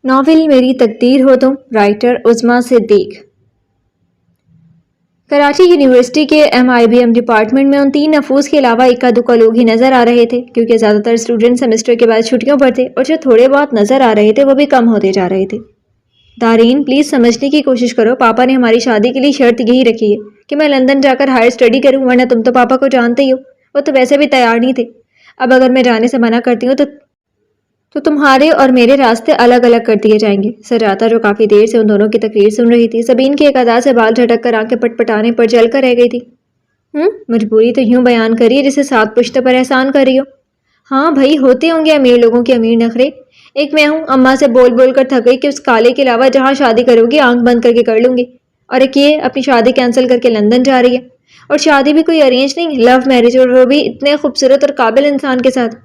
Novel میری تقدیر ہو تم، رائٹر عظمیٰ صدیق۔ کراچی یونیورسٹی کے MIBM ڈپارٹمنٹ میں ان 3 نفوس کے علاوہ اکا دکا لوگ ہی نظر آ رہے تھے، کیونکہ زیادہ تر اسٹوڈنٹ سیمسٹر کے بعد چھٹیوں پر تھے، اور جو تھوڑے بہت نظر آ رہے تھے وہ بھی کم ہوتے جا رہے تھے۔ دارین، پلیز سمجھنے کی کوشش کرو، پاپا نے ہماری شادی کے لیے شرط یہی رکھی ہے کہ میں لندن جا کر ہائر اسٹڈی کروں، ورنہ تم تو پاپا کو جانتے ہی ہو، وہ تو ویسے بھی تیار نہیں تھے۔ اب اگر میں جانے سے منع کرتی ہوں تو تمہارے اور میرے راستے الگ الگ کر دیے جائیں گے۔ سجاتا، جو کافی دیر سے ان دونوں کی تقریر سن رہی تھی، سبین کی ایک ادا سے بال جھٹک کر آنکھیں پٹ پٹانے پر جل کر رہ گئی تھی۔ مجبوری تو یوں بیان کری جسے 7 پشتوں پر احسان کر رہی ہو۔ ہاں بھائی، ہوتے ہوں گے امیر لوگوں کے امیر نخرے۔ ایک میں ہوں، اماں سے بول بول کر تھک گئی کہ اس کالے کے علاوہ جہاں شادی کرو گی آنکھ بند کر کے کر لوں گی، اور ایک یہ اپنی شادی کینسل کر کے لندن جا رہی ہے، اور شادی بھی کوئی ارینج نہیں، لو میرج، اور وہ بھی اتنے خوبصورت اور قابل انسان کے ساتھ۔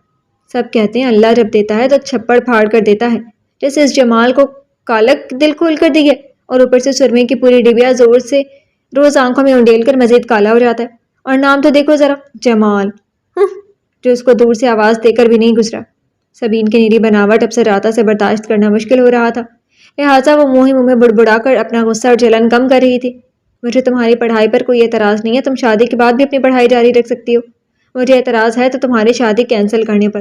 سب کہتے ہیں اللہ جب دیتا ہے تو چھپڑ پھاڑ کر دیتا ہے، جیسے اس جمال کو کالک دل کھول کر دی ہے، اور اوپر سے سرمے کی پوری ڈبیا زور سے روز آنکھوں میں انڈیل کر مزید کالا ہو جاتا ہے۔ اور نام تو دیکھو ذرا، جمال، جو اس کو دور سے آواز دے کر بھی نہیں گزرا۔ سبین کی نیلی بناوٹ اب سجاتا سے برداشت کرنا مشکل ہو رہا تھا، لہٰذا وہ منہ ہی منہ میں بڑبڑا کر اپنا غصہ اور جلن کم کر رہی تھی۔ مجھے تمہاری پڑھائی پر کوئی اعتراض نہیں ہے، تم شادی کے بعد بھی اپنی پڑھائی جاری رکھ سکتی ہو۔ مجھے اعتراض ہے تو تمہاری شادی کینسل کرنے پر۔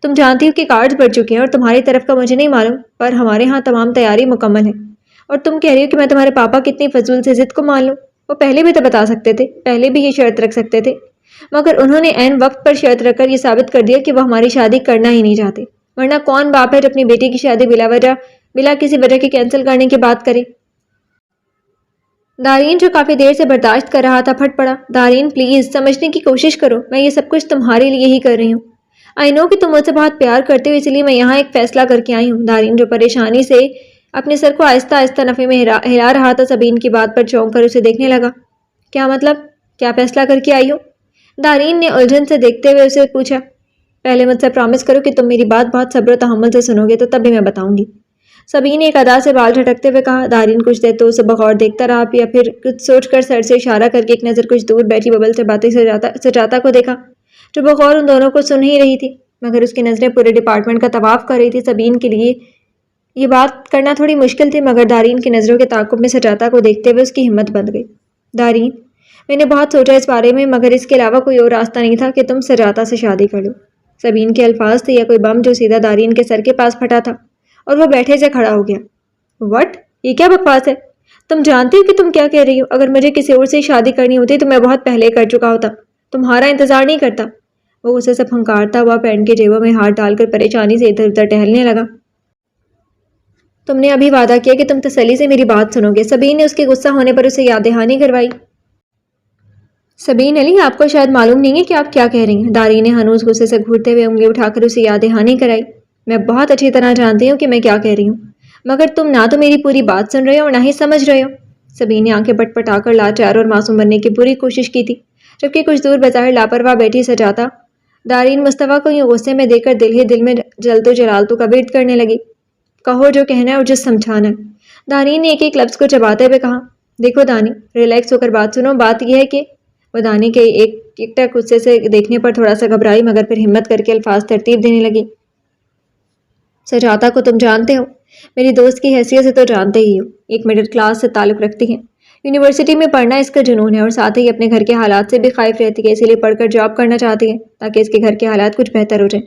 تم جانتی ہو کہ کارڈز بڑھ چکے ہیں، اور تمہاری طرف کا مجھے نہیں معلوم، پر ہمارے ہاں تمام تیاری مکمل ہے۔ اور تم کہہ رہی ہو کہ میں تمہارے پاپا کی اتنی فضول سے ضد کو مان لوں؟ وہ پہلے بھی تو بتا سکتے تھے، پہلے بھی یہ شرط رکھ سکتے تھے، مگر انہوں نے عین وقت پر شرط رکھ کر یہ ثابت کر دیا کہ وہ ہماری شادی کرنا ہی نہیں چاہتے۔ ورنہ کون باپ ہے جو اپنی بیٹی کی شادی بلا کسی وجہ کے کینسل کرنے کی بات کرے؟ دارین، جو کافی دیر سے برداشت کر رہا تھا، پھٹ پڑا۔ دارین پلیز سمجھنے کی کوشش کرو، میں یہ سب کچھ تمہارے لیے ہی کر رہی ہوں۔ آئی نو کہ تم مجھ سے بہت پیار کرتے ہو، اس لیے میں یہاں ایک فیصلہ کر کے آئی ہوں۔ دارین، جو پریشانی سے اپنے سر کو آہستہ آہستہ نفے میں ہلا رہا تھا، سبین کی بات پر چونک کر اسے دیکھنے لگا۔ کیا مطلب؟ کیا فیصلہ کر کے آئی ہو؟ دارین نے الجھن سے دیکھتے ہوئے اسے پوچھا۔ پہلے مجھ سے پرامس کرو کہ تم میری بات بہت صبر و تحمل سے سنو گے، تو تب بھی میں بتاؤں گی۔ سبین نے ایک ادا سے بال جھٹکتے ہوئے کہا۔ دارین کچھ دیر تو اسے بغور دیکھتا رہا، یا پھر کچھ سوچ کر سر سے اشارہ کر کے ایک نظر کچھ دور بیٹھی ببل سے باتیں سجاتا کو دیکھا، جو بغور ان دونوں کو سن ہی رہی تھی، مگر اس کی نظریں پورے ڈپارٹمنٹ کا طواف کر رہی تھی۔ سبین کے لیے یہ بات کرنا تھوڑی مشکل تھی، مگر دارین کی نظروں کے تعاقب میں سجاتا کو دیکھتے ہوئے اس کی ہمت بندھ گئی۔ دارین، میں نے بہت سوچا اس بارے میں، مگر اس کے علاوہ کوئی اور راستہ نہیں تھا کہ تم سجاتا سے شادی کر لو۔ سبین کے الفاظ تھے یا کوئی بم جو سیدھا دارین کے سر کے پاس پھٹا تھا، اور وہ بیٹھے سے کھڑا ہو گیا۔ وٹ؟ یہ کیا بکواس ہے؟ تم جانتی ہو کہ تم کیا کہہ رہی ہو؟ اگر مجھے کسی اور سے شادی کرنی ہوتی تو میں بہت پہلے کر چکا ہوتا، تمہارا انتظار نہیں کرتا۔ وہ غصے سے پھنکارتا ہوا پینٹ کے جیبوں میں ہاتھ ڈال کر پریشانی سے ادھر ادھر ٹہلنے لگا۔ تم نے ابھی وعدہ کیا کہ تم تسلی سے میری بات سنو گے۔ سبین نے اس کے غصہ ہونے پر اسے یاد دہانی کروائی۔ سبین علی، آپ کو شاید معلوم نہیں ہے کہ آپ کیا کہہ رہی ہیں۔ دارین نے ہنوز غصے سے گھورتے ہوئے انگلی اٹھا کر اسے یاد دہانی کرائی۔ میں بہت اچھی طرح جانتی ہوں کہ میں کیا کہہ رہی ہوں، مگر تم نہ تو میری پوری بات سن رہے ہو اور نہ ہی سمجھ رہے ہو۔ سبین نے آنکھیں پٹ پٹا کر لاچار اور معصوم بننے کی پوری کوشش کی تھی، جبکہ کچھ دور بظاہر لاپرواہ بیٹھی سجاتا دارین مصطفیٰ کو یوں غصے میں دیکھ کر دل ہی دل میں جلد و جلالتو کا ورد کرنے لگی۔ کہو جو کہنا ہے اور جو سمجھانا ہے، دارین نے ایک ایک لفظ کو چباتے ہوئے کہا۔ دیکھو دانی، ریلیکس ہو کر بات سنو۔ بات یہ ہے کہ وہ دانی کے ایک ٹک غصے سے دیکھنے پر تھوڑا سا گھبرائی، مگر پھر ہمت کر کے الفاظ ترتیب دینے لگی۔ سجاتا کو تم جانتے ہو، میری دوست کی حیثیت سے تو جانتے ہی ہو، ایک مڈل کلاس سے تعلق رکھتی ہیں، یونیورسٹی میں پڑھنا اس کا جنون ہے، اور ساتھ ہی اپنے گھر کے حالات سے بھی خائف رہتی ہے، اسی لیے پڑھ کر جاب کرنا چاہتی ہے تاکہ اس کے گھر کے حالات کچھ بہتر ہو جائیں۔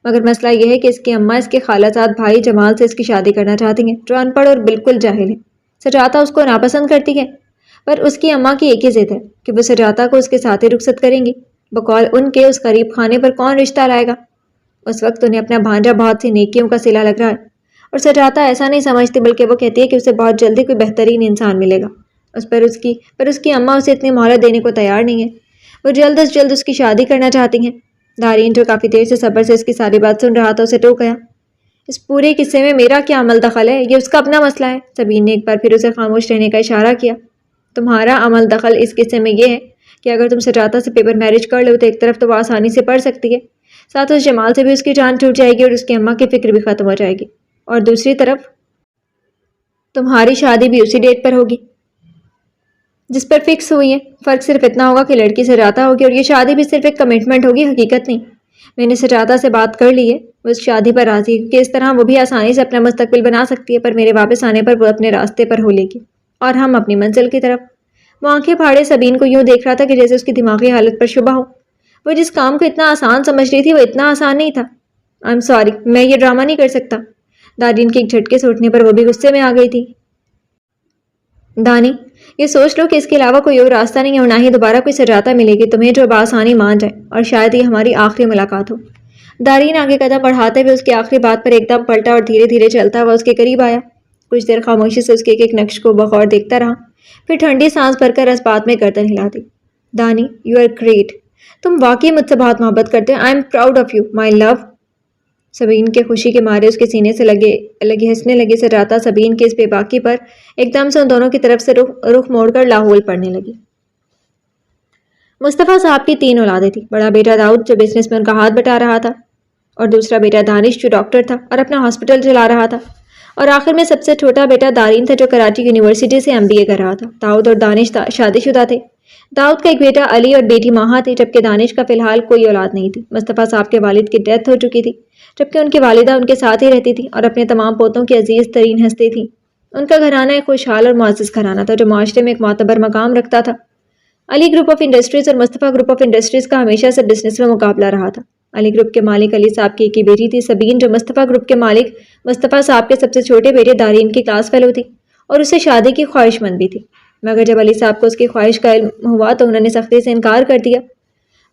مگر مسئلہ یہ ہے کہ اس کی اماں اس کے خالہ زاد بھائی جمال سے اس کی شادی کرنا چاہتی ہیں، جو ان پڑھ اور بالکل جاہل ہے۔ سجاتا اس کو ناپسند کرتی ہے، پر اس کی اماں کی ایک ہی ضد ہے کہ وہ سجاتا کو اس کے ساتھ ہی رخصت کریں گی۔ بقول ان کے اس غریب خانے پر کون رشتہ لائے گا؟ اس وقت انہیں اپنا بھانجا بہت سی نیکیوں کا صلہ لگ رہا ہے، اور سجاتا ایسا نہیں سمجھتی، بلکہ وہ کہتی ہے کہ اسے بہت جلدی کوئی بہترین انسان ملے گا۔ اس کی اماں اسے اتنی مہلت دینے کو تیار نہیں ہے، وہ جلد از جلد اس کی شادی کرنا چاہتی ہیں۔ دارین، جو کافی دیر سے صبر سے اس کی ساری بات سن رہا تھا، اسے ٹوک گیا۔ اس پورے قصے میں میرا کیا عمل دخل ہے؟ یہ اس کا اپنا مسئلہ ہے۔ سبین نے ایک بار پھر اسے خاموش رہنے کا اشارہ کیا۔ تمہارا عمل دخل اس قصے میں یہ ہے کہ اگر تم سجاتا سے پیپر میرج کر لو تو ایک طرف تو وہ آسانی سے پڑھ سکتی ہے، ساتھ اس جمال سے بھی اس کی جان چھوٹ جائے گی اور اس کی اماں کی فکر بھی ختم ہو جائے گی، اور دوسری طرف تمہاری شادی بھی اسی ڈیٹ پر ہوگی جس پر فکس ہوئی ہے۔ فرق صرف اتنا ہوگا کہ لڑکی سجاتا ہوگی، اور یہ شادی بھی صرف ایک کمٹمنٹ ہوگی، حقیقت نہیں۔ میں نے سجاتا سے بات کر لی ہے، وہ اس شادی پر راضی ہے کہ اس طرح وہ بھی آسانی سے اپنا مستقبل بنا سکتی ہے، پر میرے واپس آنے پر وہ اپنے راستے پر ہو لے گی اور ہم اپنی منزل کی طرف۔ وہ آنکھیں پھاڑے سبین کو یوں دیکھ رہا تھا کہ جیسے اس کی دماغی حالت پر شبہ ہو۔ وہ جس کام کو اتنا آسان سمجھ رہی تھی وہ اتنا آسان نہیں تھا۔ آئی ایم سوری، میں یہ ڈرامہ نہیں کر سکتا۔ دارین کے ایک جھٹکے سے اٹھنے پر وہ بھی غصے میں آ گئی تھی۔ دانی، یہ سوچ لو کہ اس کے علاوہ کوئی اور راستہ نہیں ہے اور نہ ہی دوبارہ کوئی سجاتا ملے گی تمہیں جو بآسانی مان جائے، اور شاید یہ ہماری آخری ملاقات ہو۔ دارین آگے قدم بڑھاتے ہوئے اس کی آخری بات پر ایک دم پلٹا اور دھیرے دھیرے چلتا ہوا اس کے قریب آیا۔ کچھ دیر خاموشی سے اس کے ایک ایک نقش کو بغور دیکھتا رہا، پھر ٹھنڈی سانس بھر کر اس بات میں گردن ہلا دی۔ دانی، یو آر گریٹ، تم واقعی مجھ سے بہت محبت کرتے ہو۔ I am proud of you my love. Sabeen کے خوشی کے مارے اس کے سینے سے لگے ہنسنے لگی سجاتا سبین کے اس بے باکی پر ایک دم سے ان دونوں کی طرف سے رخ موڑ کر لاہول پڑنے لگی۔ مصطفیٰ صاحب کی 3 اولادیں تھیں۔ بڑا بیٹا داؤد جو بزنس میں ان کا ہاتھ بٹا رہا تھا، اور دوسرا بیٹا دانش جو ڈاکٹر تھا اور اپنا ہاسپٹل چلا رہا تھا، اور آخر میں سب سے چھوٹا بیٹا دارین تھا جو کراچی یونیورسٹی سے MBA کر رہا تھا۔ داؤد اور دانش شادی شدہ تھے۔ داؤد کا ایک بیٹا علی اور بیٹی ماہا تھی، جبکہ دانش کا فی الحال کوئی اولاد نہیں تھی۔ مصطفیٰ صاحب کے والد کی ڈیتھ ہو چکی تھی، جبکہ ان کی والدہ ان کے ساتھ ہی رہتی تھی اور اپنے تمام پوتوں کی عزیز ترین ہستی تھی۔ ان کا گھرانہ ایک خوشحال اور معزز گھرانہ تھا جو معاشرے میں ایک معتبر مقام رکھتا تھا۔ علی گروپ آف انڈسٹریز اور مصطفیٰ گروپ آف انڈسٹریز کا ہمیشہ سے بزنس میں مقابلہ رہا تھا۔ علی گروپ کے مالک علی صاحب کی ایک ہی بیٹی تھی سبین، جو مصطفیٰ گروپ کے مالک مصطفیٰ صاحب کے سب سے چھوٹے بیٹے دارین کی کلاس فیلو تھی اور اسے شادی کی خواہش مند بھی تھی۔ مگر جب علی صاحب کو اس کی خواہش کا علم ہوا تو انہوں نے سختی سے انکار کر دیا،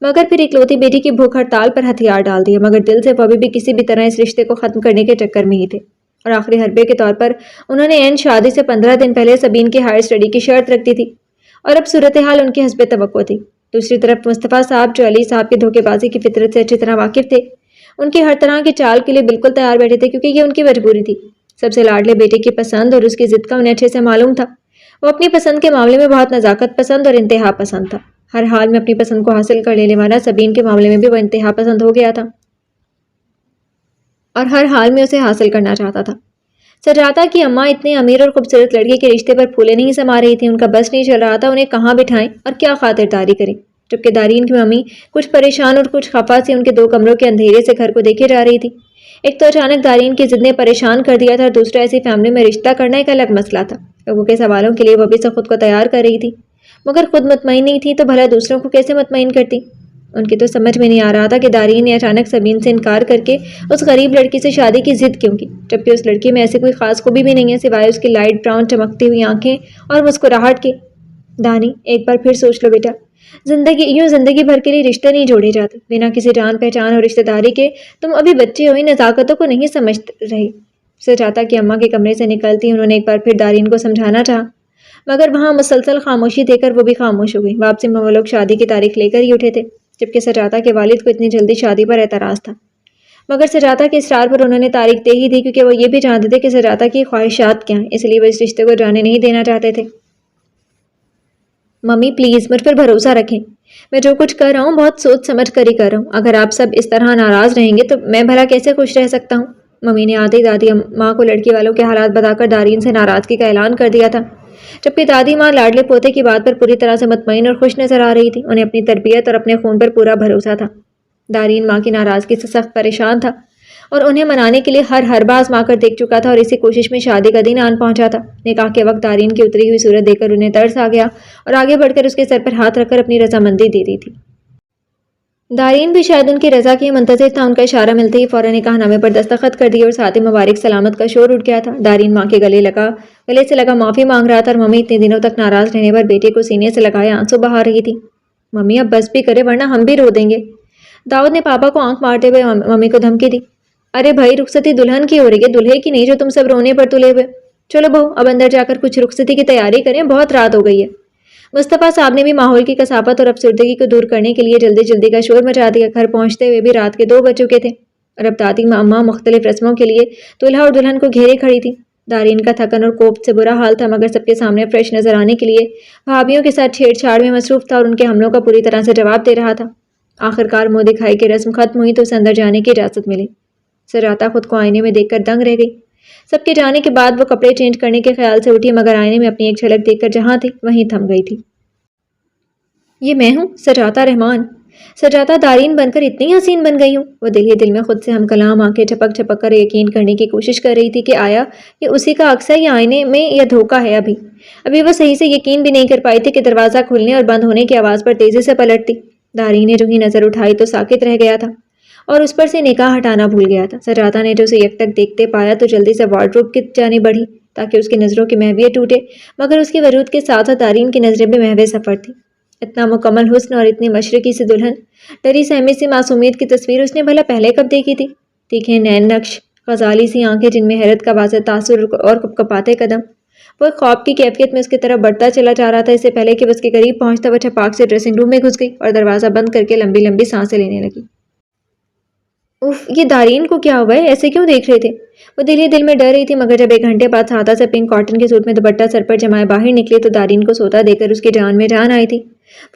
مگر پھر اکلوتی بیٹی کی بھوک ہڑتال پر ہتھیار ڈال دیا، مگر دل سے وہ ابھی بھی کسی بھی طرح اس رشتے کو ختم کرنے کے چکر میں ہی تھے، اور آخری حربے کے طور پر انہوں نے عین شادی سے 15 دن پہلے سبین کی ہائر اسٹڈی کی شرط رکھ دی تھی، اور اب صورتحال ان کی حسب توقع تھی۔ دوسری طرف مصطفیٰ صاحب جو علی صاحب کی دھوکے بازی کی فطرت سے اچھی طرح واقف تھے، ان کی ہر طرح کی چال کے لیے بالکل تیار بیٹھے تھے، کیونکہ یہ ان کی مجبوری تھی۔ سب سے لاڈلے بیٹے کی پسند اور اس کی ضد کا انہیں اچھے سے معلوم تھا۔ وہ اپنی پسند کے معاملے میں بہت نزاکت پسند اور انتہا پسند تھا۔ ہر حال میں اپنی پسند کو حاصل کر لینے والا سبین کے معاملے میں بھی وہ انتہا پسند ہو گیا تھا اور ہر حال میں اسے حاصل کرنا چاہتا تھا۔ سجاتا کی اماں اتنے امیر اور خوبصورت لڑکی کے رشتے پر پھولے نہیں سما رہی تھی، ان کا بس نہیں چل رہا تھا انہیں کہاں بٹھائیں اور کیا خاطرداری کریں، جبکہ دارین کی ممی کچھ پریشان اور کچھ خفا سی ان کے 2 کمروں کے اندھیرے سے گھر کو دیکھے جا رہی تھی۔ ایک تو اچانک دارین کی ضد نے پریشان کر دیا تھا، اور دوسرا ایسی فیملی میں رشتہ کرنا ایک الگ مسئلہ تھا۔ لوگوں کے سوالوں کے لیے وہ بھی سے خود کو تیار کر رہی تھی، مگر خود مطمئن نہیں تھی تو بھلا دوسروں کو کیسے مطمئن کرتی۔ ان کی تو سمجھ میں نہیں آ رہا تھا کہ دارین نے اچانک سبین سے انکار کر کے اس غریب لڑکی سے شادی کی ضد کیوں کی، جبکہ اس لڑکی میں ایسی کوئی خاص خوبی بھی نہیں ہے سوائے اس کی لائٹ براؤن چمکتی ہوئی آنکھیں اور مسکراہٹ کے۔ دانی، ایک بار پھر سوچ لو بیٹا، زندگی بھر کے لیے رشتے نہیں جوڑے جاتے بنا کسی جان پہچان اور رشتہ داری کے۔ تم ابھی بچے ہوئی نزاکتوں کو نہیں سمجھ رہے۔ سجاتا کی اماں کے کمرے سے نکلتی انہوں نے ایک بار پھر دارین کو سمجھانا چاہا، مگر وہاں مسلسل خاموشی دے کر وہ بھی خاموش ہو گئی۔ واپسی میں وہ لوگ شادی کی تاریخ لے کر ہی اٹھے تھے، جبکہ سجاتا کے والد کو اتنی جلدی شادی پر اعتراض تھا، مگر سجاتا کے اصرار پر انہوں نے تاریخ دے ہی دی، کیونکہ وہ یہ بھی جانتے تھے کہ سجاتا کی خواہشات کیا ہیں، اس لیے وہ اس رشتے کو جانے نہیں دینا چاہتے تھے۔ ممی پلیز مجھ پر بھروسہ رکھیں، میں جو کچھ کر رہا ہوں بہت سوچ سمجھ کر ہی کر رہا ہوں۔ اگر آپ سب اس طرح ناراض رہیں گے تو میں بھلا کیسے خوش رہ سکتا ہوں؟ ممی نے آدھی دادی ماں کو لڑکی والوں کے حالات بتا کر دارین سے ناراضگی کا اعلان کر دیا تھا، جبکہ دادی ماں لاڈلے پوتے کی بات پر پوری طرح سے مطمئن اور خوش نظر آ رہی تھی۔ انہیں اپنی تربیت اور اپنے خون پر پورا بھروسہ تھا۔ دارین ماں کی ناراضگی سے سخت پریشان تھا اور انہیں منانے کے لیے ہر باز ماں کر دیکھ چکا تھا، اور اسی کوشش میں شادی کا دن آن پہنچا تھا۔ نکاح کے وقت دارین کی اتری ہوئی صورت دیکھ کر انہیں ترس آ گیا اور آگے بڑھ کر اس کے سر پر ہاتھ رکھ کر اپنی رضامندی دے دی تھی۔ دارین بھی شاید ان کی رضا کے منتظر تھا، ان کا اشارہ ملتے ہی فوراً نکاح نامے پر دستخط کر دیے اور ساتھ ہی مبارک سلامت کا شور اٹھ گیا تھا۔ دارین ماں کے گلے سے لگا معافی مانگ رہا تھا، اور ممی اتنے دنوں تک ناراض رہنے پر بیٹے کو سینے سے لگائے آنسو بہا رہی تھی۔ ممی اب بس بھی کرے ورنہ ہم بھی رو دیں گے، داؤد نے پاپا کو آنکھ مارتے ہوئے ممی کو دھمکی دی۔ ارے بھائی، رخصتی دلہن کی ہو رہی ہے، دلہے کی نہیں جو تم سب رونے پر تلے ہوئے۔ چلو بہو اب اندر جا کر کچھ رخصتی کی تیاری کریں، بہت رات ہو گئی ہے۔ مصطفیٰ صاحب نے بھی ماحول کی کثافت اور افسردگی کو دور کرنے کے لیے جلدی کا شور مچا دیا۔ گھر پہنچتے ہوئے بھی رات کے 2 بج چکے تھے، اور اب دادی اماں مختلف رسموں کے لیے دولہا اور دلہن کو گھیرے کھڑی تھی۔ دارین کا تھکن اور کوفت سے برا حال تھا، مگر سب کے سامنے فریش نظر آنے کے لیے بھابھیوں کے ساتھ چھیڑ چھاڑ میں مصروف تھا اور ان کے حملوں کا پوری طرح سے جواب دے رہا تھا۔ آخرکار منہ دکھائی کی رسم ختم ہوئی تو اسے اندر جانے کی اجازت ملی۔ سجاتا خود کو آئینے میں دیکھ کر دنگ رہ گئی۔ سب کے جانے کے بعد وہ کپڑے چینج کرنے کے خیال سے اٹھی، مگر آئینے میں اپنی ایک جھلک دیکھ کر جہاں تھی وہیں تھم گئی تھی۔ یہ میں ہوں، سجاتا رحمان۔ سجادہ دارین بن کر اتنی حسین بن گئی ہوں؟ وہ دل ہی دل میں خود سے ہم کلام آنکھیں جھپک جھپک کر یقین کرنے کی کوشش کر رہی تھی کہ آیا یہ اسی کا عکس ہے یا آئینے میں یا دھوکہ ہے۔ ابھی وہ صحیح سے یقین بھی نہیں کر پائی تھی کہ دروازہ کھلنے اور بند ہونے کی آواز پر تیزی سے پلٹتی۔ دارین نے جو ہی نظر اٹھائی تو ساکت رہ گیا تھا اور اس پر سے نگاہ ہٹانا بھول گیا تھا۔ سجادہ نے جو اسے یک تک دیکھتے پایا تو جلدی سے وارڈروب کی جانب بڑھی تاکہ اس کی نظروں کی محویت ٹوٹے، مگر اس کے وجود کے ساتھ دارین کی نظریں بھی محو سفر تھی۔ اتنا مکمل حسن اور اتنی مشرقی سی دلہن، ڈری سہمی سی معصومیت کی تصویر اس نے بھلا پہلے کب دیکھی تھی؟ تیکھے نین نقش، غزالی سی آنکھیں جن میں حیرت کا واضح تاثر اور کپکپاتے قدم۔ وہ ایک خواب کی کیفیت میں اس کی طرف بڑھتا چلا جا رہا تھا۔ اس سے پہلے کہ وہ اس کے قریب پہنچتا وہ چھپاک سے ڈریسنگ روم میں گھس گئی اور دروازہ بند کر کے لمبی لمبی سانسیں لینے لگی۔ اف، یہ دارین کو کیا ہوا ہے؟ ایسے کیوں دیکھ رہے تھے؟ وہ دل ہی دل میں ڈر رہی تھی، مگر جب 1 گھنٹے بعد سادہ سے پنک کاٹن کے سوٹ میں دوپٹہ سر پر جمائے باہر نکلی تو دارین کو سوتا دے کر اس کی جان میں جان آئی تھی۔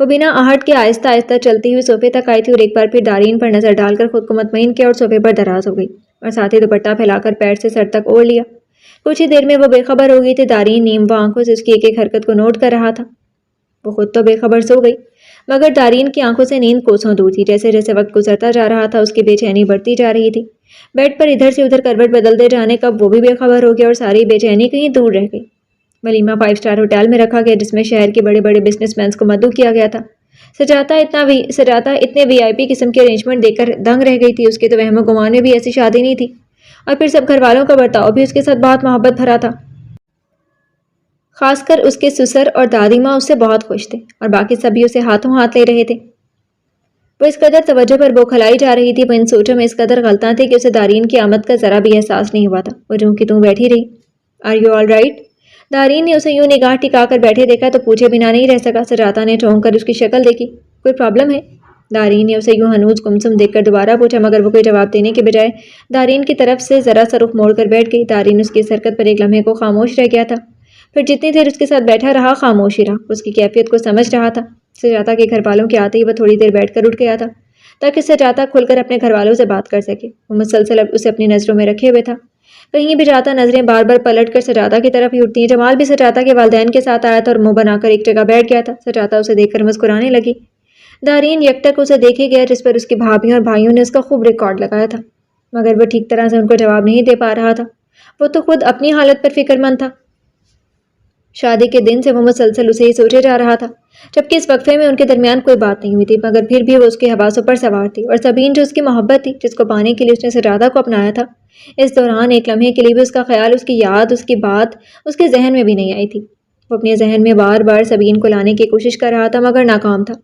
وہ بنا آہٹ کے آہستہ آہستہ چلتی ہوئی صوفے تک آئی تھی اور ایک بار پھر دارین پر نظر ڈال کر خود کو مطمئن کیا اور صوفے پر دراز ہو گئی اور ساتھ ہی دوپٹہ پھیلا کر پیر سے سر تک اوڑھ لیا۔ کچھ ہی دیر میں وہ بے خبر ہو گئی تھی۔ دارین نیمبو آنکھوں سے اس کی ایک ایک حرکت کو نوٹ کر رہا تھا۔ وہ خود تو بے خبر سو گئی، مگر دارین کی آنکھوں سے نیند کوسوں دور تھی۔ جیسے جیسے وقت گزرتا جا رہا تھا اس کی بے چینی بڑھتی جا رہی تھی۔ بیڈ پر ادھر سے ادھر کروٹ بدلتے جانے کا وہ بھی بے خبر ہو گیا اور ساری بے چینی کہیں دور رہ گئی۔ ولیمہ 5 اسٹار ہوٹل میں رکھا گیا جس میں شہر کے بڑے بڑے بزنس مینز کو مدعو کیا گیا تھا۔ سجادہ اتنے VIP قسم کے ارینجمنٹ دیکھ کر دنگ رہ گئی تھی۔ اس کے تو وہم و گمان میں بھی ایسی شادی نہیں تھی، اور پھر سب گھر والوں کا برتاؤ بھی اس کے ساتھ بہت محبت بھرا تھا۔ خاص کر اس کے سسر اور دادی ماں اس سے بہت خوش تھے اور باقی سبھی اسے ہاتھوں ہاتھ لے رہے تھے۔ وہ اس قدر توجہ پر بوکھلائی جا رہی تھی، وہ ان سوچوں میں اس قدر غلطاں تھی کہ اسے دارین کی آمد کا ذرا بھی احساس نہیں ہوا تھا۔ وہ جوں کی توں بیٹھی رہی۔ Are you all right? Darain نے اسے یوں نگاہ ٹکا کر بیٹھے دیکھا تو پوچھے بنا نہیں رہ سکا۔ سجادہ نے چونک کر اس کی شکل دیکھی۔ کوئی پرابلم ہے؟ دارین نے اسے یوں ہنوز گمسم دیکھ کر دوبارہ پوچھا، مگر وہ کوئی جواب دینے کے بجائے دارین کی طرف سے ذرا سا رخ موڑ کر بیٹھ گئی۔ دارین اس کی اس حرکت پر ایک لمحے کو خاموش رہ گیا تھا، پھر جتنی دیر اس کے ساتھ بیٹھا رہا خاموش ہی رہا۔ اس کی کیفیت کو سمجھ رہا تھا۔ سجادہ کے گھر والوں کے آتے ہی وہ تھوڑی دیر بیٹھ کر اٹھ گیا تھا تاکہ سجادہ کھل کر اپنے گھر والوں سے بات کر سکے۔ وہ مسلسل اسے اپنی نظروں میں رکھے ہوئے تھا۔ کہیں بھی جاتا نظریں بار بار پلٹ کر سجادہ کی طرف ہی اٹھتی ہیں۔ جمال بھی سجادہ کے والدین کے ساتھ آیا تھا اور منہ بنا کر ایک جگہ بیٹھ گیا تھا۔ سجادہ اسے دیکھ کر مسکرانے لگی۔ دارین یکٹک اسے دیکھے گیا جس پر اس کی بھابھیوں اور بھائیوں نے اس کا خوب ریکارڈ لگایا تھا، مگر وہ ٹھیک طرح سے ان کو جواب نہیں دے پا رہا تھا۔ وہ تو خود اپنی حالت پر فکر مند تھا۔ شادی کے دن سے وہ مسلسل اسے ہی سوچے جا رہا تھا، جبکہ اس وقفے میں ان کے درمیان کوئی بات نہیں ہوئی تھی، مگر پھر بھی وہ اس کے حواسوں پر سوار تھی۔ اور سبین جو اس کی محبت تھی، جس کو پانے کے لیے اس نے سجادہ کو اپنایا تھا، اس دوران ایک لمحے کے لیے بھی اس کا خیال، اس کی یاد، اس کی بات اس کے ذہن میں بھی نہیں آئی تھی۔ وہ اپنے ذہن میں بار بار سبین کو لانے کی کوشش کر رہا تھا، مگر ناکام تھا۔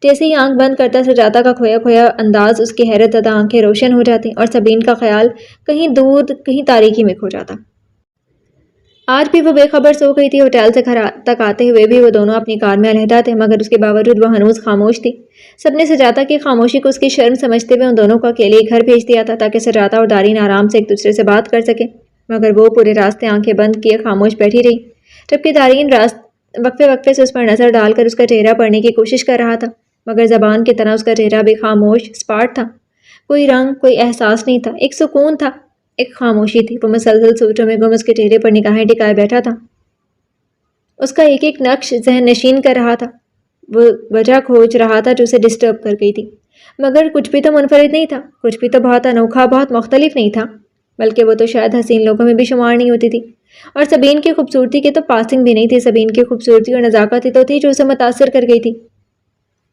جیسے ہی آنکھ بند کرتا سجادہ کا کھویا کھویا انداز، اس کی حیرت زدہ آنکھیں روشن ہو جاتی اور سبین کا خیال کہیں دور کہیں تاریکی میں کھو جاتا۔ آج بھی وہ بے خبر سو گئی تھی۔ ہوٹل سے گھر تک آتے ہوئے بھی وہ دونوں اپنی کار میں علیحدہ تھے، مگر اس کے باوجود وہ ہنوز خاموش تھی۔ سب نے سجادہ کی خاموشی کو اس کی شرم سمجھتے ہوئے ان دونوں کو اکیلے ہی گھر بھیج دیا تھا تاکہ سجادہ اور دارین آرام سے ایک دوسرے سے بات کر سکیں، مگر وہ پورے راستے آنکھیں بند کیے خاموش بیٹھی رہی، جبکہ دارین وقفے وقفے سے اس پر نظر ڈال کر اس کا چہرہ پڑھنے کی کوشش کر رہا تھا، مگر زبان کی طرح اس کا چہرہ بھی خاموش سپاٹ تھا۔ کوئی رنگ، کوئی احساس نہیں تھا، ایک سکون تھا، ایک خاموشی تھی۔ وہ مسلسل سوچوں میں گم اس کے چہرے پر نگاہیں ٹکائے بیٹھا تھا، اس کا ایک ایک نقش ذہن نشین کر رہا تھا۔ وہ وجہ کھوج رہا تھا جو اسے ڈسٹرب کر گئی تھی، مگر کچھ بھی تو منفرد نہیں تھا، کچھ بھی تو بہت انوکھا، بہت مختلف نہیں تھا، بلکہ وہ تو شاید حسین لوگوں میں بھی شمار نہیں ہوتی تھی۔ اور سبین کی خوبصورتی کی تو پاسنگ بھی نہیں تھی۔ سبین کی خوبصورتی اور نزاکت ہی تو تھی جو اسے متاثر کر گئی تھی،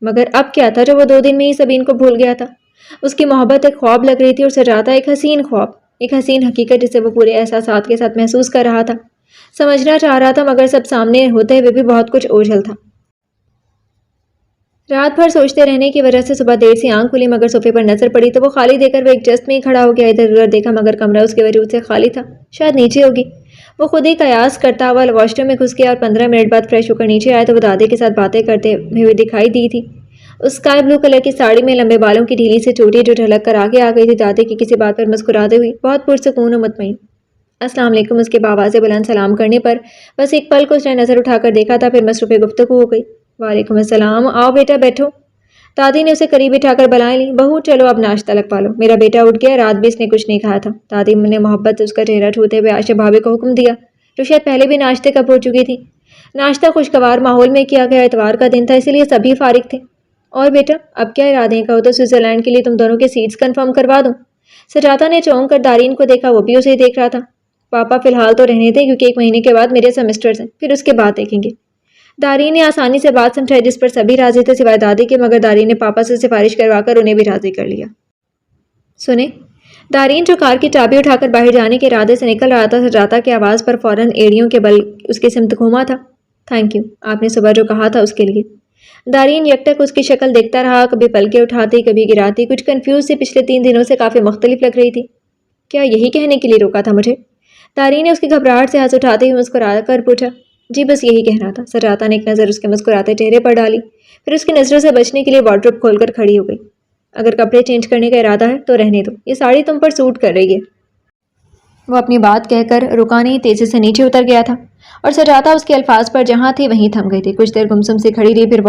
مگر اب کیا تھا جو وہ 2 دن میں ہی سبین کو بھول گیا تھا؟ اس کی محبت ایک خواب لگ رہی تھی اور سجادہ ایک حسین خواب، ایک حسین حقیقت جسے وہ پورے احساسات کے ساتھ محسوس کر رہا تھا، سمجھنا چاہ رہا تھا، مگر سب سامنے ہوتے ہوئے بھی بہت کچھ اوجھل تھا۔ رات بھر سوچتے رہنے کی وجہ سے صبح دیر سے آنکھ کھلی، مگر صوفے پر نظر پڑی تو وہ خالی دیکھ کر وہ ایک جست میں ہی کھڑا ہو گیا۔ ادھر ادھر دیکھا مگر کمرہ اس کے وجود سے خالی تھا، شاید نیچے ہوگی۔ وہ خود ہی قیاس کرتا ہوا واش روم میں گھس گیا اور 15 منٹ بعد فریش ہو کر نیچے آیا تو وہ دادی کے ساتھ باتیں کرتے ہوئے دکھائی دی تھی۔ اس اسکائی بلو کلر کی ساڑی میں لمبے بالوں کی ڈھیلی سے چوٹی جو ڈھلک کر آگے آ گئی تھی۔ دادی کی کسی بات پر مسکراتے ہوئی بہت پرسکون و مطمئن السلام علیکم اس کے باوازے بلند سلام کرنے پر بس ایک پل کو اس نے نظر اٹھا کر دیکھا تھا، پھر مصروف گفتگو ہو گئی۔ وعلیکم السلام، آؤ بیٹا بیٹھو۔ دادی نے اسے قریب بٹھا کر بلائیں لی۔ بہو چلو اب ناشتہ لگوا لو، میرا بیٹا اٹھ گیا، رات بھی اس نے کچھ نہیں کھایا تھا۔ دادی نے محبت سے اس کا چہرہ چھوتے ہوئے عائشہ بھابھی کو حکم دیا جو شاید پہلے بھی ناشتے کا ہو چکی تھی۔ ناشتہ خوشگوار ماحول میں کیا گیا، اتوار کا دن تھا اسی لیے سبھی فارغ تھے۔ اور بیٹا اب کیا ارادے کا ہو تو سوئٹزرلینڈ کے لیے تم دونوں کے سیٹس کنفرم کروا دوں؟ سجاتا نے چونک کر دارین کو دیکھا، وہ بھی اسے دیکھ رہا تھا۔ پاپا فی الحال تو رہنے دیں کیونکہ 1 مہینے کے بعد میرے سیمسٹرز ہیں، پھر اس کے بعد دیکھیں گے۔ دارین نے آسانی سے بات سمجھائی جس پر سبھی راضی تھے سوائے دادی کے، مگر دارین نے پاپا سے سفارش کروا کر انہیں بھی راضی کر لیا۔ سنیں، دارین جو کار کی چابی اٹھا کر باہر جانے کے ارادے سے نکل رہا تھا، سجاتا کی آواز پر فوراً ایڑیوں کے بل اس کی سمت گھوما تھا۔ تھینک یو، آپ نے صبح جو کہا تھا اس کے لیے۔ دارین یکٹک اس کی شکل دیکھتا رہا، کبھی پلکیں اٹھاتی کبھی گراتی، کچھ کنفیوز سے پچھلے 3 دنوں سے کافی مختلف لگ رہی تھی۔ کیا یہی کہنے کے لیے روکا تھا مجھے؟ دارین نے اس کی گھبراہٹ سے ہاتھ اٹھاتے ہوئے مسکرا کر پوچھا۔ جی بس یہی کہنا تھا۔ سجاتا نے ایک نظر اس کے مسکراتے چہرے پر ڈالی، پھر اس کی نظروں سے بچنے کے لیے وارڈروب کھول کر کھڑی ہو گئی۔ اگر کپڑے چینج کرنے کا ارادہ ہے تو رہنے دو، یہ ساڑی تم پر سوٹ کر رہی ہے۔ وہ اپنی بات کہہ کر رکا نہیں، تیزی سے نیچے اتر گیا تھا اور سجاتا اس کے الفاظ پر جہاں تھی وہیں تھم گئی تھی۔ کچھ دیر گمسم سی کھڑی رہی، پھر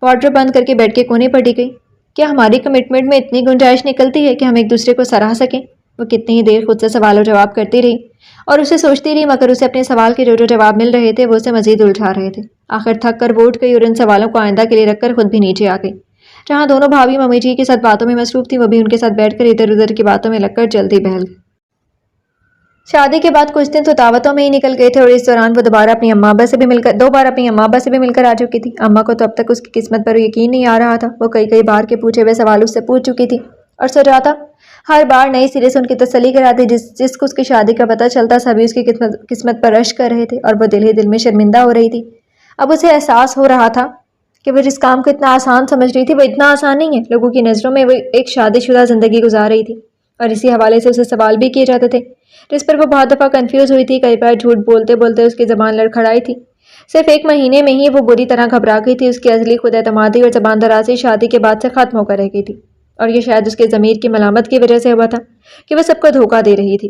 وارڈروب بند کر کے بیڈ کے کونے پر ٹک گئی۔ کیا ہماری کمٹمنٹ میں اتنی گنجائش نکلتی ہے کہ ہم ایک دوسرے کو سراہ سکیں؟ وہ کتنی ہی دیر خود سے سوال و جواب کرتی رہی اور اسے سوچتی رہی، مگر اسے اپنے سوال کے جو جواب مل رہے تھے وہ اسے مزید الجھا رہے تھے۔ آخر تھک کر وہ اٹھ گئی اور ان سوالوں کو آئندہ کے لیے رکھ کر خود بھی نیچے آ گئی۔ جہاں دونوں بھابھی ممی جی کے ساتھ باتوں میں مصروف تھی، وہ بھی ان کے ساتھ بیٹھ کر ادھر ادھر کی باتوں میں لگ کر جلدی بہل گئی۔ شادی کے بعد کچھ دن تو دعوتوں میں ہی نکل گئے تھے اور اس دوران وہ 2 بار اپنی اماں ابا سے بھی مل کر آ چکی تھی۔ اماں کو تو اب تک اس کی قسمت پر یقین نہیں آ رہا تھا۔ وہ کئی بار کے پوچھے ہوئے سوال اس سے پوچھ چکی تھی اور سجاتا ہر بار نئے سرے سے ان کی تسلی کراتی۔ جس کو اس کی شادی کا پتہ چلتا سبھی اس کی قسمت پر رشک کر رہے تھے اور وہ دل ہی دل میں شرمندہ ہو رہی تھی۔ اب اسے احساس ہو رہا تھا کہ وہ جس کام کو اتنا آسان سمجھ رہی تھی وہ اتنا آسان نہیں ہے۔ لوگوں کی نظروں میں وہ ایک شادی شدہ زندگی گزار رہی تھی اور اسی حوالے سے اسے سوال بھی کیے جاتے تھے جس پر وہ بہت دفعہ کنفیوز ہوئی تھی۔ کئی بار جھوٹ بولتے بولتے اس کی زبان لڑکھڑائی تھی۔ صرف 1 مہینے میں ہی وہ بری طرح گھبرا گئی تھی۔ اس کی ازلی خود اعتمادی اور زبان درازی شادی کے بعد سے ختم ہو کر رہ گئی تھی اور یہ شاید اس کے ضمیر کی ملامت کی وجہ سے ہوا تھا کہ وہ سب کو دھوکہ دے رہی تھی،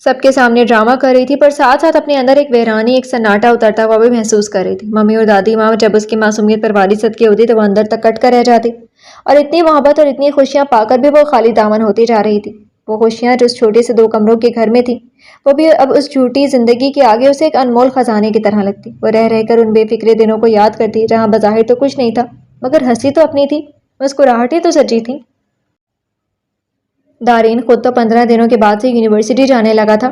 سب کے سامنے ڈرامہ کر رہی تھی، پر ساتھ ساتھ اپنے اندر ایک ویرانی، ایک سناٹا اترتا ہوا بھی محسوس کر رہی تھی۔ ممی اور دادی ماں جب اس کی معصومیت پر واری صدقے ہوتی تو وہ اندر تک کٹ کر رہ جاتی اور اتنی محبت اور اتنی خوشیاں پا کر بھی وہ خالی دامن ہوتی جا رہی تھی۔ وہ خوشیاں جو اس چھوٹے سے 2 کمروں کے گھر میں تھیں وہ بھی اب اس جھوٹی زندگی کے آگے اسے ایک انمول خزانے کی طرح لگتی۔ وہ رہ کر ان بے فکرے دنوں کو یاد کرتی جہاں بظاہر تو کچھ نہیں تھا مگر ہنسی تو اپنی تھی، مسکراہٹیں تو سچی تھیں۔ دارین خود تو 15 دنوں کے بعد سے یونیورسٹی جانے لگا تھا،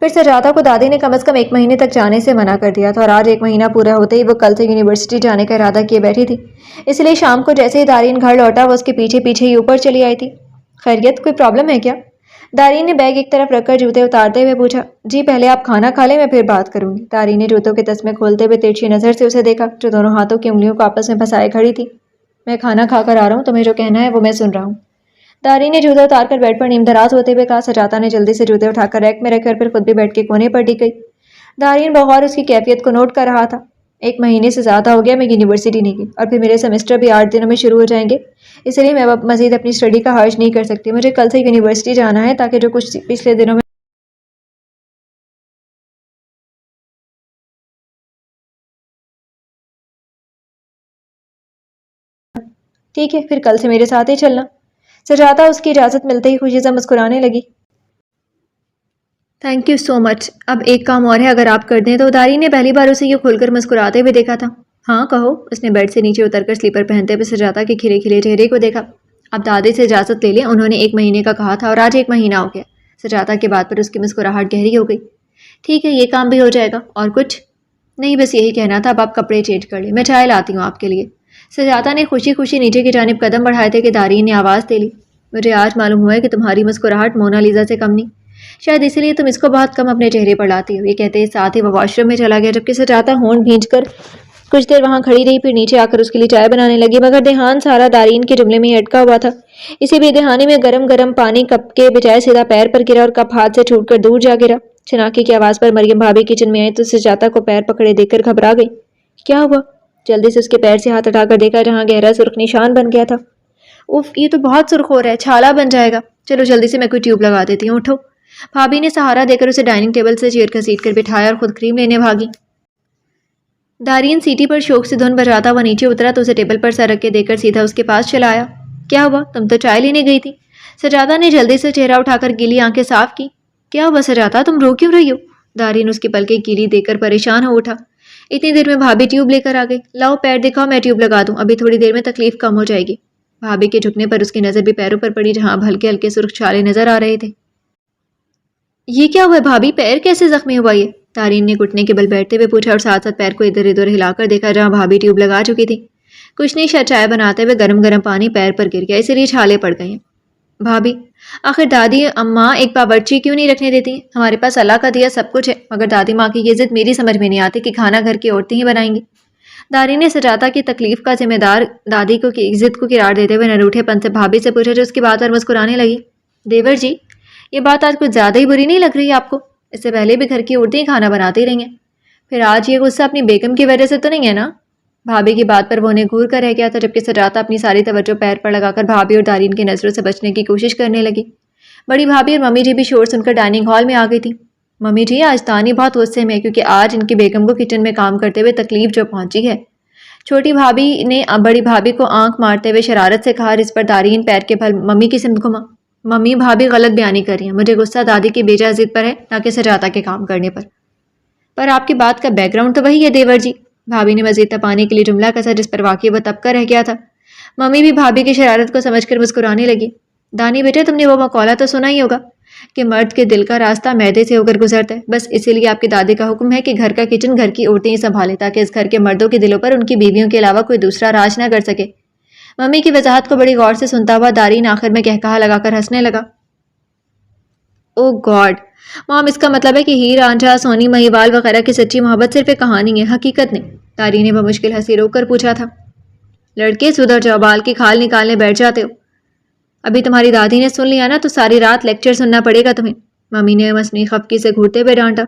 پھر سجاتا کو دادی نے کم از کم 1 مہینے تک جانے سے منع کر دیا تھا اور آج 1 مہینہ پورا ہوتے ہی وہ کل سے یونیورسٹی جانے کا ارادہ کیے بیٹھی تھی۔ اس لیے شام کو جیسے ہی دارین گھر لوٹا وہ اس کے پیچھے پیچھے ہی اوپر چلی آئی تھی۔ خیریت، کوئی پرابلم ہے کیا؟ دارین نے بیگ ایک طرف رکھ کر جوتے اتارتے ہوئے پوچھا۔ جی پہلے آپ کھانا کھا لیں، میں پھر بات کروں گی۔ دارین نے جوتوں کے تسمے کھولتے ہوئے ترچھی نظر سے اسے دیکھا جو دونوں ہاتھوں کی انگلیوں کو آپس میں پھنسائے کھڑی تھی۔ میں کھانا کھا کر آ رہا ہوں، تمہیں جو کہنا ہے وہ میں سن رہا ہوں۔ دارین نے جوتے اتار کر بیڈ پر نیم دراز ہوتے ہوئے کہا۔ سجاتا نے جلدی سے جوتے اٹھا کر ریک میں رکھ کر پھر خود بھی بیڈ کے کونے پر ٹک گئی۔ دارین بغور اس کی کیفیت کو نوٹ کر رہا تھا۔ 1 مہینے سے زیادہ ہو گیا میں یونیورسٹی نہیں گئی اور پھر میرے سیمسٹر بھی 8 دنوں میں شروع ہو جائیں گے، اس لیے میں مزید اپنی اسٹڈی کا حرج نہیں کر سکتی۔ مجھے کل سے یونیورسٹی جانا ہے تاکہ جو کچھ پچھلے دنوں میں ٹھیک ہے، پھر کل سے میرے ساتھ ہی چلنا۔ سجاتا اس کی اجازت ملتے ہی خوشی سے مسکرانے لگی۔ تھینک یو سو مچ، اب ایک کام اور ہے اگر آپ کر دیں تو۔ دارین نے پہلی بار اسے یہ کھول کر مسکراتے ہوئے دیکھا تھا۔ ہاں کہو۔ اس نے بیڈ سے نیچے اتر کر سلیپر پہنتے ہوئے سجاتا کے کھلے کھلے چہرے کو دیکھا۔ اب دادی سے اجازت لے لیں، انہوں نے 1 مہینے کا کہا تھا اور آج 1 مہینہ ہو گیا۔ سجاتا کے بات پر اس کی مسکراہٹ گہری ہو گئی۔ ٹھیک ہے، یہ کام بھی ہو جائے گا۔ اور کچھ؟ نہیں، بس یہی کہنا تھا۔ اب آپ کپڑے چینج کر لیں، میں چائے لاتی ہوں آپ کے لیے۔ سجاتا نے خوشی خوشی نیچے کی جانب قدم بڑھائے تھے کہ دارین نے آواز دے لی۔ مجھے آج معلوم ہوا ہے کہ تمہاری مسکراہٹ مونا لیزا سے کم نہیں، شاید اسی لیے تم اس کو بہت کم اپنے چہرے پر لاتی ہو۔ یہ کہتے ہی ساتھ ہی وہ واش روم میں چلا گیا، جبکہ سجاتا ہونٹ بھینچ کر کچھ دیر وہاں کھڑی رہی، پھر نیچے آ کر اس کے لیے چائے بنانے لگی، مگر دھیان سارا دارین کے جملے میں ہی اٹکا ہوا تھا۔ اسی بے دہانی میں گرم گرم پانی کپ کے بجائے سیدھا پیر پر گرا اور کپ ہاتھ سے چھوٹ کر دور جا گرا۔ چناکی کی آواز پر مریم بھابی کچن میں آئی تو سجاتا کو پیر پکڑے دیکھ کر گھبرا گئی۔ کیا ہوا؟ جلدی سے اس کے پیر سے ہاتھ ہٹا کر دیکھا جہاں گہرا سرخ نشان بن گیا تھا۔ اف، یہ تو بہت سرخ ہو رہا ہے، چھالا بن جائے گا۔ چلو جلدی سے میں کوئی ٹیوب لگا دیتی ہوں، اٹھو۔ بھابی نے سہارا دے کر اسے ڈائننگ ٹیبل سے چیئر گھسیٹ کر بٹھایا اور خود کریم لینے بھاگی۔ دارین سیٹی پر شوق سے دھن بجاتا ہوا نیچے اترا تو اسے ٹیبل پر سر رکھ کے دیکھ کر سیدھا اس کے پاس چلا آیا۔ کیا ہوا؟ تم تو چائے لینے گئی تھی۔ سجاتا نے جلدی سے چہرہ اٹھا کر گیلی آنکھیں صاف کی۔ کیا ہوا سجاتا، تم رو کیوں رہی ہو؟ دارین اس کی پلکیں گیلی دیکھ کر پریشان ہو اٹھا۔ اتنی دیر میں بھابھی ٹیوب لے کر آ گئی. لاؤ پیر دکھاؤ, میں ٹیوب لگا دوں, ابھی تھوڑی دیر میں تکلیف کم ہو جائے گی. بھابھی کے جھکنے پر اس کی نظر بھی پیروں پر پڑی جہاں اب ہلکے ہلکے سرخ چھالے نظر آ رہے تھے. یہ کیا ہوا بھابھی, پیر کیسے زخمی ہوا یہ؟ دارین نے گھٹنے کے بل بیٹھتے ہوئے پوچھا اور ساتھ ساتھ پیر کو ادھر ادھر ہلا کر دیکھا جہاں بھابھی ٹیوب لگا چکی تھی. کچھ نہیں, شاید چائے بناتے ہوئے گرم گرم پانی پیر پر گر گیا, اسی لیے چھالے پڑ گئے ہیں. بھابھی, آخر دادی اماں ایک باورچی کیوں نہیں رکھنے دیتی؟ ہمارے پاس اللہ کا دیا سب کچھ ہے, مگر دادی ماں کی یہ ضد میری سمجھ میں نہیں آتی کہ کھانا گھر کی عورتیں ہی بنائیں گی. دارین نے سجاتا کی تکلیف کا ذمہ دار دادی کو کی ضد کو قرار دیتے ہوئے نروٹھے پن سے بھابھی سے پوچھا جو اس کی بات پر مسکرانے لگی. دیور جی, یہ بات آج کچھ زیادہ ہی بری نہیں لگ رہی آپ کو؟ اس سے پہلے بھی گھر کی عورتیں ہی کھانا بناتی رہی ہیں, پھر آج یہ غصہ اپنی بیگم کی وجہ سے تو نہیں ہے نا؟ بھابھی کی بات پر وہ انہیں گھور کر رہ گیا تھا, جبکہ سجاتا اپنی ساری توجہ پیر پر لگا کر بھابھی اور دارین کی نظروں سے بچنے کی کوشش کرنے لگی. بڑی بھابھی اور ممی جی بھی شور سن کر ڈائننگ ہال میں آ گئی تھی. ممی جی, آج تانی بہت غصے میں ہے کیونکہ آج ان کی بیگم کو کچن میں کام کرتے ہوئے تکلیف جو پہنچی ہے. چھوٹی بھابھی نے بڑی بھابھی کو آنکھ مارتے ہوئے شرارت سے کہا, جس پر دارین پیر کے بھل ممی کی سمت گھما. ممی, بھابھی غلط بیانی کر رہی ہیں, مجھے غصہ دادی کی بیجا ضد پر ہے نہ کہ سجاتا کے کام کرنے پر آپ کی بات کا بیک گراؤنڈ تو وہی ہے دیور جی. بھابھی نے مزید تپانے کے لیے جملہ کسا جس پر واقعی وہ تب کا رہ گیا تھا. ممی بھی بھابھی کی شرارت کو سمجھ کر مسکرانے لگی. دانی بیٹے, تم نے وہ مقولہ تو سنا ہی ہوگا کہ مرد کے دل کا راستہ معدے سے ہو کر گزرتا ہے. بس اسی لیے آپ کی دادی کا حکم ہے کہ گھر کا کچن گھر کی عورتیں ہی سنبھالیں تاکہ اس گھر کے مردوں کے دلوں پر ان کی بیویوں کے علاوہ کوئی دوسرا راج نہ کر سکے. ممی کی وضاحت کو بڑی غور سے سنتا ہوا دارین آخر میں کہا لگا کر ہنسنے لگا. او گاڈ مام, اس کا مطلب ہے کہ ہیر رانجھا, سونی مہیوال وغیرہ کی سچی محبت صرف ایک کہانی ہے, حقیقت نہیں؟ دارین نے بمشکل ہنسی روک کر پوچھا تھا. لڑکے سدھر جاؤ, بال کی کھال نکالنے بیٹھ جاتے ہو. ابھی تمہاری دادی نے سن لیا نا تو ساری رات لیکچر سننا پڑے گا تمہیں, ممی نے مصنوعی خفگی سے گھورتے ہوئے ڈانٹا.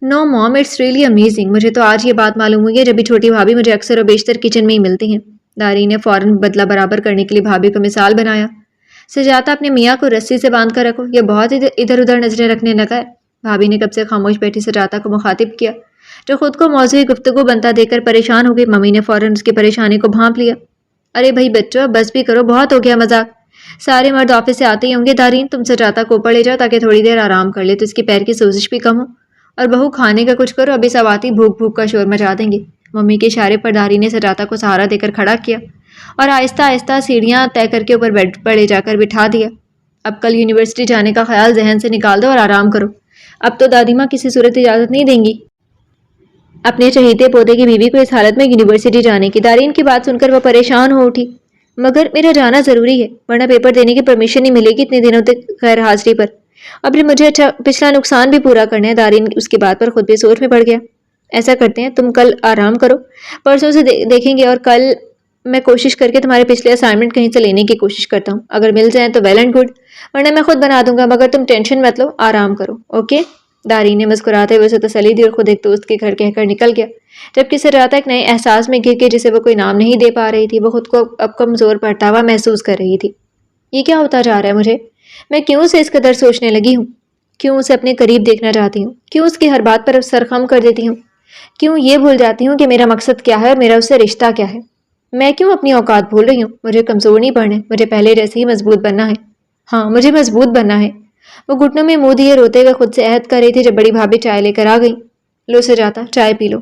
نو مام, اٹس ریئلی امیزنگ, مجھے تو آج یہ بات معلوم ہوئی ہے جب بھی چھوٹی بھابھی مجھے اکثر و بیشتر کچن میں ہی ملتی ہیں. دارین نے فوراً بدلہ برابر کرنے کے لیے بھابھی کو مثال بنایا. سجاتا, اپنے میاں کو رسی سے باندھ کر رکھو, یہ بہت ادھر ادھر نظریں رکھنے لگا ہے. بھابھی نے کب سے خاموش بیٹھی سجاتا کو مخاطب کیا جو خود کو موضوع گفتگو بنتا دیکھ کر پریشان ہو گئی. ممی نے فوراً اس کی پریشانی کو بھانپ لیا. ارے بھائی بچوں, بس بھی کرو, بہت ہو گیا مذاق. سارے مرد آفس سے آتے ہی ہوں گے. دارین, تم سجاتا کو اوپر لے جاؤ تاکہ تھوڑی دیر آرام کر لے تو اس کی پیر کی سوزش بھی کم ہو, اور بہو کھانے کا کچھ کرو, ابھی سب آتی بھوک بھوک کا شور مچا دیں گے. ممی کے اشارے پر دارین نے سجاتا کو سہارا دے کر کھڑا کیا اور آہستہ آہستہ سیڑھیاں طے کر کے اوپر بیڈ پر لے جا کر بٹھا دیا. اب کل یونیورسٹی جانے کا خیال ذہن سے نکال دو اور آرام کرو. اب تو دادی ماں کسی صورت اجازت نہیں دیں گی اپنے چہیتے پودے کی بیوی کو اس حالت میں یونیورسٹی جانے کی. دارین کی بات سن کر وہ پریشان ہو اٹھی. مگر میرا جانا ضروری ہے, ورنہ پیپر دینے کی پرمیشن نہیں ملے گی اتنے دنوں تک غیر حاضری پر. اب مجھے پچھلا نقصان بھی پورا کرنا ہے. دارین اس کی بات پر خود بھی سوچ میں پڑ گیا. ایسا کرتے ہیں, تم کل آرام کرو, پرسوں سے دیکھیں گے, اور کل میں کوشش کر کے تمہارے پچھلے اسائنمنٹ کہیں سے لینے کی کوشش کرتا ہوں. اگر مل جائیں تو ویل اینڈ گڈ, ورنہ میں خود بنا دوں گا, مگر تم ٹینشن مت لو, آرام کرو, اوکے؟ دارین نے مسکراتے ہوئے اسے تسلی دی اور خود ایک دوست کے گھر کہہ کر نکل گیا, جبکہ سجاتا ایک نئے احساس میں گر کے جسے وہ کوئی نام نہیں دے پا رہی تھی. وہ خود کو اب کمزور پڑتا ہوا محسوس کر رہی تھی. یہ کیا ہوتا جا رہا ہے مجھے؟ میں کیوں اسے اس قدر سوچنے لگی ہوں؟ کیوں اسے اپنے قریب دیکھنا چاہتی ہوں؟ کیوں اس کی ہر بات پر سرخم کر دیتی ہوں؟ کیوں یہ بھول جاتی ہوں کہ میرا مقصد کیا ہے اور میرا اس سے رشتہ کیا ہے؟ میں کیوں اپنی اوقات بھول رہی ہوں؟ مجھے کمزور نہیں پڑنا ہے, مجھے پہلے جیسے ہی مضبوط بننا ہے. ہاں, مجھے مضبوط بننا ہے. وہ گھٹنوں میں منہ دیے روتے ہوئے خود سے عہد کر رہی تھی جب بڑی بھابھی چائے لے کر آ گئی. لو سجاتا, چائے پی لو.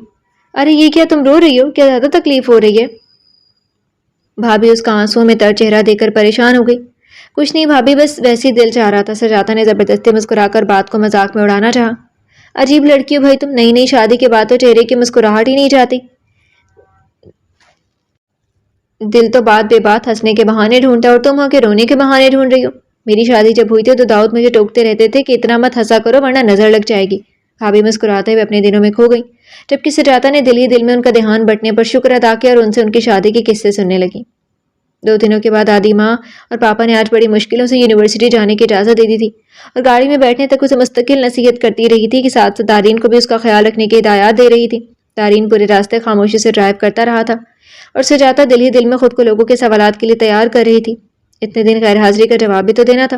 ارے یہ کیا, تم رو رہی ہو؟ کیا زیادہ تکلیف ہو رہی ہے؟ بھابھی اس کا آنسوں میں تر چہرہ دیکھ کر پریشان ہو گئی. کچھ نہیں بھابھی, بس ویسے ہی دل چاہ رہا تھا. سجاتا نے زبردستی مسکرا کر بات کو مذاق میں اڑانا چاہا. عجیب لڑکی ہو بھائی تم, نئی نئی شادی کے بعد تو چہرے کی مسکراہٹ ہی نہیں جاتی. دل تو بات بے بات ہنسنے کے بہانے ڈھونڈتا اور تم ہو کہ رونے کے بہانے ڈھونڈ رہی ہو. میری شادی جب ہوئی تھی تو داؤد مجھے ٹوکتے رہتے تھے کہ اتنا مت ہنسا کرو ورنہ نظر لگ جائے گی. بھابھی مسکراتے ہوئے اپنے دنوں میں کھو گئی, جبکہ سجاتا نے دل ہی دل میں ان کا دھیان بٹنے پر شکر ادا کیا اور ان سے ان کی شادی کے قصے سننے لگی. 2 دنوں کے بعد دادی ماں اور پاپا نے آج بڑی مشکلوں سے یونیورسٹی جانے کی اجازت دے دی تھی, اور گاڑی میں بیٹھنے تک اسے مستقل نصیحت کرتی رہی تھی کہ ساتھ ساتھ دارین کو بھی اس کا خیال رکھنے کی ہدایات دے رہی تھی. دارین پورے راستے خاموشی سے ڈرائیو کرتا رہا تھا اور سجاتا دل ہی دل میں خود کو لوگوں کے سوالات کے لیے تیار کر رہی تھی. اتنے دن غیر حاضری کا جواب بھی تو دینا تھا.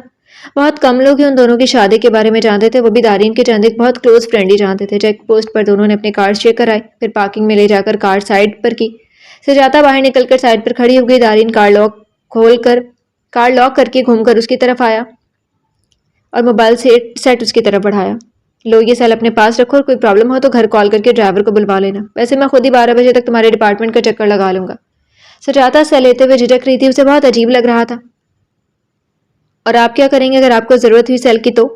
بہت کم لوگ ہی ان دونوں کی شادی کے بارے میں جانتے تھے, وہ بھی دارین کے چند ایک بہت کلوز فرینڈ ہی جانتے تھے. چیک پوسٹ پر دونوں نے اپنے کارڈ چیک کرائے, پھر پارکنگ میں لے جا کر کارڈ سائڈ پر کی. سجاتا باہر نکل کر سائڈ پر کھڑی ہو گئی. دارین کارڈ لاک کر کے گھوم کر اس کی طرف آیا اور موبائل سیٹ اس کی طرف بڑھایا. لو یہ سیل اپنے پاس رکھو اور کوئی پرابلم ہو تو گھر کال کر کے ڈرائیور کو بلوا لینا. ویسے میں خود ہی 12 بجے تک تمہارے ڈپارٹمنٹ کا چکر لگا لوں گا. سجاتا سیل لیتے ہوئے جھجک رہی تھی. اسے بہت عجیب لگ رہا تھا. اور آپ کیا کریں گے اگر آپ کو ضرورت ہوئی سیل کی تو؟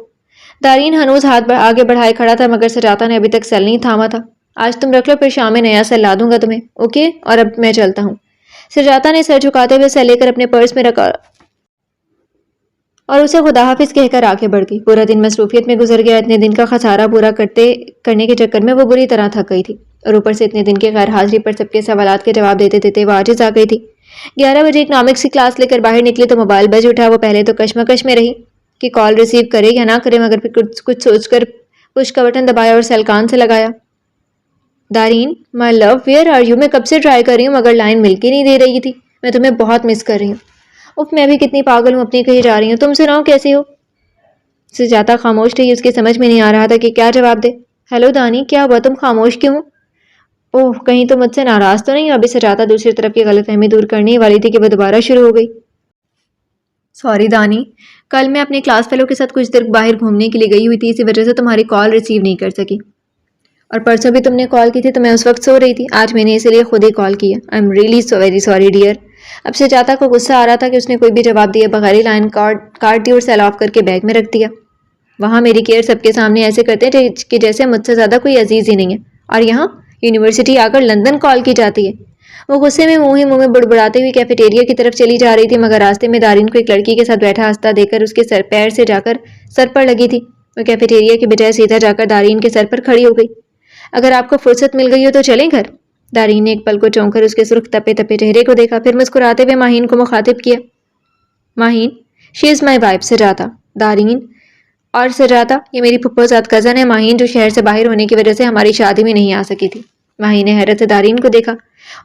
دارین ہنوز ہاتھ آگے بڑھائے کھڑا تھا مگر سجاتا نے ابھی تک سیل نہیں تھاما تھا. آج تم رکھ لو، پھر شام میں نیا سیل لا دوں گا تمہیں. اوکے، اور اب میں چلتا ہوں. سجاتا نے سر جھکاتے ہوئے سیل لے کر اپنے پرس میں رکھا اور اسے خدا حافظ کہہ کر آگے بڑھ گئی. پورا دن مصروفیت میں گزر گیا. اتنے دن کا خسارہ پورا کرنے کے چکر میں وہ بری طرح تھک گئی تھی اور اوپر سے اتنے دن کے غیر حاضری پر سب کے سوالات کے جواب دیتے دیتے وہ عاجز آ گئی تھی. 11 بجے اکنامکس کی کلاس لے کر باہر نکلی تو موبائل بج اٹھا. وہ پہلے تو کشمکش میں رہی کہ کال ریسیو کرے یا نہ کرے، مگر پھر کچھ سوچ کر پش کا بٹن دبایا اور سیل کان سے لگایا. دارین مائی لو، ویئر آر یو؟ میں کب سے ٹرائی کر رہی ہوں مگر لائن مل کے نہیں دے رہی تھی. میں تمہیں بہت مس کر رہی ہوں. اف، میں بھی کتنی پاگل ہوں، اپنی کہیں جا رہی ہوں. تم سناؤ کیسی ہو؟ سجاتا خاموش رہی. اس کی سمجھ میں نہیں آ رہا تھا کہ کیا جواب دے. ہیلو دانی، کیا ہوا؟ تم خاموش کیوں ہو؟ اوہ، کہیں تو مجھ سے ناراض تو نہیں؟ ابھی سجاتا دوسری طرف کی غلط فہمی دور کرنے والی تھی کہ وہ دوبارہ شروع ہو گئی. سوری دانی، کل میں اپنے کلاس فیلو کے ساتھ کچھ دیر باہر گھومنے کے لیے گئی ہوئی تھی، اسی وجہ سے تمہاری کال ریسیو نہیں کر سکی. اور پرسوں بھی تم نے کال کی تھی تو میں اس وقت سو رہی تھی. آج میں نے اسی لیے خود ہی کال کیا. I am really so very sorry dear. اب سجاتا کو غصہ آ رہا تھا کہ اس نے کوئی بھی جواب دیے بغیر ہی لائن کاٹ دی اور سیل آف کر کے بیگ میں رکھ دیا. وہاں میری کیئر سب کے سامنے ایسے کرتے ہیں کہ جیسے مجھ سے زیادہ کوئی عزیز ہی نہیں ہے، اور یہاں یونیورسٹی آ کر لندن کال کی جاتی ہے. وہ غصے میں منہ میں بڑبڑاتے ہوئی کیفیٹیریا کی طرف چلی جا رہی تھی مگر راستے میں دارین کو ایک لڑکی کے ساتھ بیٹھا ہنستا دیکھ کر اس کے پیر سے جا کر سر پر لگی تھی. وہ کیفیٹیریا کی بجائے سیدھا جا کر دارین کے سر پر کھڑی ہو گئی. اگر آپ کو فرصت مل گئی ہو تو چلیں گھر. دارین نے ایک پل کو چونک کر اس کے سرخ تپے تپے چہرے کو دیکھا، پھر مسکراتے ہوئے ماہین کو مخاطب کیا. ماہین، شی از مائی وائف سجاتا. دارین، اور سجاتا یہ میری پھپھو زاد کزن ہے ماہین، جو شہر سے باہر ہونے کی وجہ سے ہماری شادی میں نہیں آ سکی تھی. ماہین نے حیرت سے دارین کو دیکھا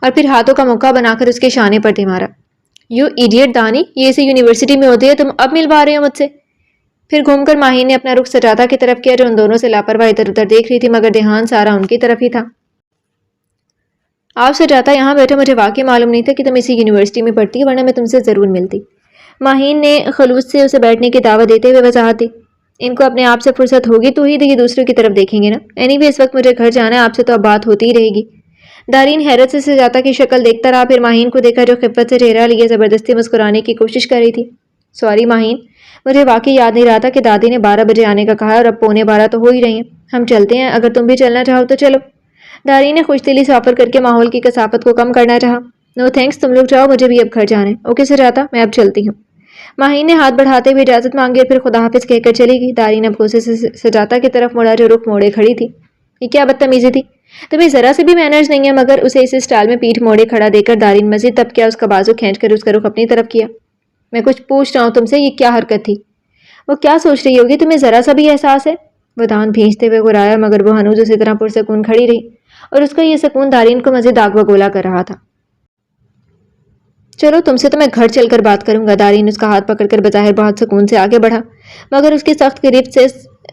اور پھر ہاتھوں کا موقع بنا کر اس کے شانے پر دے مارا. یو ایڈیٹ دانی، یہ اسی یونیورسٹی میں ہوتی ہے، تم اب ملوا رہے ہو مجھ سے؟ پھر گھوم کر ماہین نے اپنا رخ سجاتا کی طرف کیا جو ان دونوں سے لاپرواہ ادھر ادھر دیکھ رہی تھی مگر دھیان سارا ان کی طرف ہی تھا. آپ سجاتا یہاں بیٹھے، مجھے واقعی معلوم نہیں تھا کہ تم اسی یونیورسٹی میں پڑھتی، ورنہ میں تم سے ضرور ملتی. ماہین نے خلوص سے اسے بیٹھنے کی دعوت دیتے ہوئے وضاحت دی. ان کو اپنے آپ سے فرصت ہوگی تو ہی یہ دوسروں کی طرف دیکھیں گے نا. اینی وے اس وقت مجھے گھر جانا ہے، آپ سے تو اب بات ہوتی ہی رہے گی. دارین حیرت سے سجاتا کی شکل دیکھتا رہا، پھر ماہین کو دیکھا جو خفت سے چہرہ لیے زبردستی مسکرانے کی کوشش کر رہی تھی. سوری ماہین، مجھے واقعی یاد نہیں رہا تھا کہ دادی نے 12 بجے آنے کا کہا ہے اور اب 11:15 تو ہو ہی رہی ہیں. ہم چلتے ہیں، اگر تم بھی چلنا چاہو تو چلو. دارین نے خوش دلی سے آفر کر کے ماحول کی کثافت کو کم کرنا چاہا. نو تھینکس، تم لوگ جاؤ، مجھے بھی اب گھر جانا ہے. اوکے سجاتا، میں اب چلتی ہوں. ماہین نے ہاتھ بڑھاتے ہوئے اجازت مانگی اور پھر خدا حافظ کہہ کر چلی گئی. دارین اب غصے سے سجاتا کی طرف مڑا جو رخ موڑے کھڑی تھی. یہ کیا بدتمیزی تھی؟ تمہیں ذرا سے بھی مینرز نہیں ہے. مگر اسے اس اسٹائل میں پیٹھ موڑے کھڑا دیکھ کر دارین مزید تب کیا اس کا بازو کھینچ کر اس کا رخ اپنی طرف کیا. میں کچھ پوچھ رہا ہوں تم سے، یہ کیا حرکت تھی؟ وہ کیا سوچ رہی ہوگی؟ تمہیں ذرا سا بھی احساس ہے؟ وہ دان بھینچتے ہوئے گرایا مگر وہ ہنوز اسی طرح پرسکون کھڑی رہی اور اس کا یہ سکون دارین کو مزید آگ بگولا کر رہا تھا. چلو تم سے تو میں گھر چل کر بات کروں گا. دارین اس کا ہاتھ پکڑ کر بظاہر بہت سکون سے آگے بڑھا مگر اس کی سخت گرفت سے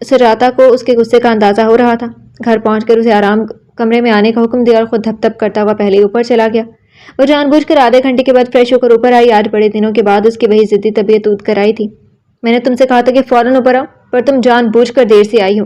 سجاتا کو اس کے غصے کا اندازہ ہو رہا تھا. گھر پہنچ کر اسے آرام کمرے میں آنے کا حکم دیا اور خود دھپ دھپ کرتا ہوا پہلے اوپر چلا گیا. وہ جان بوجھ کر آدھے گھنٹے کے بعد فریش ہو کر اوپر آئی. آج بڑے دنوں کے بعد اس کی وہی ضدی طبیعت اود کر آئی تھی. میں نے تم سے کہا تھا کہ فوراً اوپر آؤ، پر تم جان بوجھ کر دیر سے آئی ہو.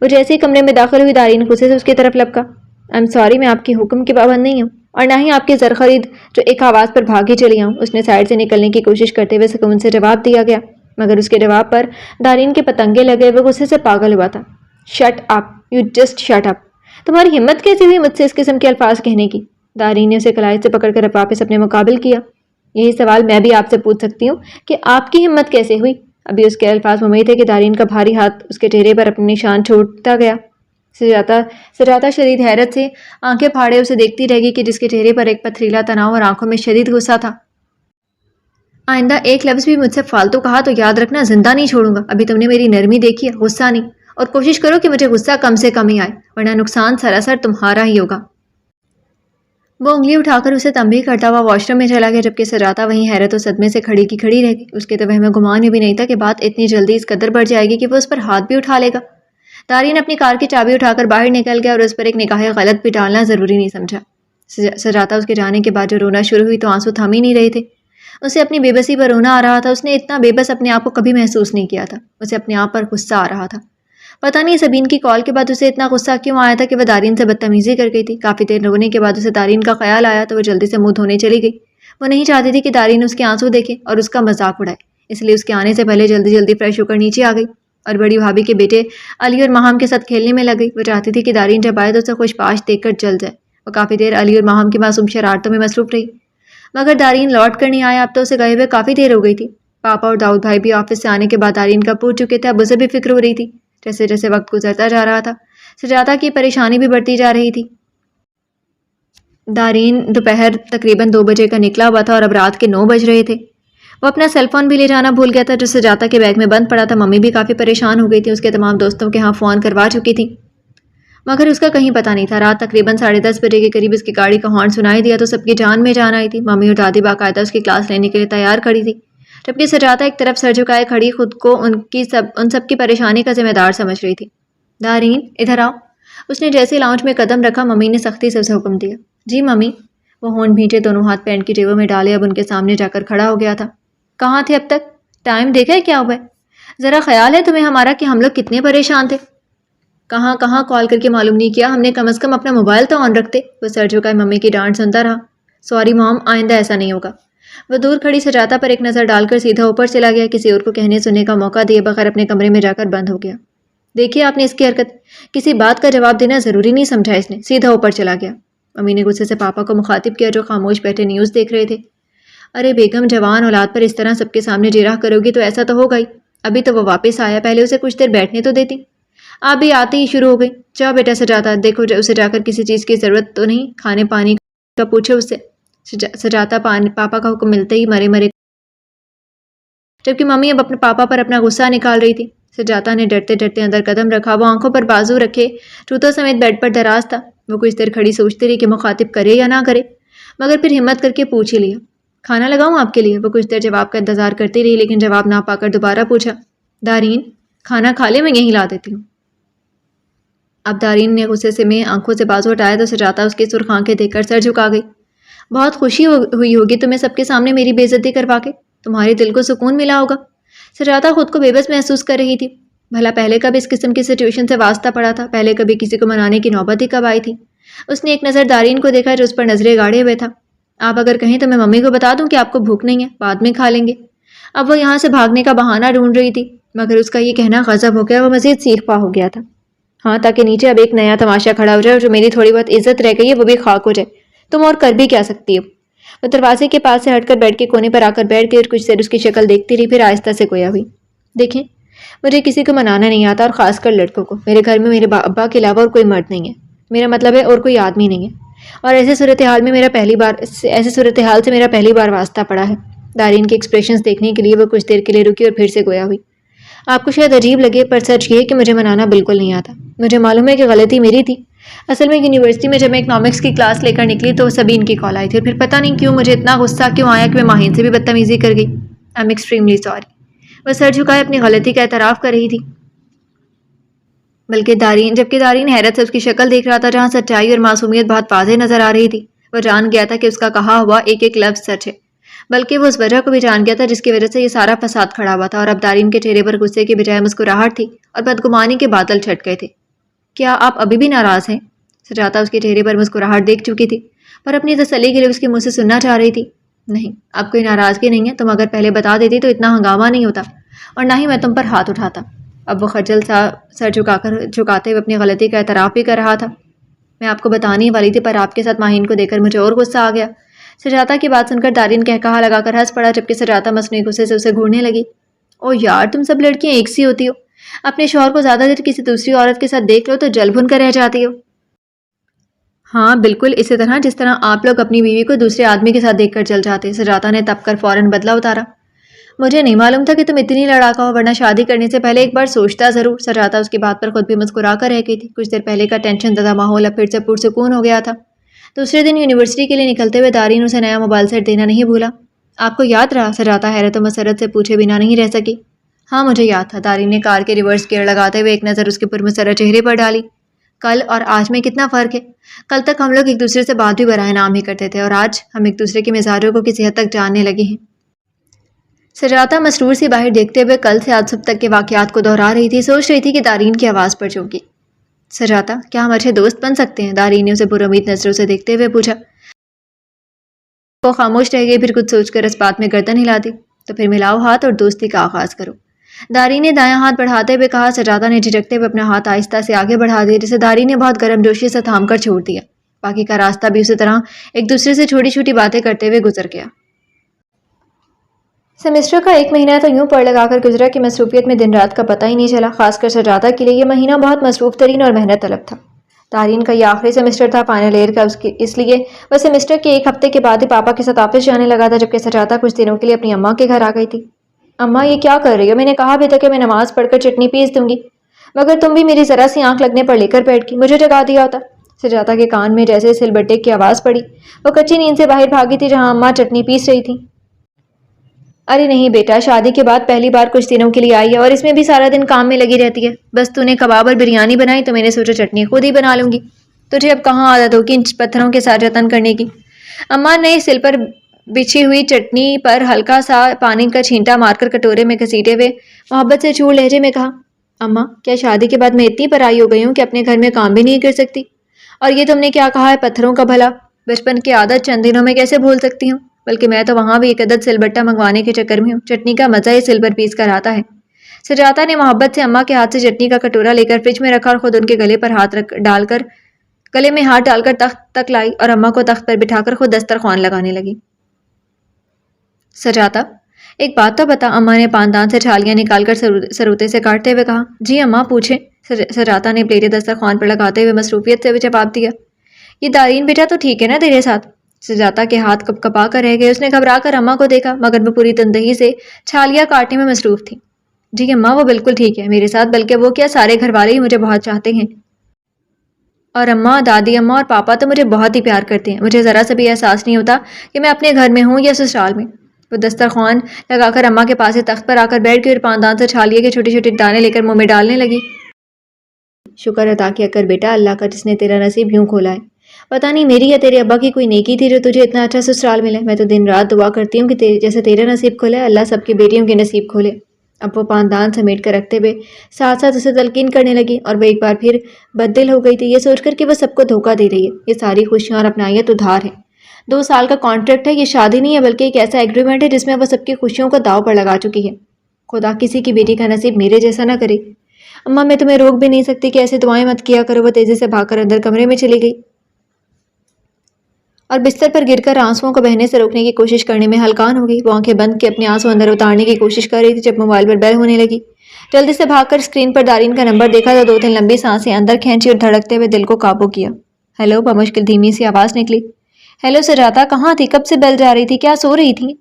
وہ جیسے ہی کمرے میں داخل ہوئی دارین غصے سے اس کی طرف لپکا. آئی ایم سوری، میں آپ کے حکم کی پابند نہیں ہوں اور نہ ہی آپ کی زر خرید جو ایک آواز پر بھاگی چلی آؤں. اس نے سائڈ سے نکلنے کی کوشش کرتے ہوئے سکون سے جواب دیا گیا مگر اس کے جواب پر دارین کے پتنگے لگے. وہ غصے سے پاگل ہوا تھا. Shut up, you just shut up. تمہاری ہمت کیسی ہوئی مجھ سے اس قسم کے الفاظ کہنے کی؟ دارین نے اسے کلائی سے پکڑ کر واپس اپنے مقابل کیا. یہی سوال میں بھی آپ سے پوچھ سکتی ہوں کہ آپ کی ہمت کیسے ہوئی؟ ابھی اس کے الفاظ ممید تھے کہ دارین کا بھاری ہاتھ اس کے چہرے پر اپنی نشان چھوڑتا گیا. سجاتا شدید حیرت سے آنکھیں پھاڑے اسے دیکھتی رہ گئی کہ جس کے چہرے پر ایک پتھریلا تناؤ اور آنکھوں میں شدید غصہ تھا. آئندہ ایک لفظ بھی مجھ سے فالتو کہا تو یاد رکھنا زندہ نہیں چھوڑوں گا. ابھی تم نے میری نرمی دیکھی ہے، غصہ نہیں. اور کوشش کرو کہ مجھے غصہ کم سے کم ہی آئے ورنہ نقصان سراسر تمہارا ہی ہوگا. وہ انگلی اٹھا کر اسے تنبیہ کرتا ہوا واش روم میں چلا گیا جبکہ سجاتا وہیں حیرت و صدمے سے کھڑی کی کھڑی رہ گئی. اس کے تو وہم گمان بھی نہیں تھا کہ بات اتنی جلدی اس قدر بڑھ جائے گی کہ وہ اس پر ہاتھ بھی اٹھا لے گا. دارین اپنی کار کی چابی اٹھا کر باہر نکل گیا اور اس پر ایک نگاہ غلط بھی ڈالنا ضروری نہیں سمجھا. سجاتا اس کے جانے کے بعد جو رونا شروع ہوئی تو آنسو تھم ہی نہیں رہے تھے. اسے اپنی بے بسی پر رونا آ رہا تھا. اس نے اتنا بے بس اپنے آپ کو کبھی محسوس نہیں کیا تھا. اسے اپنے آپ پر غصہ آ رہا تھا. پتہ نہیں سبین کی کال کے بعد اسے اتنا غصہ کیوں آیا تھا کہ وہ دارین سے بدتمیزی کر گئی تھی۔ کافی دیر رونے کے بعد اسے دارین کا خیال آیا تو وہ جلدی سے منہ دھونے چلی گئی۔ وہ نہیں چاہتی تھی کہ دارین اس کے آنسو دیکھے اور اس کا مذاق اڑائے، اس لیے اس کے آنے سے پہلے جلدی جلدی فریش ہو کر نیچے آ گئی اور بڑی بھابھی کے بیٹے علی اور ماہم کے ساتھ کھیلنے میں لگ گئی۔ وہ چاہتی تھی کہ دارین جب آئے تو اسے خوش پاش دیکھ کر جل جائے۔ وہ کافی دیر علی اور ماہم کی معصوم شرارتوں میں مصروف رہی، مگر دارین لوٹ کر نہیں آیا۔ اب تو اسے گئے ہوئے کافی دیر ہو گئی تھی۔ پاپا اور داؤد بھائی بھی آفس سے آنے کے بعد دارین کا پوچھ چکے تھے۔ اب اسے بھی فکر ہو رہی تھی۔ جیسے جیسے وقت گزرتا جا رہا تھا سجادہ کی پریشانی بھی بڑھتی جا رہی تھی۔ دارین دوپہر تقریباً 2 بجے کا نکلا ہوا تھا اور اب رات کے 9 بج رہے تھے۔ وہ اپنا سیل فون بھی لے جانا بھول گیا تھا جو سجادہ کے بیگ میں بند پڑا تھا۔ ممی بھی کافی پریشان ہو گئی تھی، اس کے تمام دوستوں کے ہاں فون کروا چکی تھی مگر اس کا کہیں پتہ نہیں تھا۔ رات تقریباً 10:30 بجے کے قریب اس کی گاڑی کا ہارن سنائی دیا تو سب کی جان میں جان آئی تھی۔ ممی اور دادی باقاعدہ اس کی کلاس لینے کے لیے تیار کھڑی تھی، جبکہ سجادہ ایک طرف سر جھکائے کھڑی خود کو ان سب کی پریشانی کا ذمہ دار سمجھ رہی تھی۔ دارین ادھر آؤ۔ اس نے جیسے لاؤنج میں قدم رکھا ممی نے سختی سے اسے حکم دیا۔ جی ممی۔ وہ ہونٹ بھینچے دونوں ہاتھ پینٹ کی جیبوں میں ڈالے اب ان کے سامنے جا کر کھڑا ہو گیا تھا۔ کہاں تھے اب تک؟ ٹائم دیکھا ہے کیا ہوا ہے؟ ذرا خیال ہے تمہیں ہمارا کہ ہم لوگ کتنے پریشان تھے؟ کہاں کہاں کال کر کے معلوم نہیں کیا؟ ہم نے کم از کم اپنا موبائل تو آن رکھتے۔ وہ سر جھکائے ممی کی ڈانٹ سنتا رہا۔ سوری مام، آئندہ ایسا نہیں ہوگا۔ وہ دور کھڑی سجادہ پر ایک نظر ڈال کر سیدھا اوپر چلا گیا، کسی اور کو کہنے سننے کا موقع دیے بغیر اپنے کمرے میں جا کر بند ہو گیا۔ دیکھیے آپ نے اس کی حرکت، کسی بات کا جواب دینا ضروری نہیں سمجھا اس نے، سیدھا اوپر چلا گیا۔ امی نے غصے سے پاپا کو مخاطب کیا جو خاموش بیٹھے نیوز دیکھ رہے تھے۔ ارے بیگم، جوان اولاد پر اس طرح سب کے سامنے جرح کرو گی تو ایسا تو ہوگا ہی۔ ابھی تو وہ واپس آیا، پہلے اسے کچھ دیر بیٹھنے تو دیتی۔ آپ بھی آتے ہی شروع ہو گئی۔ جاؤ بیٹا سجادہ، دیکھو اسے جا کر کسی چیز کی ضرورت تو نہیں، کھانے پانی کا پوچھو اس سے۔ سجادہ پاپا کا حکم ملتے ہی مرے مرے، جبکہ ممی اب اپنے پاپا پر اپنا غصہ نکال رہی تھی۔ سجادہ نے ڈرتے ڈرتے اندر قدم رکھا، وہ آنکھوں پر بازو رکھے جوتوں سمیت بیڈ پر دراز تھا۔ وہ کچھ دیر کھڑی سوچتی رہی کہ مخاطب کرے یا نہ کرے، مگر پھر ہمت کر کے پوچھ ہی لیا۔ کھانا لگاؤں آپ کے لیے؟ وہ کچھ دیر جواب کا انتظار کرتی رہی لیکن جواب نہ پا کر دوبارہ پوچھا۔ دارین کھانا کھا لے، میں یہیں لا دیتی ہوں۔ اب دارین نے غصے سے میں آنکھوں سے بازو ہٹایا تو سجادہ اس کی سرخ آنکھیں دیکھ کر سر جھکا گئی۔ بہت خوشی ہوئی ہوگی تمہیں سب کے سامنے میری بے عزتی کروا کے، تمہارے دل کو سکون ملا ہوگا۔ سجادہ خود کو بے بس محسوس کر رہی تھی۔ بھلا پہلے کب اس قسم کی سچویشن سے واسطہ پڑا تھا؟ پہلے کبھی کسی کو منانے کی نوبت ہی کب آئی تھی؟ اس نے ایک نظر دارین کو دیکھا جو اس پر نظریں گاڑے ہوئے تھا۔ آپ اگر کہیں تو میں ممی کو بتا دوں کہ آپ کو بھوک نہیں ہے، بعد میں کھا لیں گے۔ اب وہ یہاں سے بھاگنے کا بہانہ ڈھونڈ رہی تھی مگر اس کا یہ کہنا غضب ہو گیا، وہ مزید سیخ پا ہو گیا تھا۔ ہاں، تاکہ نیچے اب ایک نیا تماشا کھڑا ہو جائے اور جو میری تھوڑی بہت عزت رہ گئی ہے وہ بھی خاک ہو جائے۔ تم اور کر بھی کیا سکتی ہو؟ وہ دروازے کے پاس سے ہٹ کر بیڈ کے کونے پر آ کر بیٹھ گئی اور کچھ دیر اس کی شکل دیکھتی رہی، پھر آہستہ سے گویا ہوئی۔ دیکھیں، مجھے کسی کو منانا نہیں آتا اور خاص کر لڑکوں کو۔ میرے گھر میں میرے ابا کے علاوہ اور کوئی مرد نہیں ہے، میرا مطلب ہے اور کوئی آدمی نہیں ہے، اور ایسے صورتحال سے میرا پہلی بار واسطہ پڑا ہے۔ دارین کے ایکسپریشنز دیکھنے کے لیے وہ کچھ دیر کے لیے رکی اور پھر سے گویا ہوئی۔ آپ کو شاید عجیب لگے پر سچ یہ ہے کہ مجھے منانا بالکل نہیں آتا۔ مجھے معلوم ہے کہ غلطی میری تھی۔ اصل میں یونیورسٹی میں جب میں اکنامکس کی کلاس لے کر نکلی تو سبین کی کال آئی تھی اور پھر پتہ نہیں کیوں مجھے اتنا غصہ کیوں آیا کہ میں ماہین سے بھی بدتمیزی کر گئی۔ I am extremely sorry. وہ سر جھکائے اپنی غلطی کا اعتراف کر رہی تھی، جبکہ دارین حیرت سے اس کی شکل دیکھ رہا تھا جہاں سچائی اور معصومیت بہت واضح نظر آ رہی تھی۔ وہ جان گیا تھا کہ اس کا کہا ہوا ایک ایک لفظ سچ ہے، بلکہ وہ اس وجہ کو بھی جان گیا تھا جس کی وجہ سے یہ سارا فساد کھڑا ہوا تھا، اور اب دارین کے چہرے پر غصے کے بجائے مسکراہٹ تھی اور بدگمانی کے بادل چھٹ گئے تھے۔ کیا آپ ابھی بھی ناراض ہیں؟ سجادہ اس کے چہرے پر مسکراہٹ دیکھ چکی تھی پر اپنی تسلی کے لیے اس کے منہ سے سننا چاہ رہی تھی۔ نہیں، اب کوئی ناراضگی نہیں ہے، تم اگر پہلے بتا دیتی تو اتنا ہنگامہ نہیں ہوتا اور نہ ہی میں تم پر ہاتھ اٹھاتا۔ اب وہ خجل سا سر جھکاتے ہوئے اپنی غلطی کا اعتراف بھی کر رہا تھا۔ میں آپ کو بتانے والی تھی پر آپ کے ساتھ ماہین کو دیکھ کر مجھے اور غصہ آ گیا۔ سجادہ کی بات سن کر دارین کہا لگا کر ہنس پڑا جبکہ سجادہ مصنوعی غصے سے اسے گھورنے لگی۔ او یار، تم سب لڑکیاں ایک سی ہوتی ہو، اپنے شوہر کو زیادہ دیر کسی دوسری عورت کے ساتھ دیکھ لو تو جل بھن کر رہ جاتی ہو۔ ہاں بالکل اسی طرح جس طرح آپ لوگ اپنی بیوی کو دوسرے آدمی کے ساتھ دیکھ کر جل جاتے۔ سجادہ نے تپ کر فوراً بدلہ اتارا۔ مجھے نہیں معلوم تھا کہ تم اتنی لڑاکا ہو، ورنہ شادی کرنے سے پہلے ایک بار سوچتا ضرور۔ سجادہ اس کی بات پر خود بھی مسکرا کر رہ گئی تھی۔ کچھ دیر پہلے کا ٹینشن زدہ ماحول اب پھر سے پرسکون ہو گیا تھا۔ دوسرے دن یونیورسٹی کے لیے نکلتے ہوئے دارین اسے نیا موبائل سیٹ دینا نہیں بھولا۔ آپ کو یاد رہا؟ سجادہ حیرت و مسرت سے پوچھے بنا نہیں رہ سکی۔ ہاں مجھے یاد تھا۔ دارین نے کار کے ریورس گیئر لگاتے ہوئے ایک نظر اس کے پرمسرت چہرے پر ڈالی۔ کل اور آج میں کتنا فرق ہے؟ کل تک ہم لوگ ایک دوسرے سے بات بھی برائے نام ہی کرتے تھے اور آج ہم ایک دوسرے کے مزاجوں کو کسی حد تک جاننے لگے ہیں۔ سجاتا مسرور سے باہر دیکھتے ہوئے کل سے آج صبح تک کے واقعات کو دہرا رہی تھی. سوچ رہی تھی کہ دارین کی آواز پر چونکی. سجاتا، کیا ہم اچھے دوست بن سکتے ہیں؟ دارین نے اسے پرامید نظروں سے دیکھتے ہوئے پوچھا. وہ خاموش رہ گئی، پھر کچھ سوچ کر اس بات میں گردن ہلا دی. تو پھر ملاؤ ہاتھ اور دوستی کا آغاز کرو. دارین نے دایاں ہاتھ بڑھاتے ہوئے کہا. سجاتا نے جھجکتے ہوئے اپنا ہاتھ آہستہ سے آگے بڑھا دیا، جسے دارین نے بہت گرم جوشی سے تھام کر چھوڑ دیا. باقی کا راستہ بھی اسی طرح ایک دوسرے سے چھوٹی چھوٹی باتیں کرتے ہوئے گزر گیا. سیمسٹر کا ایک مہینہ تو یوں پڑ لگا کر گزرا کہ مصروفیت میں دن رات کا پتہ ہی نہیں چلا. خاص کر سجاتا کے لیے یہ مہینہ بہت مصروف ترین اور محنت طلب تھا. دارین کا یہ آخری سیمسٹر تھا، فائنل ایئر کا. اس لیے وہ سیمسٹر کے ایک ہفتے کے بعد ہی پاپا کے ساتھ آفس جانے لگا تھا، جبکہ سجاتا کچھ دنوں کے لیے اپنی اماں کے گھر آ گئی تھی. اماں، یہ کیا کر رہی ہو؟ میں نے کہا بھی تھا کہ میں نماز پڑھ کر چٹنی پیس دوں گی، مگر تم بھی میری ذرا سی آنکھ لگنے پر لے کر بیٹھ گئی. مجھے جگا دیا ہوتا. سجاتا کے کان میں جیسے سل بٹے کی آواز پڑی. وہ کچی نیند سے باہر بھاگی تھی جہاں اماں چٹنی پیس رہی تھی. ارے نہیں بیٹا، شادی کے بعد پہلی بار کچھ دنوں کے لیے آئی ہے اور اس میں بھی سارا دن کام میں لگی رہتی ہے. بس تو نے کباب اور بریانی بنائی تو میں نے سوچا چٹنی خود ہی بنا لوں گی. تجھے اب کہاں عادت ہوگی ان پتھروں کے ساتھ جتن کرنے کی؟ اماں نے سل پر بچھی ہوئی چٹنی پر ہلکا سا پانی کا چھینٹا مار کر کٹورے میں گھسیٹے ہوئے محبت سے چوڑ لہجے میں کہا. اماں، کیا شادی کے بعد میں اتنی پرائی ہو گئی ہوں کہ اپنے گھر میں کام بھی نہیں کر سکتی؟ اور یہ تم نے کیا کہا ہے پتھروں کا بھلا؟ بچپن کی عادت چند دنوں میں کیسے بھول سکتی ہوں؟ بلکہ میں تو وہاں بھی ایک عدد سل بٹا منگوانے کے چکر میں ہوں. چٹنی کا مزہ ہی سل پر پیس کر آتا ہے. سجاتا نے محبت سے اماں کے ہاتھ سے چٹنی کا کٹورا لے کر فریج میں رکھا اور خود ان کے گلے میں ہاتھ ڈال کر تخت تک لائی اور اماں کو تخت پر بٹھا کر خود دسترخوان لگانے لگی. سجاتا، ایک بات تو بتا. اماں نے پاندان سے چھالیاں نکال کر سروتے سے کاٹتے ہوئے کہا. جی اماں، پوچھیں. سجاتا نے پلیٹیں دسترخوان پر لگاتے ہوئے مصروفیت سے جواب دیا. یہ دارین بیٹا تو ٹھیک ہے نا تیرے ساتھ؟ سجاتا کے ہاتھ کپ کپا کر رہ گئے. اس نے گھبرا کر اماں کو دیکھا، مگر وہ پوری تندہی سے چھالیاں کاٹنے میں مصروف تھی. جی اماں، وہ بالکل ٹھیک ہے میرے ساتھ، بلکہ وہ کیا سارے گھر والے ہی مجھے بہت چاہتے ہیں. اور اماں، دادی اماں اور پاپا تو مجھے بہت ہی پیار کرتے ہیں. مجھے ذرا سا بھی احساس نہیں ہوتا کہ میں اپنے گھر میں ہوں یا سسرال میں. وہ دسترخوان لگا کر اماں کے پاس تخت پر آ کر بیٹھ گئی اور پاندان سے چھالیے کے چھوٹے چھوٹے دانے لے کر منہ میں ڈالنے لگی. شکر ادا کیا کر بیٹا اللہ کا، جس نے تیرا نصیب یوں کھولا ہے. پتہ نہیں میری یا تیرے ابا کی کوئی نیکی تھی جو تجھے اتنا اچھا سسرال ملے. میں تو دن رات دعا کرتی ہوں کہ جیسے تیرا نصیب کھولے اللہ سب کی بیٹیوں کے نصیب کھولے. اب وہ پاندان سمیٹ کر رکھتے ہوئے ساتھ ساتھ اسے تلقین کرنے لگی اور وہ ایک بار پھر بددل ہو گئی تھی، یہ سوچ کر کہ وہ سب کو دھوکہ دے رہی ہے. یہ ساری خوشیاں اور اپنائیت ادھار ہے. 2 سال کا کانٹریکٹ ہے، یہ شادی نہیں ہے بلکہ ایک ایسا ایگریمنٹ ہے جس میں وہ سب کی خوشیوں کو داؤ پر لگا چکی ہے. خدا کسی کی بیٹی کا نصیب میرے جیسا نہ کرے. اماں، میں تمہیں روک بھی نہیں سکتی کہ ایسے دعائیں مت کیا کرو. وہ تیزی سے بھاگ کر اندر کمرے میں چلی گئی اور بستر پر گر کر آنسوؤں کو بہنے سے روکنے کی کوشش کرنے میں ہلکان ہو گئی. وہ آنکھیں بند کے اپنے آنسو اندر اتارنے کی کوشش کر رہی تھی جب موبائل پر بیل ہونے لگی. جلدی سے بھاگ کر اسکرین پر دارین کا نمبر دیکھا تو 2-3 لمبی سانسیں اندر کھینچی اور دھڑکتے ہوئے دل کو قابو کیا. ہیلو، بمشکل دھیمی سی آواز نکلی. ہیلو سجاتا، کہاں تھی؟ کب سے بیل جا رہی تھی؟ کیا سو رہی تھی؟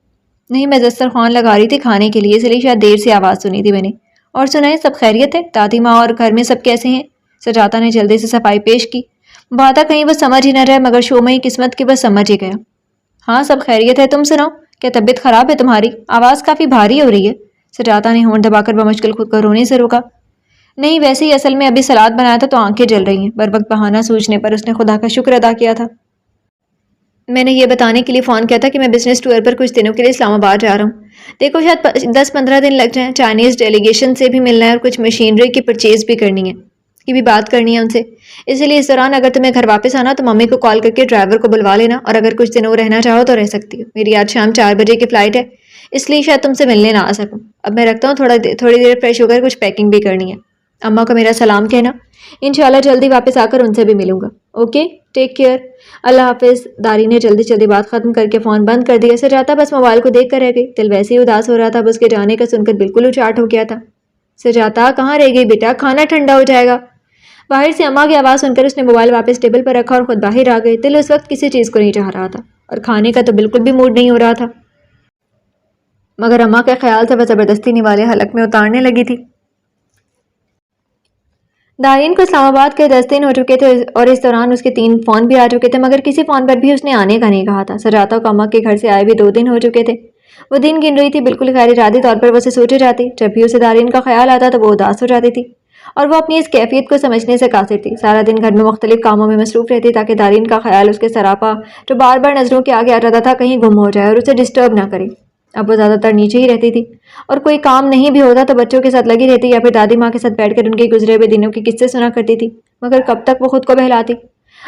نہیں، میں دسترخوان لگا رہی تھی کھانے کے لیے، اس لیے شاید دیر سے آواز سنی تھی میں نے. اور سنائیں، سب خیریت ہے؟ دادی ماں اور گھر میں سب کیسے ہیں؟ سجاتا نے جلدی سے صفائی پیش کی. بات کہیں وہ سمجھ ہی نہ رہے، مگر شومئی قسمت کی وہ سمجھ ہی گیا. ہاں سب خیریت ہے، تم سناؤ، کیا طبیعت خراب ہے تمہاری؟ آواز کافی بھاری ہو رہی ہے. سجاتا نے ہونٹ دبا کر بمشکل خود کو رونے سے روکا. نہیں ویسے ہی، اصل میں ابھی سلاد بنایا تھا تو آنکھیں جل رہی ہیں. بروقت بہانہ سوچنے پر اس نے خدا کا شکر ادا کیا تھا. میں نے یہ بتانے کے لیے فون کیا تھا کہ میں بزنس ٹور پر کچھ دنوں کے لیے اسلام آباد جا رہا ہوں. دیکھو شاید 10-15 دن لگ جائیں. چائنیز ڈیلیگیشن سے بھی ملنا ہے اور کچھ مشینری کی پرچیز بھی کرنی ہے، کی بھی بات کرنی ہے ان سے. اس لیے اس دوران اگر تمہیں گھر واپس آنا تو ممی کو کال کر کے ڈرائیور کو بلوا لینا، اور اگر کچھ دنوں رہنا چاہو تو رہ سکتی ہو. میری آج شام 4 بجے کی فلائٹ ہے، اس لیے شاید تم سے ملنے نہ آ سکوں. اب میں رکھتا ہوں، تھوڑی دیر فریش ہو کر کچھ پیکنگ بھی کرنی ہے. اماں کو میرا سلام کہنا. انشاءاللہ جلدی واپس آ کر ان سے بھی ملوں گا. Okay, take care. اللہ حافظ. داری نے جلدی بات ختم کر کے فون بند کر دیا. سجاتا بس موبائل کو دیکھ کر رہ گئی. دل ویسے ہی اداس ہو رہا تھا، اب اس کے جانے کا سن کر بالکل اچاٹ ہو گیا تھا. سجاتا کہاں رہ گئی بیٹا؟ کھانا ٹھنڈا ہو جائے گا. باہر سے اماں کی آواز سن کر اس نے موبائل واپس ٹیبل پر رکھا اور خود باہر آ گئی. دل اس وقت کسی چیز کو نہیں چاہ رہا تھا اور کھانے کا تو بالکل بھی موڈ نہیں ہو رہا تھا، مگر اماں کا خیال تھا وہ زبردستی نوالے حلق میں اتارنے لگی تھی. دارین کو اسلام آباد کے 10 دن ہو چکے تھے اور اس دوران اس کے 3 فون بھی آ چکے تھے، مگر کسی فون پر بھی اس نے آنے کا نہیں کہا تھا. سجاتا کو اماں کے گھر سے آئے بھی 2 دن ہو چکے تھے. وہ دن گن رہی تھی، بالکل غیر ارادی طور پر وہ اسے سوچے جاتی. جب بھی اسے دارین کا خیال آتا تو وہ اداس ہو جاتی تھی اور وہ اپنی اس کیفیت کو سمجھنے سے قاصر تھی. سارا دن گھر میں مختلف کاموں میں مصروف رہتی تاکہ دارین کا خیال اس کے سراپا جو بار بار نظروں کے آگے آ جاتا تھا کہیں گم ہو جائے اور اسے ڈسٹرب نہ کرے. اب وہ زیادہ تر نیچے ہی رہتی تھی اور کوئی کام نہیں بھی ہوتا تو بچوں کے ساتھ لگی رہتی یا پھر دادی ماں کے ساتھ بیٹھ کر ان کے گزرے ہوئے دنوں کے قصے سنا کرتی تھی، مگر کب تک وہ خود کو بہلاتی۔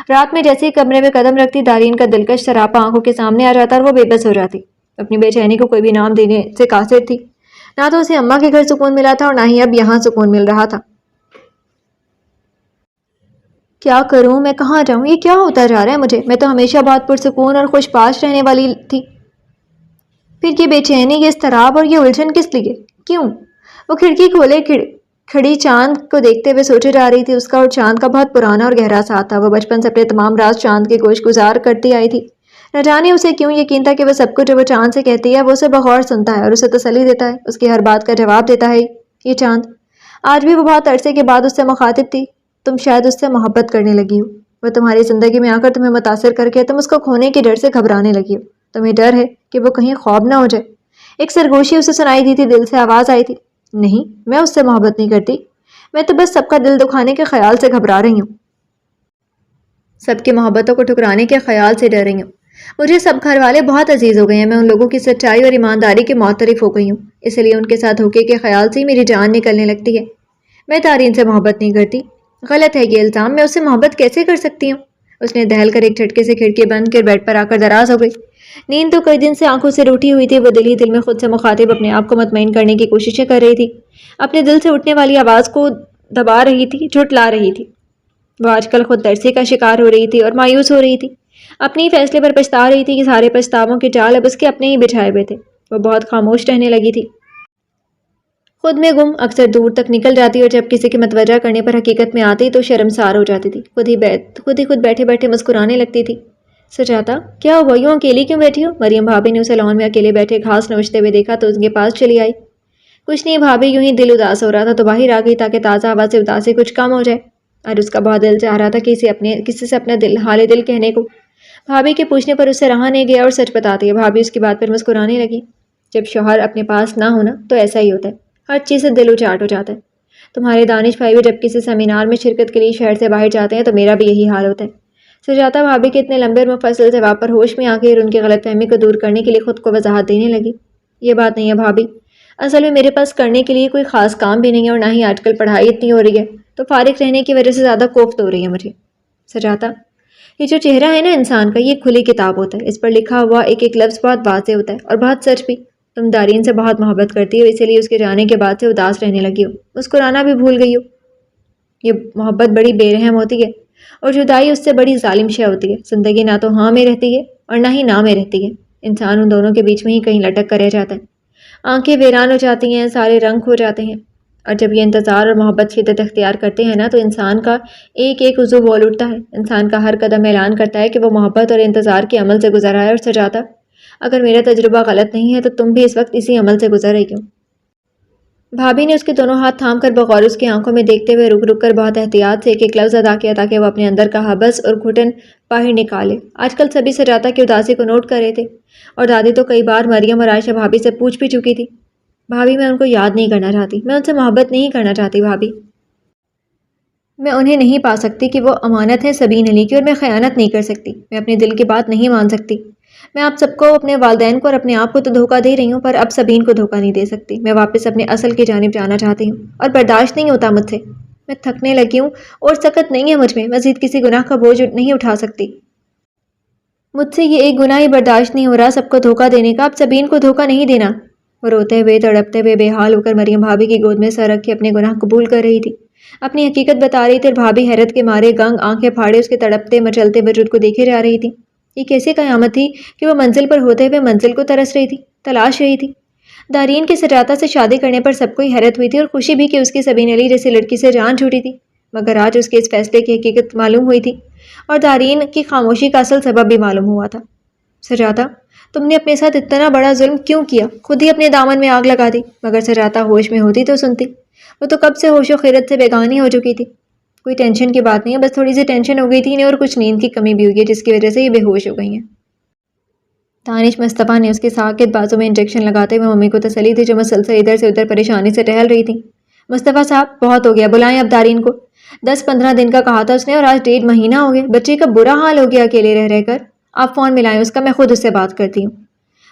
رات میں جیسے ہی کمرے میں قدم رکھتی دارین کا دلکش سراپا آنکھوں کے سامنے آ جاتا اور وہ بے بس ہو جاتی۔ اپنی بے چینی کو کوئی بھی نام دینے سے قاصر تھی۔ نہ تو اسے اماں کے گھر سکون ملا تھا اور نہ ہی اب یہاں سکون مل رہا تھا۔ کیا کروں، میں کہاں جاؤں، یہ کیا ہوتا جا رہا ہے مجھے؟ میں تو ہمیشہ بہت پرسکون اور خوش پاش رہنے والی تھی، پھر یہ بے چینی، یہ اضطراب اور یہ الجھن کس لیے؟ کیوں؟ وہ کھڑکی کھولے کھڑی چاند کو دیکھتے ہوئے سوچے جا رہی تھی۔ اس کا اور چاند کا بہت پرانا اور گہرا ساتھ تھا۔ وہ بچپن سے اپنے تمام راز چاند کے گوش گزار کرتی آئی تھی۔ نہ جانے اسے کیوں یقین تھا کہ وہ سب کچھ جو وہ چاند سے کہتی ہے وہ اسے بغور سنتا ہے اور اسے تسلی دیتا ہے، اس کی ہر بات کا جواب دیتا ہے یہ چاند۔ آج بھی وہ بہت عرصے کے بعد اس سے مخاطب تھی۔ تم شاید اس سے محبت کرنے لگی ہو، وہ تمہاری زندگی میں آ کر تمہیں متاثر کر کے تم اس کو کھونے کے ڈر سے گھبرانے لگی ہو، تمہیں ڈر ہے کہ وہ کہیں خواب نہ ہو جائے۔ ایک سرگوشی اسے سنائی دی تھی، دل سے آواز آئی تھی، نہیں، میں اس سے محبت نہیں کرتی، میں تو بس سب کا دل دکھانے کے خیال سے گھبرا رہی ہوں، سب کی محبتوں کو ٹھکرانے کے خیال سے ڈر رہی ہوں۔ مجھے سب گھر والے بہت عزیز ہو گئے ہیں، میں ان لوگوں کی سچائی اور ایمانداری کے معترف ہو گئی ہوں، اس لیے ان کے ساتھ دھوکے کے خیال سے ہی میری جان نکلنے لگتی ہے۔ میں دارین سے محبت نہیں کرتی، غلط ہے یہ الزام، میں اس سے محبت کیسے کر سکتی ہوں؟ اس نے دہل کر ایک جھٹکے سے کھڑکی بند کر بیڈ پر آ کر دراز ہو گئی۔ نیند تو کئی دن سے آنکھوں سے روٹھی ہوئی تھی، وہ دل ہی دل میں خود سے مخاطب اپنے آپ کو مطمئن کرنے کی کوششیں کر رہی تھی، اپنے دل سے اٹھنے والی آواز کو دبا رہی تھی، جھٹلا رہی تھی۔ وہ آج کل خود ترسی کا شکار ہو رہی تھی اور مایوس ہو رہی تھی، اپنی فیصلے پر پچھتا رہی تھی کہ سارے پچھتاووں کے جال اب اس کے اپنے ہی بچھائے ہوئے تھے۔ وہ بہت خاموش رہنے لگی تھی، خود میں گم، اکثر دور تک نکل جاتی اور جب کسی کے متوجہ کرنے پر حقیقت میں آتی تو شرمسار ہو جاتی تھی، خود بیٹھے بیٹھے مسکرانے لگتی تھی۔ سجاتا، کیا ہوا، یوں اکیلی کیوں بیٹھی ہو؟ مریم بھابی نے اسے لان میں اکیلے بیٹھے گھاس نوچتے ہوئے دیکھا تو اس کے پاس چلی آئی۔ کچھ نہیں بھابی، یوں ہی دل اداس ہو رہا تھا تو باہر آ گئی تاکہ تازہ ہوا سے اداسی کچھ کم ہو جائے، اور اس کا بہت دل چاہ رہا تھا کسی سے اپنا حال دل کہنے کو۔ بھابی کے پوچھنے پر اس سے رہا نہیں گیا اور سچ بتا دیا۔ بھابی اس کی بات پر مسکرانے لگی۔ جب شوہر اپنے پاس نہ ہونا تو ایسا ہی ہوتا ہے، ہر چیز سے دل اچاٹ ہو جاتا ہے۔ تمہارے دانش بھائی بھی جب کسی سیمینار میں شرکت کے لیے شہر سے باہر جاتے ہیں تو میرا بھی یہی حال ہوتا ہے۔ سجاتا بھابی کے اتنے لمبے اور مفصل جواب پر ہوش میں آ گئی اور ان کی غلط فہمی کو دور کرنے کے لیے خود کو وضاحت دینے لگی۔ یہ بات نہیں ہے بھابی، اصل میں میرے پاس کرنے کے لیے کوئی خاص کام بھی نہیں ہے اور نہ ہی آج کل پڑھائی اتنی ہو رہی ہے تو فارغ رہنے کی وجہ سے زیادہ کوفت ہو رہی ہے مجھے۔ سجاتا، یہ جو چہرہ ہے نا انسان کا، یہ کھلی کتاب ہوتا ہے، اس پر لکھا ہوا ایک ایک لفظ بہت واضح ہوتا ہے اور بہت سچ بھی۔ تم دارین سے بہت محبت کرتی ہو، اسی لیے اس کے جانے کے بعد سے اداس رہنے لگی ہو، مسکرانا بھی بھول گئی ہو۔ یہ محبت بڑی بے رحم ہوتی ہے اور جدائی اس سے بڑی ظالم شے ہوتی ہے۔ زندگی نہ تو ہاں میں رہتی ہے اور نہ ہی نہ میں رہتی ہے، انسان ان دونوں کے بیچ میں ہی کہیں لٹک کر رہ جاتا ہے۔ آنکھیں ویران ہو جاتی ہیں، سارے رنگ کھو جاتے ہیں، اور جب یہ انتظار اور محبت شدت اختیار کرتے ہیں نا تو انسان کا ایک ایک عضو بول اٹھتا ہے، انسان کا ہر قدم اعلان کرتا ہے کہ وہ محبت اور انتظار کے عمل سے گزرا ہے۔ اور سجاتا، اگر میرا تجربہ غلط نہیں ہے تو تم بھی اس وقت اسی عمل سے گزر رہی ہو۔ بھابی نے اس کے دونوں ہاتھ تھام کر بغور اس کی آنکھوں میں دیکھتے ہوئے رک رک کر بہت احتیاط سے ایک ایک لفظ ادا کیا تاکہ وہ اپنے اندر کا حبس اور گھٹن باہر نکالے۔ آج کل سبھی سجاتا کی اداسی کو نوٹ کر رہے تھے اور دادی تو کئی بار مریم اور عائشہ بھابی سے پوچھ بھی چکی تھی۔ بھابی، میں ان کو یاد نہیں کرنا چاہتی، میں ان سے محبت نہیں کرنا چاہتی بھابی، میں انہیں نہیں پا سکتی کہ وہ امانت ہے سبین علی کی اور میں خیانت نہیں کر سکتی، میں اپنے دل کی بات نہیں مان سکتی، میں آپ سب کو، اپنے والدین کو اور اپنے آپ کو تو دھوکہ دے رہی ہوں پر اب سبین کو دھوکہ نہیں دے سکتی، میں واپس اپنے اصل کی جانب جانا چاہتی ہوں اور برداشت نہیں ہوتا مجھ سے، میں تھکنے لگی ہوں اور سکت نہیں ہے مجھ میں، مزید کسی گناہ کا بوجھ نہیں اٹھا سکتی، مجھ سے یہ ایک گناہ ہی برداشت نہیں ہو رہا، سب کو دھوکہ دینے کا، اب سبین کو دھوکہ نہیں دینا۔ وہ روتے ہوئے تڑپتے ہوئے بے حال ہو کر مریم بھابی کی گود میں سر رکھ کے اپنے گناہ قبول کر رہی تھی، اپنی حقیقت بتا رہی تھی اور بھابی حیرت کے مارے گنگ آنکھیں پھاڑے اس کے تڑپتے مچلتے وجود کو دیکھے جا رہی تھی۔ یہ کیسے قیامت تھی کہ وہ منزل پر ہوتے ہوئے منزل کو ترس رہی تھی، تلاش رہی تھی۔ دارین کے سجاتا سے شادی کرنے پر سب کو ہی حیرت ہوئی تھی اور خوشی بھی کہ اس کی سبین علی جیسی لڑکی سے جان چھوٹی تھی، مگر آج اس کے اس فیصلے کی حقیقت معلوم ہوئی تھی اور دارین کی خاموشی کا اصل سبب بھی معلوم ہوا تھا۔ سجاتا، تم نے اپنے ساتھ اتنا بڑا ظلم کیوں کیا؟ خود ہی اپنے دامن میں آگ لگا دی۔ مگر سجاتا ہوش میں ہوتی تو سنتی، وہ تو کب سے ہوش و خیرت سے بیگانی ہو چکی تھی۔ کوئی ٹینشن کی بات نہیں ہے، بس تھوڑی سی ٹینشن ہو گئی تھی انہیں اور کچھ نیند کی کمی بھی ہوئی ہے جس کی وجہ سے یہ بے ہوش ہو گئی ہیں۔ دانش مصطفیٰ نے اس کے ساکت بازو میں انجیکشن لگاتے ہوئے ممی کو تسلی دی جو مسلسل ادھر سے ادھر پریشانی سے ٹہل رہی تھی۔ مصطفیٰ صاحب، بہت ہو گیا، بلائیں اب دارین کو۔ 10-15 دن کا کہا تھا اس نے اور آج 1.5 مہینہ ہو گیا، بچے کا برا حال ہو گیا اکیلے رہ رہ کر۔ آپ فون ملائیں اس کا، میں خود اس سے بات کرتی ہوں۔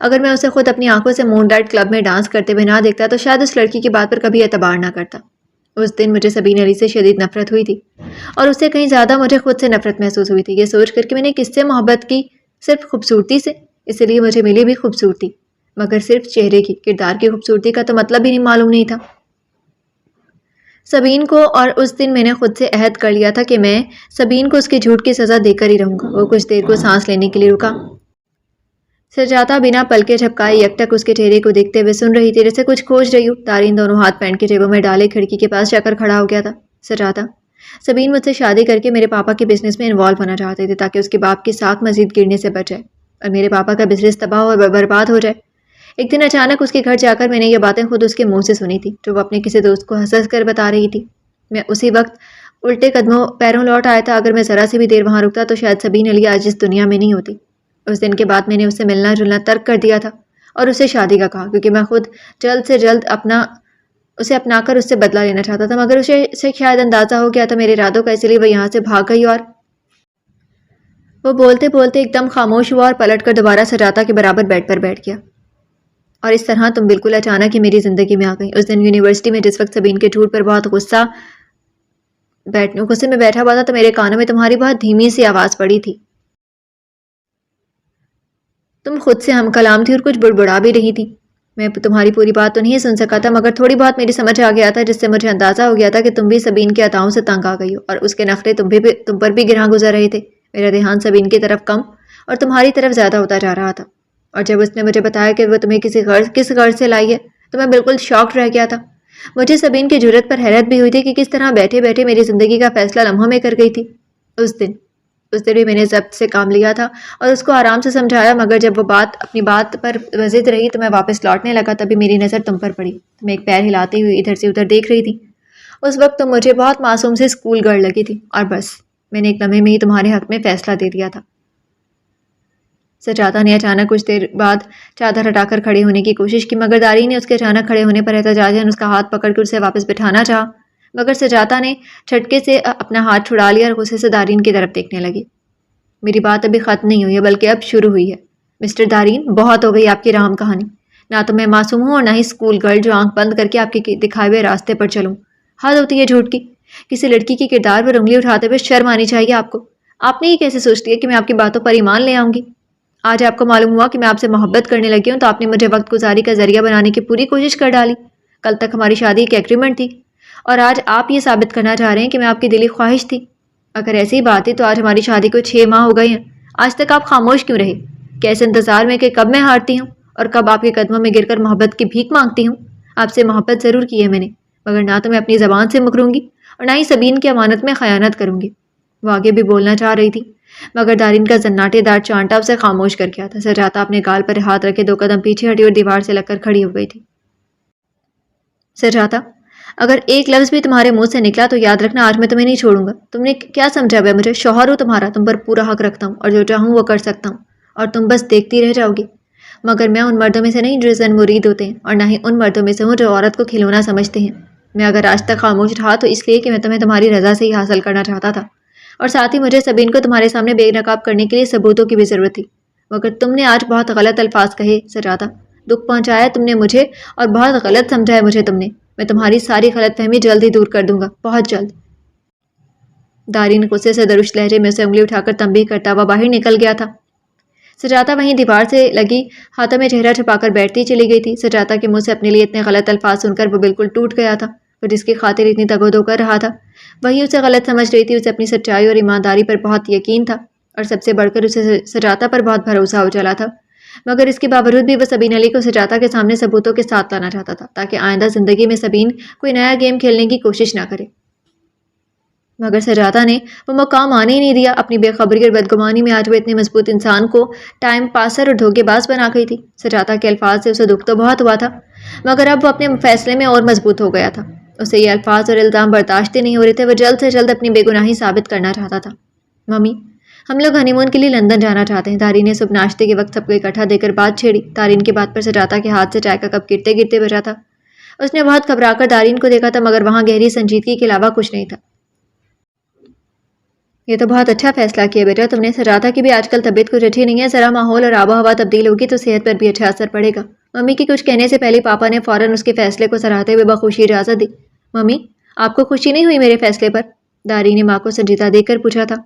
اگر میں اسے خود اپنی آنکھوں سے مون لائٹ کلب میں ڈانس کرتے ہوئے نہ دیکھتا تو شاید اس لڑکی کی بات پر کبھی اعتبار نہ کرتا۔ اس دن مجھے سبین علی سے شدید نفرت ہوئی تھی، اور اس سے کہیں زیادہ مجھے خود سے نفرت محسوس ہوئی تھی، یہ سوچ کر کہ میں نے کس سے محبت کی، صرف خوبصورتی سے۔ اس لیے مجھے ملی بھی خوبصورتی، مگر صرف چہرے کی، کردار کی خوبصورتی کا تو مطلب ہی معلوم نہیں تھا سبین کو۔ اور اس دن میں نے خود سے عہد کر لیا تھا کہ میں سبین کو اس کے جھوٹ کی سزا دے کر ہی رہوں گا۔ وہ کچھ دیر کو سانس لینے کے لیے رکا۔ سجادہ بنا پلکیں جھپکائے یکٹک اس کے چہرے کو دیکھتے ہوئے سن رہی تھی جیسے کچھ کھوج رہی ہو۔ دارین دونوں ہاتھ پینٹ کی جیبوں میں ڈالے کھڑکی کے پاس جا کر کھڑا ہو گیا تھا۔ سجادہ، سبین مجھ سے شادی کر کے میرے پاپا کے بزنس میں انوالو ہونا چاہتے تھے تاکہ اس کے باپ کی ساکھ مزید گرنے سے بچ جائے اور میرے پاپا کا بزنس تباہ اور برباد ہو جائے۔ ایک دن اچانک اس کے گھر جا کر میں نے یہ باتیں خود اس کے منہ سے سنی تھی جو وہ اپنے کسی دوست کو ہنس کر بتا رہی تھی۔ میں اسی وقت الٹے قدموں پیروں لوٹ آیا تھا۔ اگر میں ذرا سی بھی دیر وہاں رکتا تو شاید سبین علی آج اس دنیا میں نہیں ہوتی۔ اس دن کے بعد میں نے اس سے ملنا جلنا ترک کر دیا تھا اور اسے شادی کا کہا، کیونکہ میں خود جلد سے جلد اسے اپنا کر اس سے بدلہ لینا چاہتا تھا، مگر اسے شاید اندازہ ہو گیا تھا میرے ارادوں کا، اس لیے وہ یہاں سے بھاگ گئی۔ اور وہ بولتے بولتے ایک دم خاموش ہوا اور پلٹ کر دوبارہ سجادہ کے برابر بیڈ پر بیٹھ گیا۔ اور اس طرح تم بالکل اچانک ہی میری زندگی میں آ گئی۔ اس دن یونیورسٹی میں جس وقت سبین کے جھوٹ پر بہت غصے میں بیٹھا ہوا تھا تو میرے کانوں میں تمہاری بہت دھیمی سی آواز پڑی تھی۔ تم خود سے ہم کلام تھی اور کچھ بڑبڑا بھی رہی تھی۔ میں تمہاری پوری بات تو نہیں سن سکا تھا، مگر تھوڑی بہت میری سمجھ آ گیا تھا، جس سے مجھے اندازہ ہو گیا تھا کہ تم بھی سبین کے عطاؤں سے تنگ آ گئی ہو اور اس کے نخرے تم پر بھی گراں گزر رہے تھے۔ میرا دھیان سبین کی طرف کم اور تمہاری طرف زیادہ ہوتا جا رہا تھا، اور جب اس نے مجھے بتایا کہ وہ تمہیں کس غرض سے لائی ہے تو میں بالکل شاکڈ رہ گیا تھا۔ مجھے سبین کی جرت پر حیرت بھی ہوئی تھی کہ کس طرح بیٹھے بیٹھے میری زندگی کا فیصلہ لمحوں میں کر گئی تھی۔ اس دن بھی میں نے ضبط سے کام لیا تھا اور اس کو آرام سے سمجھایا، مگر جب وہ اپنی بات پر ضد رہی تو میں واپس لوٹنے لگا۔ تبھی میری نظر تم پر پڑی۔ تم ایک پیر ہلاتی ہوئی ادھر سے ادھر دیکھ رہی تھی۔ اس وقت تم مجھے بہت معصوم سے اسکول گرل لگی تھی، اور بس میں نے ایک لمحے میں ہی تمہارے حق میں فیصلہ دے دیا تھا۔ سجادہ نے اچانک کچھ دیر بعد چادر ہٹا کر کھڑے ہونے کی کوشش کی، مگر داری نے اس کے اچانک کھڑے ہونے پر احتجاجاً اس کا ہاتھ پکڑ کر اسے واپس بٹھانا چاہا، مگر سجادہ نے جھٹکے سے اپنا ہاتھ چھڑا لیا اور غصے سے دارین کی طرف دیکھنے لگی۔ میری بات ابھی ختم نہیں ہوئی ہے، بلکہ اب شروع ہوئی ہے۔ مسٹر دارین، بہت ہو گئی آپ کی رحم کہانی۔ نہ تو میں معصوم ہوں اور نہ ہی اسکول گرل جو آنکھ بند کر کے آپ کے دکھائے ہوئے راستے پر چلوں۔ حد ہوتی ہے جھوٹ کی۔ کسی لڑکی کی کردار پر انگلی اٹھاتے ہوئے شرم آنی چاہیے آپ کو۔ آپ نے یہ کیسے سوچ لیا کہ میں آپ کی باتوں پر ایمان لے آؤں گی؟ آج آپ کو معلوم ہوا کہ میں آپ سے محبت کرنے لگی ہوں تو آپ نے مجھے وقت گزاری کا ذریعہ بنانے کی پوری کوشش کر ڈالی۔ کل تک ہماری شادی ایک ایگریمنٹ تھی، اور آج آپ یہ ثابت کرنا چاہ رہے ہیں کہ میں آپ کی دلی خواہش تھی۔ اگر ایسی ہی بات تھی تو آج ہماری شادی کو 6 ماہ ہو گئے ہیں۔ آج تک آپ خاموش کیوں رہے؟ کیسے انتظار میں کہ کب میں ہارتی ہوں اور کب آپ کے قدموں میں گر کر محبت کی بھیک مانگتی ہوں؟ آپ سے محبت ضرور کی ہے میں نے، مگر نہ تو میں اپنی زبان سے مکروں گی اور نہ ہی سبین کی امانت میں خیانت کروں گی۔ وہ آگے بھی بولنا چاہ رہی تھی، مگر دارین کا زناٹے دار چانٹا اسے خاموش کر گیا تھا۔ سجادہ اپنے گال پر ہاتھ رکھے 2 قدم پیچھے ہٹی اور دیوار سے لگ کر کھڑی ہو گئی تھی۔ سجادہ، اگر ایک لفظ بھی تمہارے منہ سے نکلا تو یاد رکھنا آج میں تمہیں نہیں چھوڑوں گا۔ تم نے کیا سمجھا ہے مجھے؟ شوہر ہوں تمہارا، تم پر پورا حق رکھتا ہوں اور جو چاہوں وہ کر سکتا ہوں، اور تم بس دیکھتی رہ جاؤ گی۔ مگر میں ان مردوں میں سے نہیں جو زن مرید ہوتے ہیں، اور نہ ہی ان مردوں میں سے ہوں جو عورت کو کھلونا سمجھتے ہیں۔ میں اگر آج تک خاموش رہا تو اس لیے کہ میں تمہیں تمہاری رضا سے ہی حاصل کرنا چاہتا تھا، اور ساتھ ہی مجھے سبین کو تمہارے سامنے بے نقاب کرنے کے لیے ثبوتوں کی بھی ضرورت تھی۔ مگر تم نے آج بہت غلط الفاظ کہے سجادہ، دکھ پہنچایا تم نے مجھے اور بہت غلط سمجھا ہے مجھے تم نے۔ میں تمہاری ساری غلط فہمی جلد ہی دور کر دوں گا، بہت جلد۔ دارین غصے سے درشت لہجے میں اسے انگلی اٹھا کر تنبیہ کرتا ہوا باہر نکل گیا تھا۔ سجادہ وہیں دیوار سے لگی ہاتھوں میں چہرہ چھپا کر بیٹھتی چلی گئی تھی۔ سجادہ کے منہ سے اپنے لیے اتنے غلط الفاظ سن کر وہ بالکل ٹوٹ گیا تھا۔ وہ جس کی خاطر اتنی تگ و دو کر رہا تھا وہی اسے غلط سمجھ رہی تھی۔ اسے اپنی سچائی اور ایمانداری پر بہت یقین تھا، اور سب سے بڑھ کر اسے سجادہ پر بہت بھروسہ ہو چلا تھا، مگر اس کے باوجود بھی وہ سبین علی کو سجادہ کے سامنے ثبوتوں کے ساتھ لانا چاہتا تھا تاکہ آئندہ زندگی میں سبین کوئی نیا گیم کھیلنے کی کوشش نہ کرے۔ مگر سجادہ نے وہ مقام آنے ہی نہیں دیا۔ اپنی بے خبری اور بدگمانی میں آج وہ اتنے مضبوط انسان کو ٹائم پاسر اور دھوکے باز بنا گئی تھی۔ سجادہ کے الفاظ سے اسے دکھ تو بہت ہوا تھا، مگر اب وہ اپنے فیصلے میں اور مضبوط ہو گیا تھا۔ اسے یہ الفاظ اور الزام برداشت ہی نہیں ہو رہے تھے۔ وہ جلد سے جلد اپنی بے گناہی ثابت کرنا چاہتا تھا۔ ممی، ہم لوگ ہنی مون کے لیے لندن جانا چاہتے ہیں۔ دارین نے صبح ناشتے کے وقت سب کو اکٹھا دے کر بات چھیڑی۔ دارین کی بات پر سجادہ کے ہاتھ سے چائے کا کپ گرتے گرتے بجا تھا۔ اس نے بہت گھبرا کر دارین کو دیکھا تھا، مگر وہاں گہری سنجیدگی کے علاوہ کچھ نہیں تھا۔ یہ تو بہت اچھا فیصلہ کیا بیٹا تم نے. سجاتا کی بھی آج کل طبیعت کچھ اچھی نہیں ہے. ذرا ماحول اور آب و ہوا تبدیل ہوگی تو صحت پر بھی اچھا اثر پڑے گا. ممی کی کچھ کہنے سے پہلے پاپا نے فوراً اس کے فیصلے کو سراہتے ہوئے بخوشی اجازت دی. ممی آپ کو خوشی نہیں ہوئی میرے فیصلے پر؟ دارین نے ماں کو سنجیدہ دیکھ کر پوچھا تھا.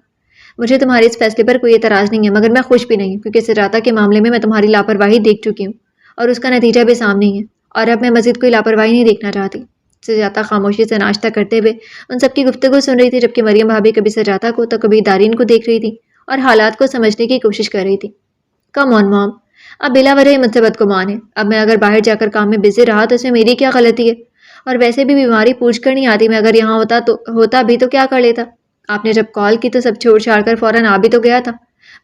مجھے تمہارے اس فیصلے پر کوئی اعتراض نہیں ہے مگر میں خوش بھی نہیں ہوں کیونکہ سجاتا کے معاملے میں تمہاری لاپرواہی دیکھ چکی ہوں اور اس کا نتیجہ بھی سامنے ہی ہے اور اب میں مزید کوئی لاپرواہی نہیں دیکھنا چاہتی. سجاتا خاموشی سے ناشتہ کرتے ہوئے ان سب کی گفتگو سن رہی تھی جبکہ مریم بھابھی کبھی سجاتا کو تو کبھی دارین کو دیکھ رہی تھی اور حالات کو سمجھنے کی کوشش کر رہی تھی. کم آن مام اب بلا وجہ مجھ سے بدگمان ہے. اب میں اگر باہر جا کر کام میں بزی رہا تو اس میں میری کیا غلطی ہے؟ اور ویسے بھی بیماری پوچھ کر نہیں آتی. میں اگر یہاں ہوتا بھی تو کیا کر لیتا. آپ نے جب کال کی تو سب چھوڑ چھاڑ کر فوراً آ بھی تو گیا تھا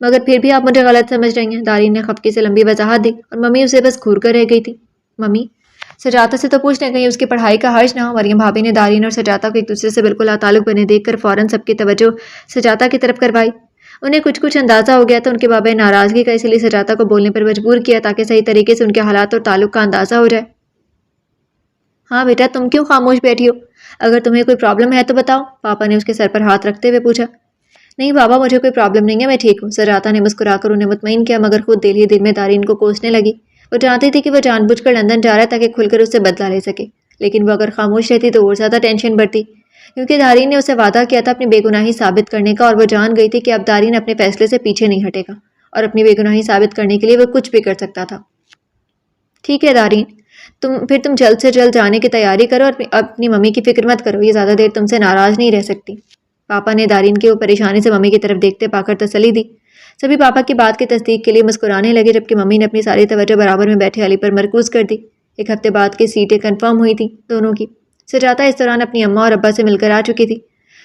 مگر پھر بھی آپ مجھے غلط سمجھ رہی ہیں. دارین نے خفگی سے لمبی وضاحت دی اور ممی اسے بس گھور کر رہ گئی تھی. ممی سجاتا سے تو پوچھ لیں کہیں اس کی پڑھائی کا حرج نہ ہو. مریم بھابھی نے دارین اور سجاتا کو ایک دوسرے سے بالکل تعلق بنے دیکھ کر فوراً سب کی توجہ سجاتا کی طرف کروائی. انہیں کچھ اندازہ ہو گیا تو ان کے بابا ناراضگی کا، اس لیے سجاتا کو بولنے پر مجبور کیا تاکہ صحیح طریقے سے ان کے حالات اور تعلق کا اندازہ ہو جائے. ہاں بیٹا تم کیوں خاموش بیٹھی ہو؟ اگر تمہیں کوئی پرابلم ہے تو بتاؤ. پاپا نے اس کے سر پر ہاتھ رکھتے ہوئے پوچھا. نہیں بابا مجھے کوئی پرابلم نہیں ہے، میں ٹھیک ہوں. سجاتا نے مسکرا کر انہیں مطمئن کیا مگر خود دل ہی دل میں دارین کو کوسنے لگی. وہ جانتی تھی کہ وہ جان بوجھ کر لندن جا رہا ہے تاکہ کھل کر اس سے بدلہ لے سکے، لیکن وہ اگر خاموش رہتی تو اور زیادہ ٹینشن بڑھتی کیونکہ دارین نے اسے وعدہ کیا تھا اپنی بے گناہی ثابت کرنے کا اور وہ جان گئی تھی کہ اب دارین اپنے فیصلے سے پیچھے نہیں ہٹے گا اور اپنی بے گناہی ثابت کرنے کے لیے وہ کچھ بھی کر سکتا تھا. ٹھیک ہے دارین تم جلد سے جلد جانے کی تیاری کرو اور اپنی ممی کی فکر مت کرو، یہ زیادہ دیر تم سے ناراض نہیں رہ سکتی. پاپا نے دارین کی وہ پریشانی سے ممی کی طرف دیکھتے پا کر تسلی دی. سبھی پاپا کی بات کی تصدیق کے لیے مسکرانے لگے جبکہ ممی نے اپنی ساری توجہ برابر میں بیٹھے علی پر مرکوز کر دی. ایک ہفتے بعد کی سیٹیں کنفرم ہوئی تھیں دونوں کی. سجاتا اس دوران اپنی اماں اور ابا سے مل کر آ چکی تھی.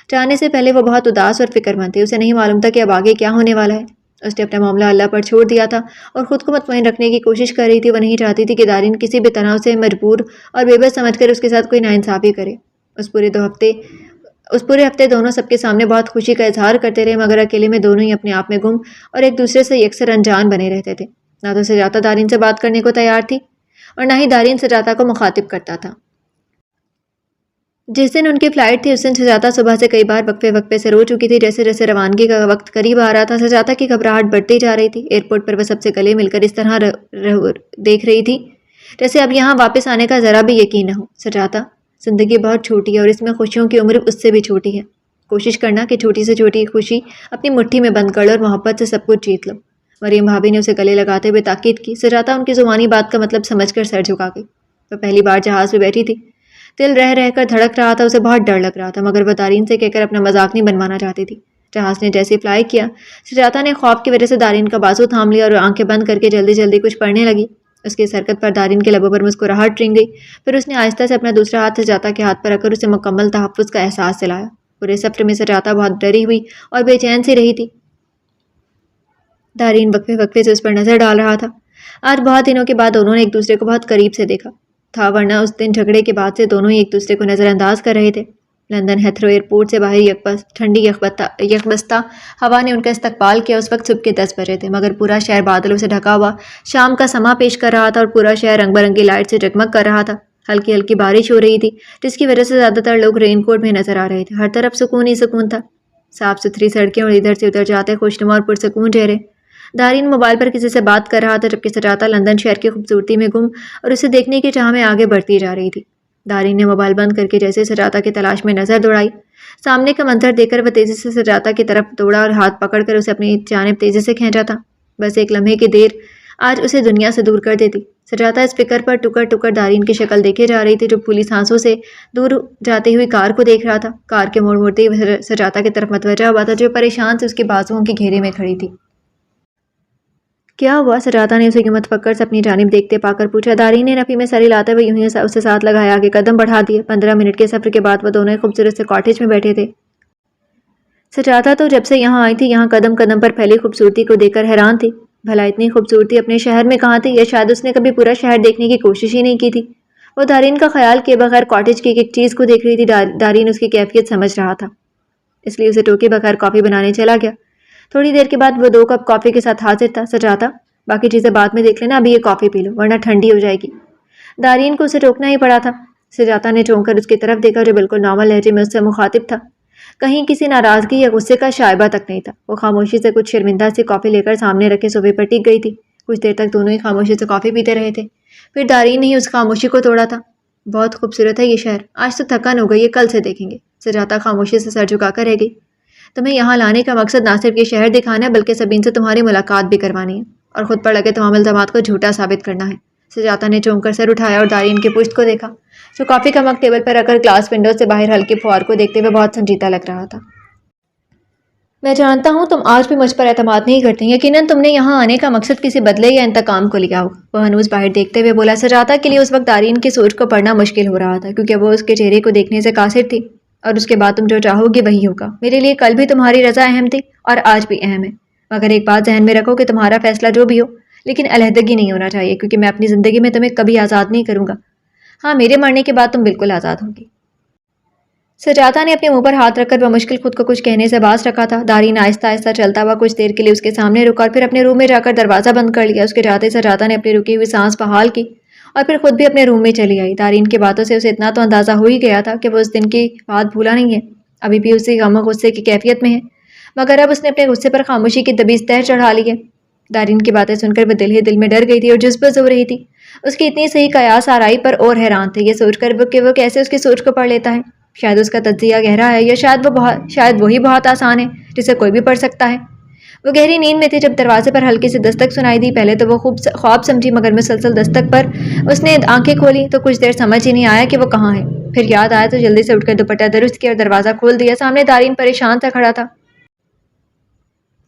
جانے سے پہلے وہ بہت اداس اور فکر مند تھی. اسے نہیں معلوم تھا کہ اب آگے کیا ہونے والا ہے. اس نے اپنا معاملہ اللہ پر چھوڑ دیا تھا اور خود کو مطمئن رکھنے کی کوشش کر رہی تھی. وہ نہیں چاہتی تھی کہ دارین کسی بھی طرح سے مجبور اور بے بس سمجھ کر اس کے ساتھ کوئی ناانصافی کرے. اس پورے ہفتے دونوں سب کے سامنے بہت خوشی کا اظہار کرتے رہے مگر اکیلے میں دونوں ہی اپنے آپ میں گم اور ایک دوسرے سے یکسر انجان بنے رہتے تھے. نہ تو سجاتا دارین سے بات کرنے کو تیار تھی اور نہ ہی دارین سجاتا کو مخاطب کرتا تھا. جس دن ان کی فلائٹ تھی اس دن سجاتا صبح سے کئی بار وقفے سے رو چکی تھی. جیسے جیسے روانگی کا وقت قریب آ رہا تھا سجاتا کی گھبراہٹ بڑھتی جا رہی تھی. ایئرپورٹ پر وہ سب سے گلے مل کر اس طرح دیکھ رہی تھی جیسے اب یہاں واپس آنے کا ذرا بھی یقین نہ ہو. سجاتا زندگی بہت چھوٹی ہے اور اس میں خوشیوں کی عمر اس سے بھی چھوٹی ہے. کوشش کرنا کہ چھوٹی سے چھوٹی خوشی اپنی مٹھی میں بند کر لو اور محبت سے سب کچھ جیت لو. مریم بھابھی نے اسے گلے لگاتے ہوئے تاکید کی. سجاتا ان کی زبانی بات کا مطلب سمجھ کر سر جھکا گئی. وہ پہلی بار جہاز میں بیٹھی تھی. دل رہ کر دھڑک رہا تھا. اسے بہت ڈر لگ رہا تھا مگر وہ دارین سے کہہ کر اپنا مذاق نہیں بنوانا چاہتی تھی. جہاز نے جیسے فلائی کیا سجاتا نے خوف کی وجہ سے دارین کا بازو تھام لیا اور آنکھیں بند کر کے جلدی جلدی کچھ پڑھنے لگی. اس کی اس حرکت پر دارین کے لبوں پر مسکراہٹ رنگ گئی. پھر اس نے آہستہ سے اپنا دوسرا ہاتھ سجاتا کے ہاتھ پر رکھ کر اسے مکمل تحفظ کا احساس دلایا. پورے سفر میں سجاتا بہت ڈری ہوئی اور بے چین سی رہی تھی. دارین وقفے سے اس پر نظر ڈال رہا تھا. آج بہت دنوں کے بعد دونوں نے ایک دوسرے کو بہت قریب سے دیکھا تھا ورنہ اس دن جھگڑے کے بعد سے دونوں ہی ایک دوسرے کو نظر انداز کر رہے تھے. لندن ہیتھرو ایئرپورٹ سے باہر ٹھنڈی یکبستہ ہوا نے ان کا استقبال کیا. اس وقت صبح کے 10 بجے تھے مگر پورا شہر بادلوں سے ڈھکا ہوا شام کا سما پیش کر رہا تھا اور پورا شہر رنگ برنگی لائٹ سے جگمگ کر رہا تھا. ہلکی ہلکی بارش ہو رہی تھی جس کی وجہ سے زیادہ تر لوگ رین کوٹ میں نظر آ رہے تھے. ہر طرف سکون ہی سکون تھا. صاف ستھری سڑکیں اور ادھر سے ادھر جاتے خوشنما اور پرسکون چہرے. دارین موبائل پر کسی سے بات کر رہا تھا جبکہ سجاتا لندن شہر کی خوبصورتی میں گم اور اسے دیکھنے کی چاہ میں آگے بڑھتی جا رہی تھی. دارین نے موبائل بند کر کے جیسے سجاتا کی تلاش میں نظر دوڑائی. سامنے کا منظر دیکھ کر وہ تیزی سے سجاتا کی طرف دوڑا اور ہاتھ پکڑ کر اسے اپنی جانب تیزی سے کھینچا تھا. بس ایک لمحے کی دیر آج اسے دنیا سے دور کر دیتی. سجاتا اس فکر پر ٹکر دارین کی شکل دیکھے جا رہی تھی جو پولیس ہانسوں سے دور جاتی ہوئی کار کو دیکھ رہا تھا. کار کے موڑتے ہوئے سجاتا کی طرف متوجہ ہوا تھا جو پریشان سے اس کے بازوؤں کی گھیرے میں کھڑی تھی. کیا ہوا؟ سجاتا نے اسے یوں متفکر سے اپنی جانب دیکھتے پا کر پوچھا. دارین نے نفی میں سر ہلاتے ہوئے یوں ہی اسے ساتھ لگایا آگے قدم بڑھا دیے. 15 منٹ کے سفر کے بعد وہ دونوں ایک خوبصورت سے کاٹیج میں بیٹھے تھے. سجاتا تو جب سے یہاں آئی تھی یہاں قدم قدم پر پھیلی خوبصورتی کو دیکھ کر حیران تھی. بھلا اتنی خوبصورتی اپنے شہر میں کہاں تھی یا شاید اس نے کبھی پورا شہر دیکھنے کی کوشش ہی نہیں کی تھی. وہ دارین کا خیال کیے بغیر کاٹیج کی ایک چیز کو دیکھ رہی تھی. دارین اس کی کیفیت سمجھ رہا تھا اس لیے اسے ٹوکے بغیر کافی بنانے چلا گیا. تھوڑی دیر کے بعد وہ 2 کپ کافی کے ساتھ حاضر تھا. سجاتا باقی چیزیں بعد میں دیکھ لینا، ابھی یہ کافی پی لو ورنہ ٹھنڈی ہو جائے گی. دارین کو اسے ٹوکنا ہی پڑا تھا. سجاتا نے چونک کر اس کی طرف دیکھا جو بالکل نارمل لہجے میں اس سے مخاطب تھا. کہیں کسی ناراضگی یا غصے کا شائبہ تک نہیں تھا۔ وہ خاموشی سے کچھ شرمندہ سی کافی لے کر سامنے رکھے صوفے پر ٹک گئی تھی۔ کچھ دیر تک دونوں ہی خاموشی سے کافی پیتے رہے تھے۔ پھر دارین نے ہی اس خاموشی کو توڑا تھا۔ بہت خوبصورت ہے یہ شہر، آج تو تھکن ہو گئی ہے، کل سے دیکھیں گے۔ سجاتا خاموشی سے سر جھکا کر رہ گئی۔ تمہیں یہاں لانے کا مقصد نہ صرف یہ شہر دکھانا ہے بلکہ سبین سے تمہاری ملاقات بھی کروانی ہے اور خود پر لگے تمام الزامات کو جھوٹا ثابت کرنا ہے۔ سجاتا نے چونک کر سر اٹھایا اور دارین کی پشت کو دیکھا جو کافی کا مگ ٹیبل پر رکھ کر گلاس ونڈو سے باہر ہلکی فوار کو دیکھتے ہوئے بہت سنجیدہ لگ رہا تھا۔ میں جانتا ہوں تم آج بھی مجھ پر اعتماد نہیں کرتے، یقیناً تم نے یہاں آنے کا مقصد کسی بدلے یا انتقام کو لیا ہوگا، وہ ہنوز باہر دیکھتے ہوئے بولا۔ سجاتا کے لیے اس وقت دارین کی سوچ کو پڑھنا مشکل ہو رہا تھا کیونکہ وہ اس کے چہرے کو دیکھنے سے قاصر تھی، اور اس کے بعد تم جو چاہو گے وہی ہوگا۔ میرے لیے کل بھی تمہاری رضا اہم تھی اور آج بھی اہم ہے، مگر ایک بات ذہن میں رکھو کہ تمہارا فیصلہ جو بھی ہو لیکن علیحدگی نہیں ہونا چاہیے، کیونکہ میں اپنی زندگی میں تمہیں کبھی آزاد نہیں کروں گا۔ ہاں، میرے مرنے کے بعد تم بالکل آزاد ہوگی۔ سجاتا نے اپنے منہ پر ہاتھ رکھ کر بمشکل خود کو کچھ کہنے سے باز رکھا تھا۔ دارین آہستہ آہستہ چلتا ہوا کچھ دیر کے لیے اس کے سامنے رکا اور پھر اپنے روم میں جا کر دروازہ بند کر لیا۔ اس کے جاتے سجاتا نے اپنی رکی ہوئی سانس بحال کی اور پھر خود بھی اپنے روم میں چلی آئی۔ دارین کی باتوں سے اسے اتنا تو اندازہ ہو ہی گیا تھا کہ وہ اس دن کی بات بھولا نہیں ہے، ابھی بھی اسی غم و غصے کی کیفیت میں ہے، مگر اب اس نے اپنے غصے پر خاموشی کی دبیز تہہ چڑھا لی ہے۔ دارین کی باتیں سن کر وہ دل ہی دل میں ڈر گئی تھی اور جذبت ہو رہی تھی۔ اس کی اتنی صحیح قیاس آرائی پر اور حیران تھے یہ سوچ کر کہ وہ کیسے اس کی سوچ کو پڑھ لیتا ہے۔ شاید اس کا تجزیہ گہرا ہے یا شاید وہی بہت آسان ہے جسے کوئی بھی پڑھ سکتا ہے۔ وہ گہری نیند میں تھی جب دروازے پر ہلکی سی دستک سنائی دی۔ پہلے تو وہ خواب سمجھی مگر مسلسل دستک پر اس نے آنکھیں کھولی تو کچھ دیر سمجھ ہی نہیں آیا کہ وہ کہاں ہے۔ پھر یاد آیا تو جلدی سے اٹھ کر دوپٹہ درست کیا اور دروازہ کھول دیا۔ سامنے دارین پریشان سا کھڑا تھا۔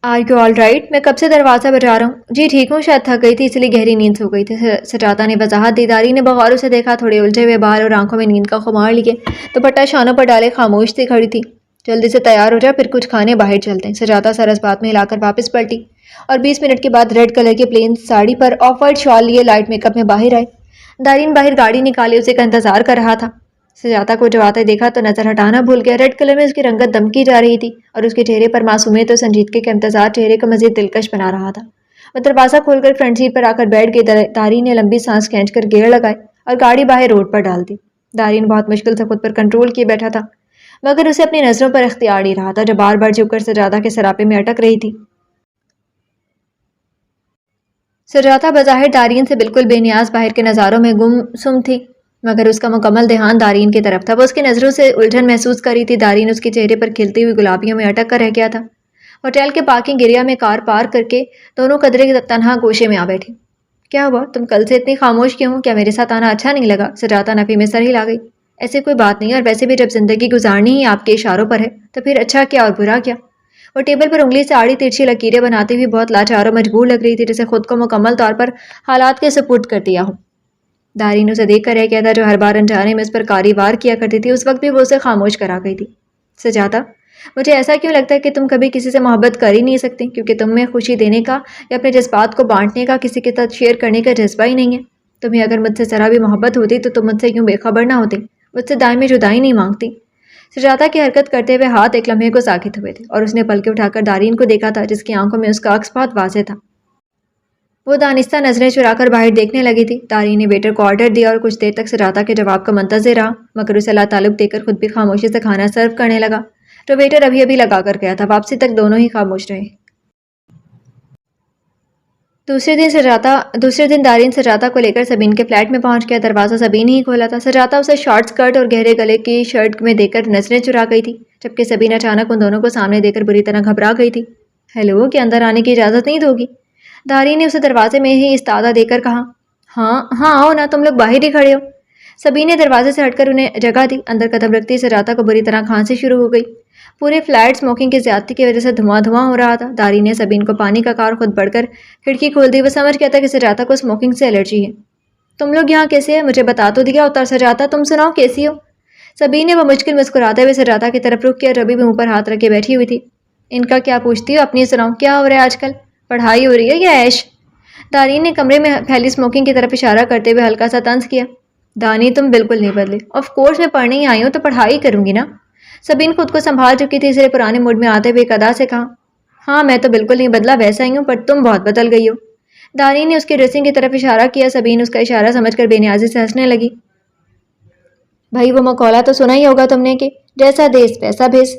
Are you all right? میں کب سے دروازہ بجا رہا ہوں۔ جی ٹھیک ہوں، شاید تھک گئی تھی اس لیے گہری نیند سو گئی تھی، سجاتا نے وضاحت دی۔ دارین نے بغور اسے دیکھا، تھوڑے الجھے ہوئے بال اور آنکھوں میں نیند کا خمار لیے دوپٹہ شانوں پر ڈالے خاموش سی کھڑی تھی۔ جلدی سے تیار ہو جا، پھر کچھ کھانے باہر چلتے ہیں۔ سجاتا سر اس بات میں ہلا کر واپس پلٹی اور 20 منٹ کے بعد ریڈ کلر کی پلین ساڑی پر آف وائٹ شال لیے لائٹ میک اپ میں باہر آئے۔ دارین باہر گاڑی نکالے اسے کا انتظار کر رہا تھا۔ سجاتا کو جب آتے دیکھا تو نظر ہٹانا بھول گیا۔ ریڈ کلر میں اس کی رنگت دمکی جا رہی تھی اور اس کے چہرے پر معصومیت اور سنجیدگی کا امتزاج چہرے کو مزید دلکش بنا رہا تھا۔ وہ دروازہ کھول کر فرنٹ سیٹ پر آ کر بیٹھ گئی۔ دارین نے لمبی سانس کھینچ کر گیئر لگائے اور گاڑی باہر روڈ پر ڈال دی۔ دارین بہت مشکل سے خود پر کنٹرول کیے بیٹھا تھا مگر اسے اپنی نظروں پر اختیار نہیں رہا تھا جو بار بار جھک کر سجاتا کے سراپے میں اٹک رہی تھی۔ سجاتا بظاہر دارین سے بالکل بے نیاز باہر کے نظاروں میں گم سم تھی مگر اس کا مکمل دھیان دارین کی طرف تھا۔ وہ اس کی نظروں سے الجھن محسوس کر رہی تھی۔ دارین اس کے چہرے پر کھلتی ہوئی گلابیوں میں اٹک کر رہ گیا تھا۔ ہوٹل کے پارکنگ ایریا میں کار پارک کر کے دونوں قدرے تنہا گوشے میں آ بیٹھے۔ کیا ہوا؟ تم کل سے اتنی خاموش کیوں ہو؟ کیا میرے ساتھ آنا اچھا نہیں لگا؟ سجاتا نفی میں سر ہلا گئی۔ ایسی کوئی بات نہیں، اور ویسے بھی جب زندگی گزارنی ہی آپ کے اشاروں پر ہے تو پھر اچھا کیا اور برا کیا؟ وہ ٹیبل پر انگلی سے آڑی ترچھی لکیریں بناتے ہوئے بہت لاچار و مجبور لگ رہی تھی، جسے خود کو مکمل طور پر حالات کے سپرد کر دیا ہو۔ دارین اسے دیکھ کر رہ گیا تھا جو ہر بار انجانے میں اس پر کاری وار کیا کرتی تھی۔ اس وقت بھی وہ اسے خاموش کرا گئی تھی۔ سجاتا، مجھے ایسا کیوں لگتا ہے کہ تم کبھی کسی سے محبت کر ہی نہیں سکتے، کیونکہ تم میں خوشی دینے کا یا اپنے جذبات کو بانٹنے کا، کسی کے ساتھ شیئر کرنے کا جذبہ ہی نہیں ہے۔ تمہیں اگر مجھ سے ذرا بھی محبت ہوتی تو تم مجھ سے کیوں بے خبر نہ ہوتے، مجھ سے دائمی جدائی نہیں مانگتی۔ سجاتا کی حرکت کرتے ہوئے ہاتھ ایک لمحے کو ساکت ہوئے تھے اور اس نے پلکیں اٹھا کر دارین کو دیکھا تھا جس کی آنکھوں میں اس کا عکس بہت واضح تھا۔ وہ دانستہ نظریں چرا کر باہر دیکھنے لگی تھی۔ دارین نے ویٹر کو آرڈر دیا اور کچھ دیر تک سجاتا کے جواب کا منتظر رہا مگر اسے لا تعلق دے کر خود بھی خاموشی سے کھانا سرو کرنے لگا جو ویٹر ابھی ابھی لگا کر گیا تھا۔ واپسی تک دونوں ہی خاموش رہے۔ دوسرے دن دارین سجاتا کو لے کر سبین کے فلیٹ میں پہنچ گیا۔ دروازہ سبین ہی کھولا تھا۔ سجاتا اسے شارٹ سکرٹ اور گہرے گلے کی شرٹ میں دیکھ کر نظریں چرا گئی تھی جبکہ سبین اچانک ان دونوں کو سامنے دیکھ کر بری طرح گھبرا گئی تھی۔ ہیلو، کیا اندر آنے کی اجازت نہیں دو گی؟ دارین نے اسے دروازے میں ہی استادہ دے کر کہا۔ ہاں آؤ نا، تم لوگ باہر ہی کھڑے ہو۔ سبین نے دروازے سے ہٹ کر انہیں جگہ دی۔ اندر قدم رکھتی سجاتا کو بری طرح کھانسی شروع ہو گئی۔ پورے فلیٹ اسموکنگ کی زیادتی کی وجہ سے دھواں ہو رہا تھا۔ دارین نے سبین کو پانی کا کار خود بڑھ کر کھڑکی کھول دی۔ وہ سمجھ گیا تھا کہ سجاتا کو اسموکنگ سے الرجی ہے۔ تم لوگ یہاں کیسے ہیں؟ مجھے بتا تو دیا ہوتا۔ سجاتا، تم سناؤ کیسی ہو؟ سبین نے وہ مشکل مسکراتے ہوئے سجاتا کی طرف رخ کیا جو ابھی بھی منہ پر ہاتھ رکھے بیٹھی ہوئی تھی۔ ان کا کیا پوچھتی ہو؟ اپنی سناؤ، کیا ہو رہا ہے آج کل؟ پڑھائی ہو رہی ہے یا عیش؟ دارین نے کمرے میں پھیلی اسموکنگ کی طرف اشارہ کرتے ہوئے ہلکا سا طنز کیا۔ دانی، تم بالکل نہیں بدلے۔ آف کورس میں پڑھنے ہی آئی ہوں تو پڑھائی کروں گی نا۔ سبین خود کو سنبھال چکی تھی، اس لیے پرانے موڈ میں آتے ہوئے ایک ادا سے کہا۔ ہاں، میں تو بالکل نہیں بدلا، ویسا ہی ہوں، پر تم بہت بدل گئی ہو۔ دارین نے اس کے ڈریسنگ کی طرف اشارہ کیا۔ سبین اس کا اشارہ سمجھ کر بے نیازی سے ہنسنے لگی۔ بھائی وہ مقولہ تو سنا ہی ہوگا تم نے کہ جیسا دیس ویسا بھیس۔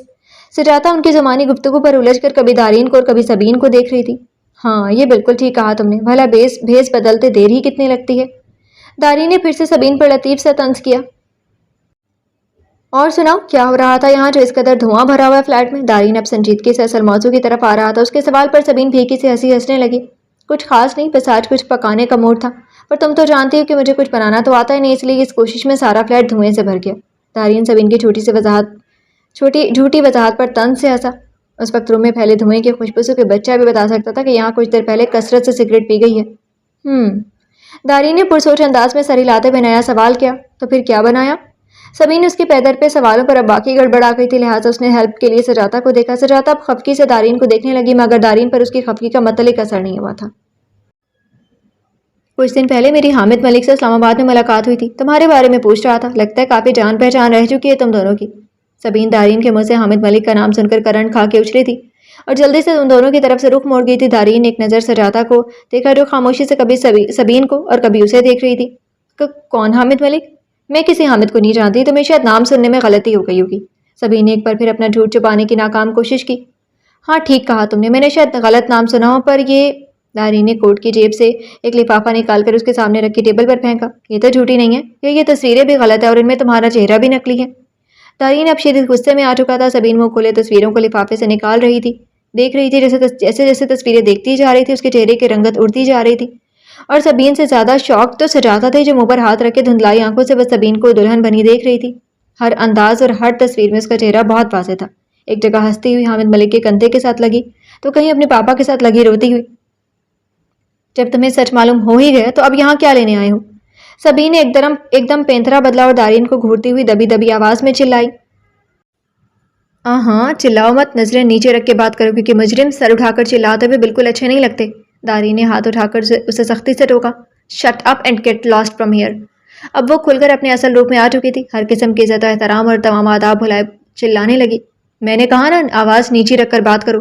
سجاتا ان کی زمانی گفتگو پر الجھ کر کبھی دارین کو اور کبھی سبین کو دیکھ رہی تھی۔ ہاں یہ بالکل ٹھیک کہا تم نے، بھلا بھیس بدلتے دیر ہی کتنی لگتی ہے۔ دارین نے پھر سے سبین پر لطیف سا طنز کیا۔ اور سناؤ کیا ہو رہا تھا یہاں جو اس قدر دھواں بھرا ہوا ہے فلیٹ میں؟ دارین اب سنجیدگی سے اصل موضوع کی طرف آ رہا تھا۔ اس کے سوال پر سبین بھیکی سے ہنسنے لگی۔ کچھ خاص نہیں، بس آج کچھ پکانے کا موڈ تھا، پر تم تو جانتی ہو کہ مجھے کچھ بنانا تو آتا ہی نہیں، اس لیے اس کوشش میں سارا فلیٹ دھوئیں سے بھر گیا۔ دارین سبین کی جھوٹی وضاحت پر طنز سے ہنسا۔ اس وقت روم میں پھیلے دھوئیں کی خوشبو سے کوئی بچہ بھی بتا سکتا تھا کہ یہاں کچھ دیر پہلے کثرت سے سگریٹ پی گئی ہے۔ دارین نے پرسوچ انداز میں سر ہلاتے ہوئے نیا سوال کیا۔ تو پھر کیا بنایا؟ سبین اس کے پیدر پہ سوالوں پر اب باقی گڑبڑ آ گئی تھی، لہٰذا اس نے ہیلپ کے لیے سجاتا کو دیکھا۔ سجاتا اب خفگی سے دارین کو دیکھنے لگی، مگر دارین پر اس کی خفگی کا متعلق اثر نہیں ہوا تھا۔ کچھ دن پہلے میری حامد ملک سے اسلام آباد میں ملاقات ہوئی تھی، تمہارے بارے میں پوچھ رہا تھا، لگتا ہے کافی جان پہچان رہ چکی ہے تم دونوں کی۔ سبین دارین کے منہ سے حامد ملک کا نام سن کر کرنٹ کھا کے اچھلی تھی اور جلدی سے ان دونوں کی طرف سے رخ موڑ گئی تھی۔ دارین نے ایک نظر سجاتا کو دیکھا جو خاموشی سے کبھی سبین کو اور کبھی اسے دیکھ رہی تھی۔ کون حامد ملک؟ میں کسی حامد کو نہیں جانتی، تمہیں شاید نام سننے میں غلطی ہو گئی ہوگی۔ سبین نے ایک بار پھر اپنا جھوٹ چھپانے کی ناکام کوشش کی۔ ہاں ٹھیک کہا تم نے، میں نے شاید غلط نام سنا ہو، پر یہ… دارین نے کوٹ کی جیب سے ایک لفافہ نکال کر اس کے سامنے رکھی ٹیبل پر پھینکا۔ یہ تو جھوٹی نہیں ہے، یہ تصویریں بھی غلط ہے اور ان میں تمہارا چہرہ بھی نقلی ہے۔ دارین اب شدید غصے میں آ چکا تھا۔ سبین منہ کھولے تصویروں کو لفافے سے نکال رہی تھی، دیکھ رہی تھی جیسے جیسے تصویریں دیکھتی جا رہی تھی اس کے چہرے کی رنگت اڑتی جا رہی تھی۔ اور سبین سے زیادہ شوق تو سجاتا تھے جو منہ پر ہاتھ رکھے دھندلائی آنکھوں سے بس سبین کو دلہن بنی دیکھ رہی تھی۔ ہر انداز اور ہر تصویر میں اس کا چہرہ بہت واضح تھا۔ ایک جگہ ہنستی ہوئی حامد ملک کے کندھے کے ساتھ لگی تو کہیں اپنے پاپا کے ساتھ لگی روتی ہوئی۔ جب تمہیں سچ معلوم ہو ہی گیا تو اب یہاں کیا لینے آئے ہو؟ سبین نے ایک دم پینترا بدلا اور دارین کو گھورتی ہوئی دبی دبی آواز میں چلائی۔ ہاں چلاؤ مت، نظریں نیچے رکھ کے بات کرو، کیونکہ مجرم سر اٹھا کر چلاتے ہوئے بالکل اچھے نہیں لگتے۔ دارین نے ہاتھ اٹھا کر اسے سختی سے ٹوکا۔ Shut up and get lost from here. اب وہ کھل کر اپنے اصل روپ میں آ چکی تھی، ہر قسم کی عزت و احترام اور تمام آداب بھلائے چلانے لگی۔ میں نے کہا نا آواز نیچی رکھ کر بات کرو،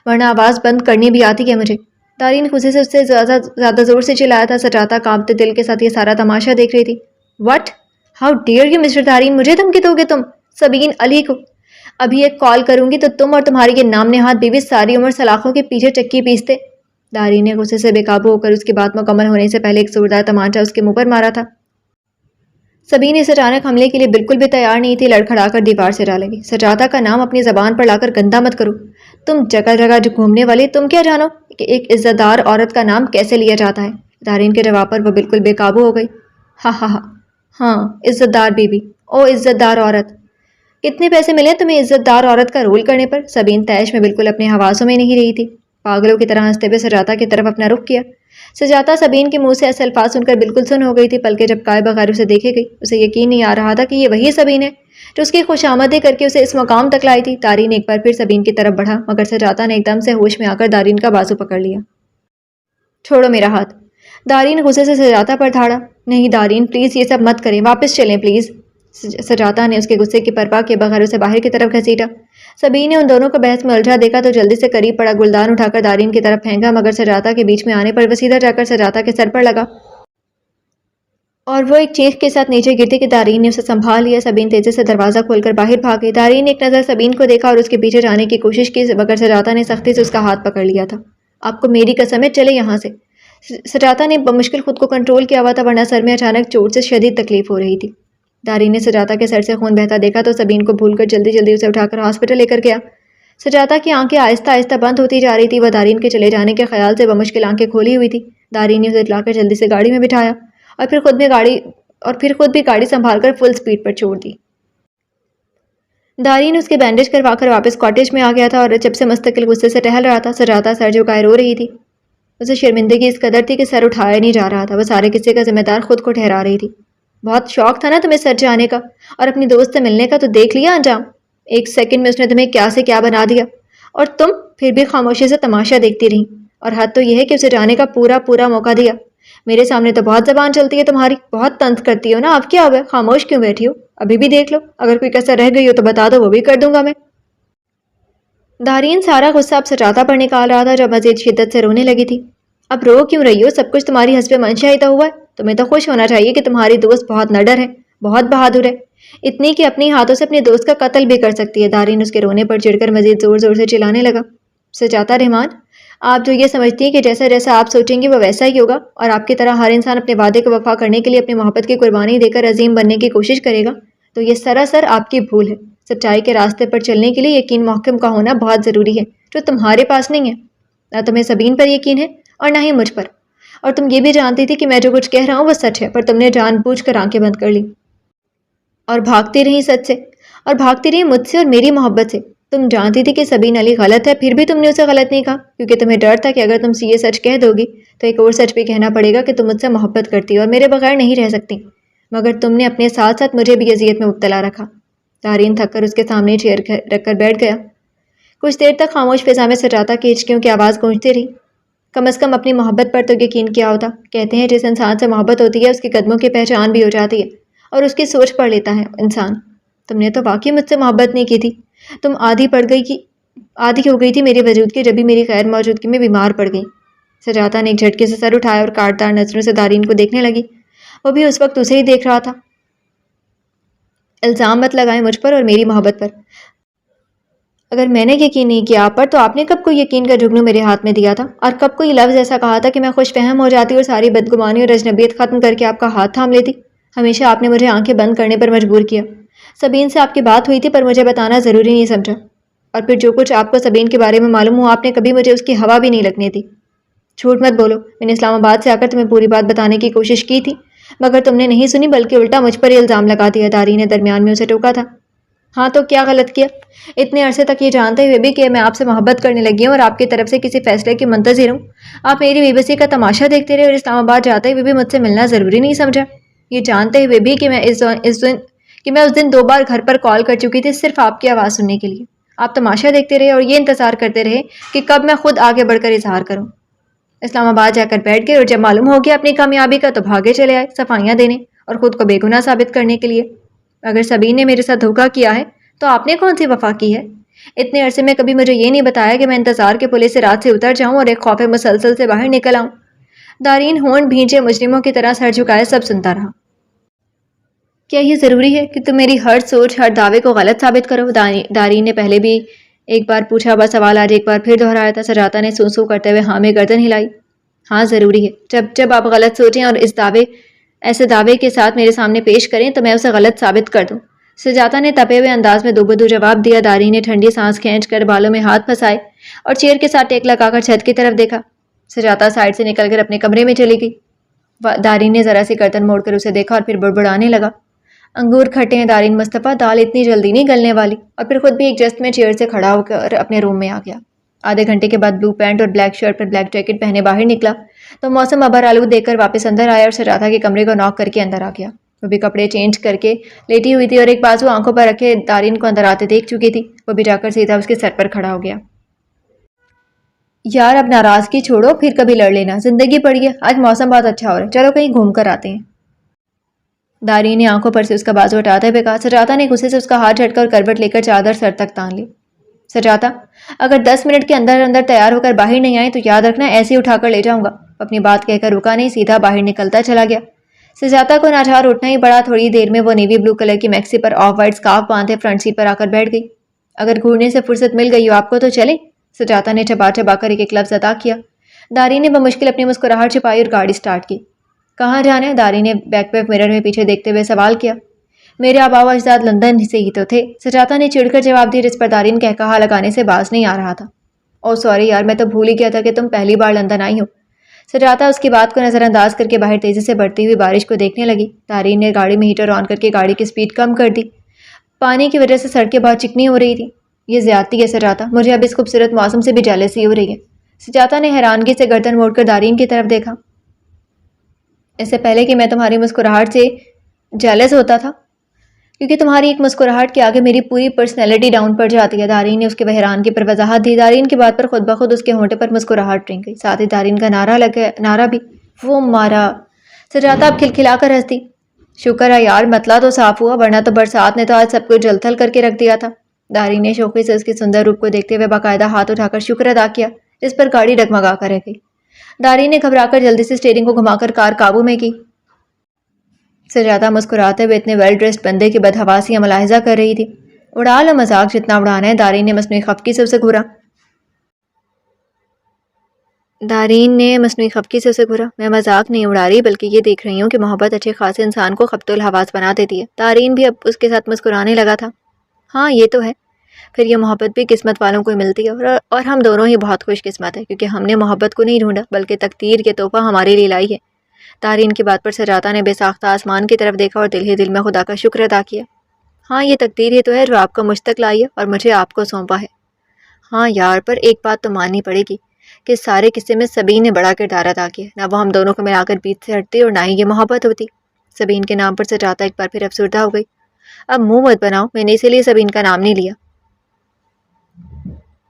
ورنہ آواز بند کرنی بھی آتی ہے مجھے۔ دارین خوشی سے اس سے زیادہ زور سے چلایا تھا۔ سجاتا کانپتے دل کے ساتھ یہ سارا تماشا دیکھ رہی تھی۔ What? How dare you mister Darain, مجھے دھمکی دو گے تم؟ سبین علی کو ابھی ایک کال کروں گی تو تم اور تمہاری یہ نام نہاد بیوی ساری عمر سلاخوں کے پیچھے چکی پیستے۔ دارین نے غصے سے بے قابو ہو کر اس کی بات مکمل ہونے سے پہلے ایک زوردار تمانچہ اس کے منہ پر مارا تھا۔ سبین اس اچانک حملے کے لیے بالکل بھی تیار نہیں تھی، لڑکھڑا کر دیوار سے جا لگی۔ سجاتا کا نام اپنی زبان پر لا کر گندا مت کرو، تم جگہ جگہ گھومنے والی، تم کیا جانو کہ ایک عزت دار عورت کا نام کیسے لیا جاتا ہے؟ دارین کے جواب پر وہ بالکل بے قابو ہو گئی۔ ہاں عزت دار بیوی، او عزت دار عورت، کتنے پیسے ملے تمہیں عزت دار عورت کا رول کرنے پر؟ سبین طیش میں بالکل اپنے حواسوں میں نہیں رہی تھی، پاگلوں کی طرح ہنستے ہوئے سجاتا کی طرف اپنا رخ کیا۔ سجاتا سبین کے منہ سے ایسے الفاظ سن کر بالکل سن ہو گئی تھی، پلکیں جھپکائے بغیر اسے دیکھے گئی۔ اسے یقین نہیں آ رہا تھا کہ یہ وہی سبین ہے جو اس کی خوش آمدید کر کے اسے اس مقام تک لائی تھی۔ دارین ایک بار پھر سبین کی طرف بڑھا، مگر سجاتا نے ایک دم سے ہوش میں آ کر دارین کا بازو پکڑ لیا۔ چھوڑو میرا ہاتھ۔ دارین غصے سے سجاتا پر دھاڑا۔ نہیں دارین پلیز، یہ سب مت کریں، واپس چلیں پلیز۔ سجاتا نے اس کے غصے کی پرواہ کیے بغیر اسے باہر کی طرف گھسیٹا۔ سبین نے ان دونوں کو بحث میں الجھا دیکھا تو جلدی سے قریب پڑا گلدان اٹھا کر دارین کی طرف پھینکا، مگر سجاتا کے بیچ میں آنے پر وہ سیدھا جا کر سجاتا کے سر پر لگا اور وہ ایک چیخ کے ساتھ نیچے گرتی کہ دارین نے اسے سنبھال لیا۔ سبین تیزی سے دروازہ کھول کر باہر بھاگ گئی۔ دارین نے ایک نظر سبین کو دیکھا اور اس کے پیچھے جانے کی کوشش کی، مگر سجاتا نے سختی سے اس کا ہاتھ پکڑ لیا تھا۔ آپ کو میری قسم ہے، چلے یہاں سے۔ سجاتا نے بمشکل خود کو کنٹرول کیا ہوا تھا، ورنہ سر میں اچانک چوٹ سے شدید تکلیف ہو رہی تھی۔ دارین نے سجاتا کے سر سے خون بہتا دیکھا تو سبین کو بھول کر جلدی اسے اٹھا کر ہاسپٹل لے کر گیا۔ سجاتا کی آنکھیں آہستہ آہستہ بند ہوتی جا رہی تھی، وہ دارین کے چلے جانے کے خیال سے بمشکل آنکھیں کھولی ہوئی تھی۔ دارین نے اسے لا کر جلدی سے گاڑی میں بٹھایا اور پھر خود بھی گاڑی سنبھال کر فل سپیڈ پر چھوڑ دی۔ دارین اس کے بینڈیج کروا کر واپس کاٹیج میں آ گیا تھا اور جب سے مستقل غصے سے ٹہل رہا تھا۔ سجاتا سر جھکائے رو رہی تھی، اسے شرمندگی اس قدر تھی کہ سر اٹھایا نہیں جا رہا تھا۔ وہ سارے قصے کا ذمہ دار خود کو ٹھہرا رہی تھی۔ بہت شوق تھا نا تمہیں سچ جانے کا اور اپنی دوست سے ملنے کا، تو دیکھ لیا انجام۔ ایک سیکنڈ میں اس نے تمہیں کیا سے کیا بنا دیا اور تم پھر بھی خاموشی سے تماشا دیکھتی رہی، اور حد تو یہ ہے کہ اسے جانے کا پورا موقع دیا۔ میرے سامنے تو بہت زبان چلتی ہے تمہاری، بہت طنز کرتی ہو نا، اب کیا ہوا؟ خاموش کیوں بیٹھی ہو؟ ابھی بھی دیکھ لو، اگر کوئی کسر رہ گئی ہو تو بتا دو، وہ بھی کر دوں گا میں۔ دارین سارا غصہ اب سجاتا پر نکال رہا تھا، جب مزید شدت سے رونے لگی تھی۔ اب رو کیوں رہی ہو؟ سب کچھ تمہاری حسب منشا ہی تو ہوا ہے۔ تمہیں تو خوش ہونا چاہیے کہ تمہاری دوست بہت نڈر ہے، بہت بہادر ہے۔ اتنی کہ اپنے ہاتھوں سے اپنے دوست کا قتل بھی کر سکتی ہے۔ دارین اس کے رونے پر چڑھ کر مزید زور زور سے چلانے لگا۔ سجاتا رحمان، آپ جو یہ سمجھتی ہیں کہ جیسا جیسا آپ سوچیں گے وہ ویسا ہی ہوگا اور آپ کی طرح ہر انسان اپنے وعدے کو وفا کرنے کے لیے اپنی محبت کی قربانی دے کر عظیم بننے کی کوشش کرے گا، تو یہ سراسر آپ کی بھول ہے۔ سچائی کے راستے پر چلنے کے لیے یقین محکم کا ہونا بہت ضروری ہے، جو تمہارے پاس نہیں ہے۔ نہ تمہیں سبین پر یقین ہے اور نہ ہی مجھ پر، اور تم یہ بھی جانتی تھی کہ میں جو کچھ کہہ رہا ہوں وہ سچ ہے، پر تم نے جان بوجھ کر آنکھیں بند کر لی اور بھاگتی رہی سچ سے، اور بھاگتی رہی مجھ سے اور میری محبت سے۔ تم جانتی تھی کہ سبین علی غلط ہے، پھر بھی تم نے اسے غلط نہیں کہا، کیونکہ تمہیں ڈر تھا کہ اگر تم یہ سچ کہہ دو گی تو ایک اور سچ بھی کہنا پڑے گا کہ تم مجھ سے محبت کرتی اور میرے بغیر نہیں رہ سکتی، مگر تم نے اپنے ساتھ ساتھ مجھے بھی اذیت میں مبتلا رکھا۔ دارین تھک کر اس کے سامنے چیئر رکھ کر بیٹھ گیا۔ کچھ دیر تک خاموش فضا میں سجاتا کی ہچکیوں کی آواز گونجتی رہی۔ کم از کم اپنی محبت پر تو یقین کیا ہوتا۔ کہتے ہیں جس انسان سے محبت ہوتی ہے اس کے قدموں کی پہچان بھی ہو جاتی ہے اور اس کی سوچ پڑھ لیتا ہے انسان۔ تم نے تو واقعی مجھ سے محبت نہیں کی تھی، تم عادی ہو گئی تھی میرے وجود کی، جب بھی میری غیر موجودگی میں بیمار پڑ گئی۔ سجاتا نے ایک جھٹکے سے سر اٹھایا اور کاٹدار نظروں سے دارین کو دیکھنے لگی۔ وہ بھی اس وقت اسے ہی دیکھ رہا تھا۔ الزام مت لگائیں مجھ پر اور میری محبت پر۔ اگر میں نے یقین نہیں کیا آپ پر تو آپ نے کب کو یقین کا جگنو میرے ہاتھ میں دیا تھا، اور کب کو یہ لفظ ایسا کہا تھا کہ میں خوش فہم ہو جاتی اور ساری بدگمانی اور اجنبیت ختم کر کے آپ کا ہاتھ تھام لیتی۔ ہمیشہ آپ نے مجھے آنکھیں بند کرنے پر مجبور کیا۔ سبین سے آپ کی بات ہوئی تھی پر مجھے بتانا ضروری نہیں سمجھا، اور پھر جو کچھ آپ کو سبین کے بارے میں معلوم ہوا آپ نے کبھی مجھے اس کی ہوا بھی نہیں لگنے دی۔ جھوٹ مت بولو، میں نے اسلام آباد سے آ کر تمہیں پوری بات بتانے کی کوشش کی تھی، مگر تم نے نہیں سنی بلکہ الٹا مجھ پر ہی الزام لگا دیا۔ داری نے درمیان میں اسے ٹوکا تھا۔ ہاں تو کیا غلط کیا؟ اتنے عرصے تک یہ جانتے ہوئے بھی کہ میں آپ سے محبت کرنے لگی ہوں اور آپ کی طرف سے کسی فیصلے کی منتظر ہوں، آپ میری بے بسی کا تماشا دیکھتے رہے اور اسلام آباد جاتے ہوئے بھی مجھ سے ملنا ضروری نہیں سمجھا، یہ جانتے ہوئے بھی کہ میں اس دن 2 بار گھر پر کال کر چکی تھی صرف آپ کی آواز سننے کے لیے۔ آپ تماشا دیکھتے رہے اور یہ انتظار کرتے رہے کہ کب میں خود آگے بڑھ کر اظہار کروں۔ اسلام آباد جا کر بیٹھ گئے اور جب معلوم ہو گیا اپنی کامیابی کا تو بھاگے چلے آئے صفائیاں دینے اور خود کو بے گناہ ثابت کرنے کے لیے۔ اگر سبین نے میرے ساتھ دھوکہ کیا ہے تو آپ نے کون سی وفا کی ہے؟ اتنے عرصے میں کبھی مجھے یہ نہیں بتایا کہ میں انتظار کے پلے سے رات سے اتر جاؤں اور ایک خوف مسلسل سے باہر نکل آؤں۔ دارین ہونٹ بھینچے مجرموں کی طرح سر جھکائے سب سنتا رہا۔ کیا یہ ضروری ہے کہ تم میری ہر سوچ ہر دعوے کو غلط ثابت کرو؟ دارین نے پہلے بھی ایک بار پوچھا ہوا سوال آج ایک بار پھر دہرایا تھا۔ سجاتا نے سو کرتے ہوئے ہاں میں گردن ہلائی۔ ہاں ضروری ہے، جب آپ غلط سوچیں اور ایسے دعوے کے ساتھ میرے سامنے پیش کریں تو میں اسے غلط ثابت کر دوں۔ سجاتا نے تپے ہوئے انداز میں دوبدو جواب دیا۔ داری نے ٹھنڈی سانس کھینچ کر بالوں میں ہاتھ پھنسائے اور چیئر کے ساتھ ٹیک لگا کر چھت کی طرف دیکھا۔ سجاتا سائڈ سے نکل کر اپنے کمرے میں چلی گئی۔ دارین نے ذرا سی گردن موڑ کر اسے دیکھا اور پھر بڑبڑانے لگا۔ انگور کھٹے ہیں دارین مصطفیٰ، دال اتنی جلدی نہیں گلنے والی، اور پھر خود بھی ایک جست میں چیئر سے کھڑا ہو کر اپنے روم میں آ گیا۔ آدھے گھنٹے کے بعد بلو پینٹ اور بلیک شرٹ پر بلیک جیکٹ پہنے باہر نکلا تو موسم ابر آلود دیکھ کر واپس اندر آیا اور سجاتا کے کمرے کو ناک کر کے اندر آ گیا۔ وہ بھی کپڑے چینج کر کے لیٹی ہوئی تھی اور ایک بازو آنکھوں پر رکھے دارین کو اندر آتے دیکھ چکی تھی۔ وہ بھی جا کر سیدھا اس کے سر پر کھڑا ہو گیا۔ یار اب ناراضگی چھوڑو، پھر کبھی لڑ لینا، زندگی پڑی ہے، آج موسم بہت اچھا ہو رہا ہے، چلو کہیں گھوم کر آتے ہیں۔ دارین نے آنکھوں پر سے اس کا بازو ہٹاتے ہوئے کہا۔ سجاتا نے غصے سے اس کا ہاتھ جھٹکا اور کروٹ لے کر چادر سر تک تان لی۔ سجاتا، اگر 10 منٹ کے اندر اندر تیار ہو کر باہر نہیں آئے تو یاد رکھنا ایسے ہی اٹھا کر لے جاؤں گا۔ اپنی بات کہہ کر رکا نہیں، سیدھا باہر نکلتا چلا گیا۔ سجاتا کو ناچار اٹھنا ہی پڑا۔ تھوڑی دیر میں وہ نیوی بلو کلر کی میکسی پر آف وائٹ اسکارف باندھے فرنٹ سیٹ پر آ کر بیٹھ گئی۔ اگر گھورنے سے فرصت مل گئی ہو آپ کو تو چلیں؟ سجاتا نے چبا چبا کر ایک لفظ ادا کیا۔ داری نے بمشکل اپنی مسکراہٹ چھپائی اور گاڑی سٹارٹ کی۔ کہاں جانا ہے؟ داری نے بیک پہ مرر میں پیچھے دیکھتے ہوئے سوال کیا۔ میرے آبا و اجداد لندن سے ہی تو تھے، سجاتا نے چڑھ کر جواب دیا، جس پر دارین کہا لگانے سے باز نہیں آ رہا تھا۔ او سوری یار، میں تو بھول ہی گیا تھا کہ تم پہلی بار لندن آئی ہو۔ سجاتا اس کی بات کو نظر انداز کر کے باہر تیزی سے بڑھتی ہوئی بارش کو دیکھنے لگی۔ دارین نے گاڑی میں ہیٹر آن کر کے گاڑی کی سپیڈ کم کر دی۔ پانی کی وجہ سے سڑکیں بہت چکنی ہو رہی تھی۔ یہ زیادتی ہے سجاتا، مجھے اب اس خوبصورت موسم سے بھی جیلسی ہو رہی ہے۔ سجاتا نے حیرانگی سے گردن موڑ کر دارین کی طرف دیکھا۔ اس سے پہلے کہ میں تمہاری مسکراہٹ سے جیلس ہوتا تھا، کیونکہ تمہاری ایک مسکراہٹ کے آگے میری پوری پرسنالٹی ڈاؤن پڑ جاتی ہے۔ دارین نے اس کے حیرانگی پر وضاحت دی۔ دارین کی بات پر خود بخود اس کے ہونٹے پر مسکراہٹ رنگ گئی، ساتھ ہی دارین کا نعرہ بھی، وہ مارا۔ سجاتا اب کھلکھلا کر ہنستی۔ شکر ہے یار، مطلع تو صاف ہوا، ورنہ تو برسات نے تو آج سب کچھ جل تھل کر کے رکھ دیا تھا۔ دارین نے شوخی سے اس کے سندر روپ کو دیکھتے ہوئے باقاعدہ ہاتھ اٹھا کر شکر ادا کیا، جس پر گاڑی ڈگمگا کر رہ گئی۔ دارین نے گھبرا کر جلدی سے اسٹیئرنگ کو گھما کر کار قابو میں کی۔ سجادہ مسکراتے ہوئے اتنے ویل ڈریسڈ بندے کی بدحواسیاں ملاحظہ کر رہی تھی۔ اڑا لو مذاق جتنا اڑانا ہے، دارین نے مصنوعی خفگی سے اسے گھورا۔ میں مذاق نہیں اڑا رہی بلکہ یہ دیکھ رہی ہوں کہ محبت اچھے خاصے انسان کو خبط الحواس بنا دیتی ہے۔ دارین بھی اب اس کے ساتھ مسکرانے لگا تھا۔ ہاں یہ تو ہے، پھر یہ محبت بھی قسمت والوں کو ملتی ہے اور ہم دونوں ہی بہت خوش قسمت ہے کیونکہ ہم نے محبت کو نہیں ڈھونڈا بلکہ تقدیر کے تحفہ ہمارے لیے لائی ہے۔ دارین کی بات پر سجادہ نے بے ساختہ آسمان کی طرف دیکھا اور دل ہی دل میں خدا کا شکر ادا کیا۔ ہاں یہ تقدیر ہی تو ہے جو آپ کو مجھ تک لائی ہے اور مجھے آپ کو سونپا ہے۔ ہاں یار، پر ایک بات تو ماننی پڑے گی کہ اس سارے قصے میں سبین نے بڑا کردار ادا کیا، نہ وہ ہم دونوں کو ملا کر بیچ سے ہٹتی اور نہ ہی یہ محبت ہوتی۔ سبین کے نام پر سجادہ ایک بار پھر افسردہ ہو گئی۔ اب منہ مت بناؤ، میں نے اسی لیے سبین کا نام نہیں لیا۔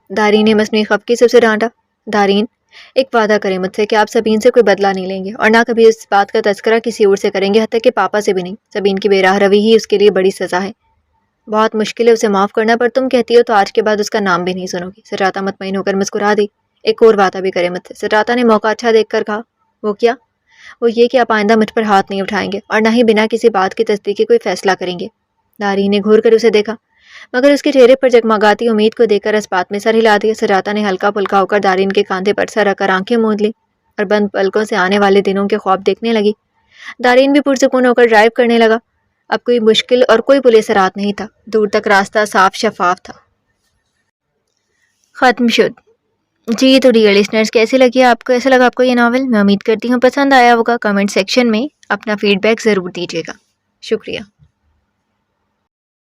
دارین نے مصنوعی خفگی سے اسے ڈانٹا۔ دارین، ایک وعدہ کریں مجھ سے کہ آپ سبین سے کوئی بدلہ نہیں لیں گے اور نہ کبھی اس بات کا تذکرہ کسی اور سے کریں گے، حتیٰ کہ پاپا سے بھی نہیں۔ سبین کی بے راہ روی ہی اس کے لیے بڑی سزا ہے۔ بہت مشکل ہے اسے معاف کرنا، پر تم کہتی ہو تو آج کے بعد اس کا نام بھی نہیں سنو گی۔ سجادہ مطمئن ہو کر مسکرا دی۔ ایک اور وعدہ بھی کرے مجھ سے۔ سجادہ نے موقع اچھا دیکھ کر کہا۔ وہ کیا؟ وہ یہ کہ آپ آئندہ مجھ پر ہاتھ نہیں اٹھائیں گے اور نہ ہی بنا کسی بات کی تصدیق کے کوئی فیصلہ کریں گے۔ دارین نے گھور کر اسے دیکھا، مگر اس کے چہرے پر جگمگاتی امید کو دیکھ کر اس بات میں سر ہلا دیا۔ سجادہ نے ہلکا پھلکا ہو کر دارین کے کاندھے پر سر رکھ کر آنکھیں موند لی اور بند پلکوں سے آنے والے دنوں کے خواب دیکھنے لگی۔ دارین بھی پرسکون ہو کر ڈرائیو کرنے لگا۔ اب کوئی مشکل اور کوئی پل صراط نہیں تھا، دور تک راستہ صاف شفاف تھا۔ ختم شد۔ جی تو ڈیئر لسنرز، کیسے لگا آپ کو یہ ناول؟ میں امید کرتی ہوں پسند آیا ہوگا۔ کمنٹ سیکشن میں اپنا فیڈ بیک ضرور دیجیے گا۔ شکریہ۔